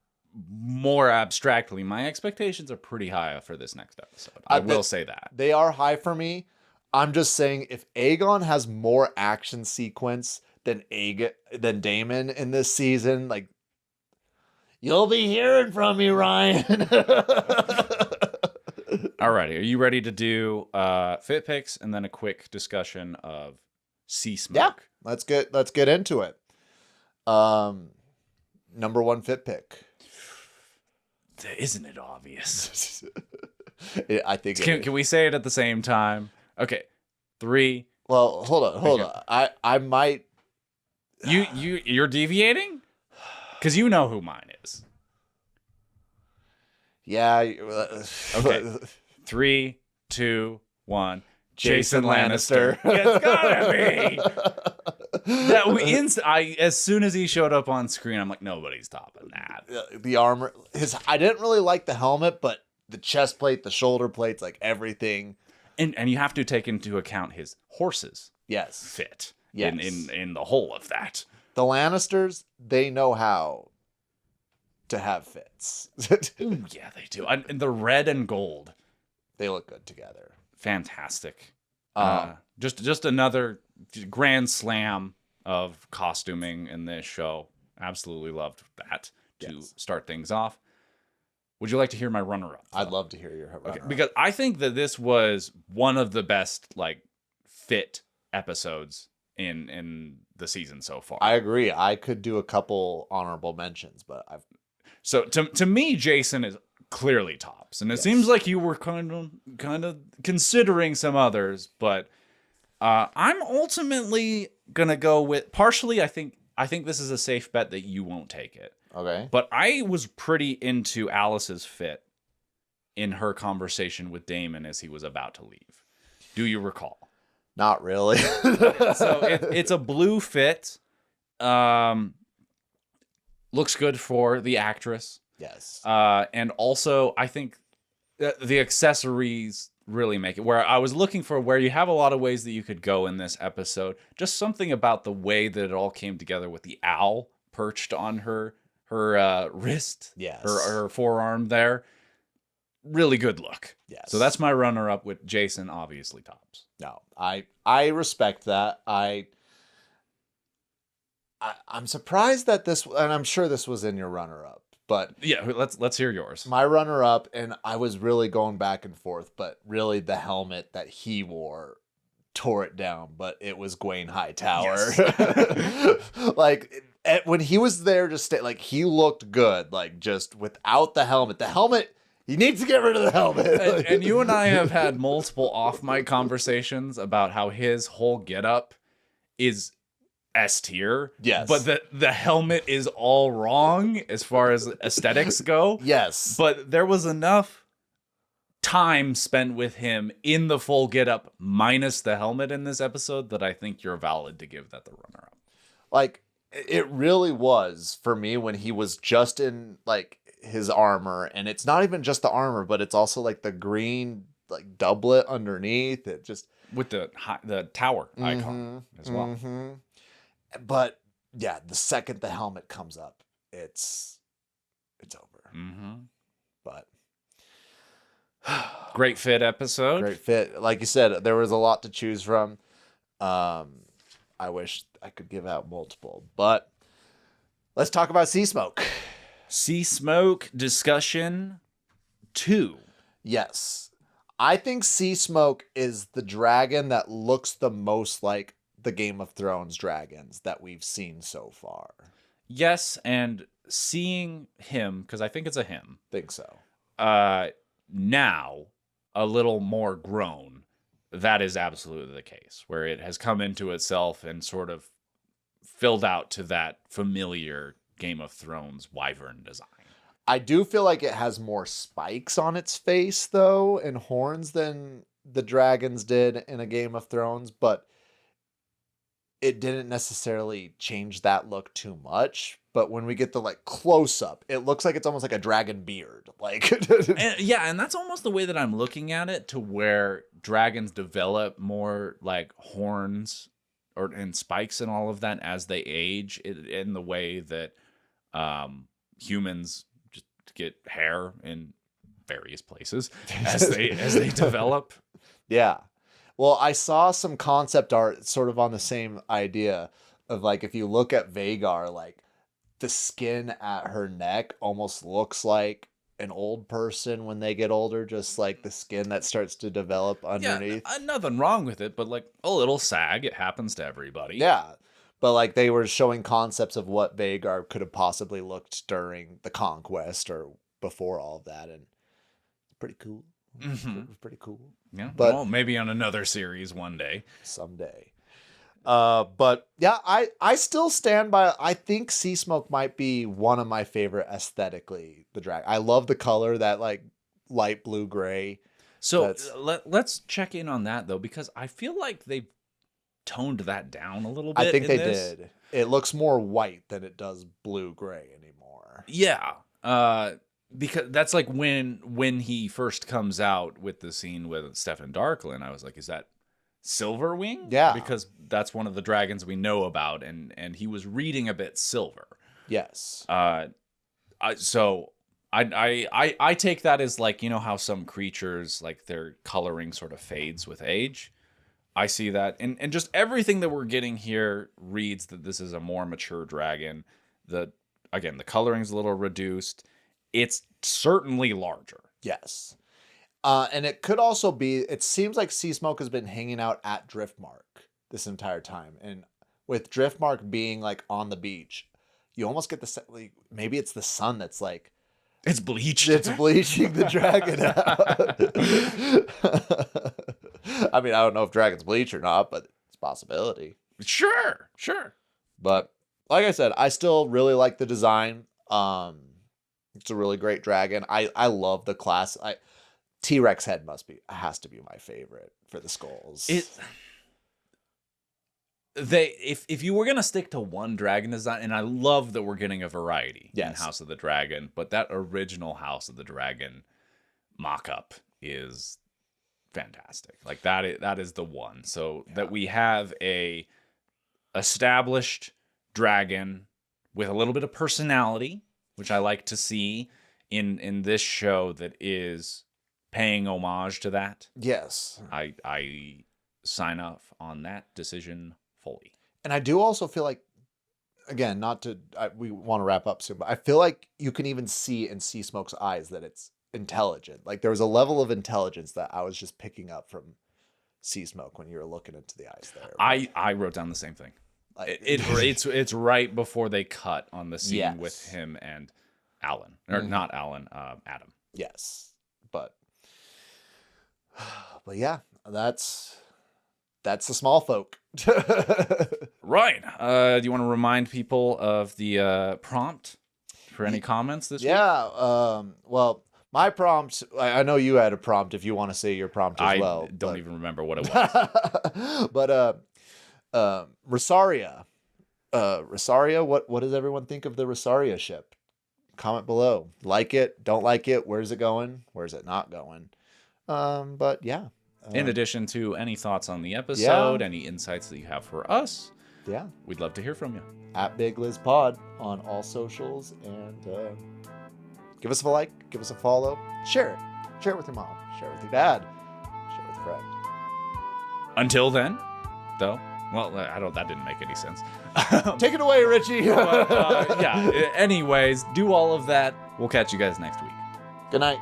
more abstractly, my expectations are pretty high for this next episode. I will say that. They are high for me. I'm just saying, if Aegon has more action sequence than Daemon in this season, like, you'll be hearing from me, Ryan. Alrighty, are you ready to do fit picks and then a quick discussion of Seasmoke? Yeah, let's get into it. Number 1 fit pick. Isn't it obvious? I think. Can we say it at the same time? Okay, 3. Well, hold on. I might. You're deviating? Because you know who mine is. Yeah. Okay. 3, 2, 1. Jason Lannister. It's gotta be. As soon as he showed up on screen, I'm like, nobody's topping that. The armor, I didn't really like the helmet, but the chest plate, the shoulder plates, like everything. And you have to take into account his horses. Yes. Fit. Yes. In the whole of that. The Lannisters, they know how to have fits. Ooh, yeah, they do. And the red and gold. They look good together. Fantastic. Just another grand slam of costuming in this show. Absolutely loved that to start things off. Would you like to hear my runner-up? I'd love to hear your runner-up. Okay, because I think that this was one of the best, like, fit episodes in the season so far. I agree. I could do a couple honorable mentions, but So to me, Jason is clearly tops, and it seems like you were kind of considering some others, but I'm ultimately gonna go with partially. I think this is a safe bet that you won't take it. Okay. But I was pretty into Alice's fit in her conversation with Daemon as he was about to leave. Do you recall? Not really. So it's a blue fit. Looks good for the actress. Yes. And also, I think the accessories really make it. Where I was looking for where you have a lot of ways that you could go in this episode. Just something about the way that it all came together with the owl perched on her wrist. Yes. Her forearm there. Really good look. Yes. So that's my runner-up with Jason, obviously tops. No, I respect that. I'm surprised that this, and I'm sure this was in your runner-up, but yeah, let's hear yours. My runner-up, and I was really going back and forth, but really the helmet that he wore tore it down, but it was Gwayne Hightower. Yes. Like, when he was there, like, he looked good, like, just without the helmet. The helmet, he needs to get rid of the helmet. And you and I have had multiple off-mic conversations about how his whole getup is S tier. Yes. But the helmet is all wrong as far as aesthetics go. Yes. But there was enough time spent with him in the full getup minus the helmet in this episode that I think you're valid to give that the runner-up. Like, it really was for me when he was just in, like, his armor, and it's not even just the armor, but it's also like the green, like, doublet underneath. It just with the tower icon as well. Mm-hmm. But yeah, the second the helmet comes up, it's over. Mm-hmm. But great fit episode. Great fit. Like you said, there was a lot to choose from. I wish I could give out multiple, but let's talk about Seasmoke. Seasmoke discussion 2. Yes. I think Seasmoke is the dragon that looks the most like the Game of Thrones dragons that we've seen so far. Yes, and seeing him, because I think it's a him. Think so. Now, a little more grown, that is absolutely the case, where it has come into itself and sort of filled out to that familiar Game of Thrones wyvern design. I do feel like it has more spikes on its face, though, and horns than the dragons did in a Game of Thrones, but it didn't necessarily change that look too much. But when we get the like close up, it looks like it's almost like a dragon beard. Like, and that's almost the way that I'm looking at it, to where dragons develop more like horns and spikes and all of that as they age, in the way that humans just get hair in various places as they develop. Yeah. Well, I saw some concept art sort of on the same idea of like, if you look at Vhagar, like the skin at her neck almost looks like an old person when they get older, just like the skin that starts to develop underneath. Yeah, nothing wrong with it, but like a little sag, it happens to everybody. Yeah. But like they were showing concepts of what Vhagar could have possibly looked during the conquest or before all of that, and it's pretty cool. Mm-hmm. It was pretty cool. Yeah, but well, maybe on another series one day. Someday. But yeah, I still stand by. I think Seasmoke might be one of my favorite aesthetically. The drag. I love the color, that like light blue gray. So let's check in on that though, because I feel like they've toned that down a little bit. I think they did. It looks more white than it does blue gray anymore. Yeah. Because that's like when he first comes out with the scene with Steffon Darklyn, I was like, is that Silverwing? Yeah. Because that's one of the dragons we know about, and he was reading a bit silver. Yes. So I take that as like, you know how some creatures, like their coloring sort of fades with age. I see that, and just everything that we're getting here reads that this is a more mature dragon. The coloring's a little reduced. It's certainly larger. Yes. And it could also be, it seems like Seasmoke has been hanging out at Driftmark this entire time. And with Driftmark being like on the beach, you almost get the, like, maybe it's the sun that's like, it's bleached. It's bleaching the dragon out. I mean, I don't know if dragons bleach or not, but it's a possibility. Sure. But like I said, I still really like the design. It's a really great dragon. I love the class. T-Rex head has to be my favorite for the skulls. If you were gonna stick to one dragon design, and I love that we're getting a variety in House of the Dragon, but that original House of the Dragon mock-up is fantastic. Like that is the one. So that we have a established dragon with a little bit of personality, which I like to see in this show, that is paying homage to that. Yes. I sign off on that decision fully. And I do also feel like, again, we want to wrap up soon, but I feel like you can even see in Seasmoke's eyes that it's intelligent. Like there was a level of intelligence that I was just picking up from Seasmoke when you were looking into the eyes there. I wrote down the same thing. Like, it's right before they cut on the scene with him and Alyn, or not Alyn, Addam. Yes, but yeah, that's the Smallfolk. Right. Do you want to remind people of the prompt for any comments this week? Yeah. Well, my prompt, I know you had a prompt if you want to say your prompt as well. I don't even remember what it was. But Mysaria. Mysaria, what does everyone think of the Mysaria ship? Comment below. Like it, don't like it, where's it going? Where's it not going? But yeah. In addition to any thoughts on the episode, any insights that you have for us, we'd love to hear from you. At Big Liz Pod on all socials, and give us a like, give us a follow, share it with your mom, share it with your dad, share it with a friend. Until then, though. Well, that didn't make any sense. Take it away, Richie. But, yeah, anyways, do all of that. We'll catch you guys next week. Good night.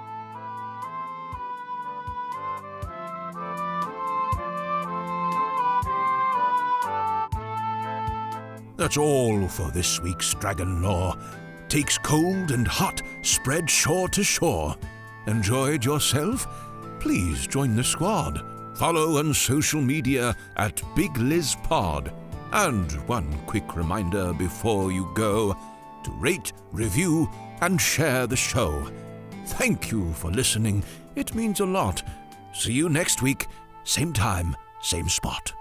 That's all for this week's Dragon Lore. Takes cold and hot, spread shore to shore. Enjoyed yourself? Please join the squad. Follow on social media at BigLizPod. And one quick reminder before you go, to rate, review, and share the show. Thank you for listening. It means a lot. See you next week, same time, same spot.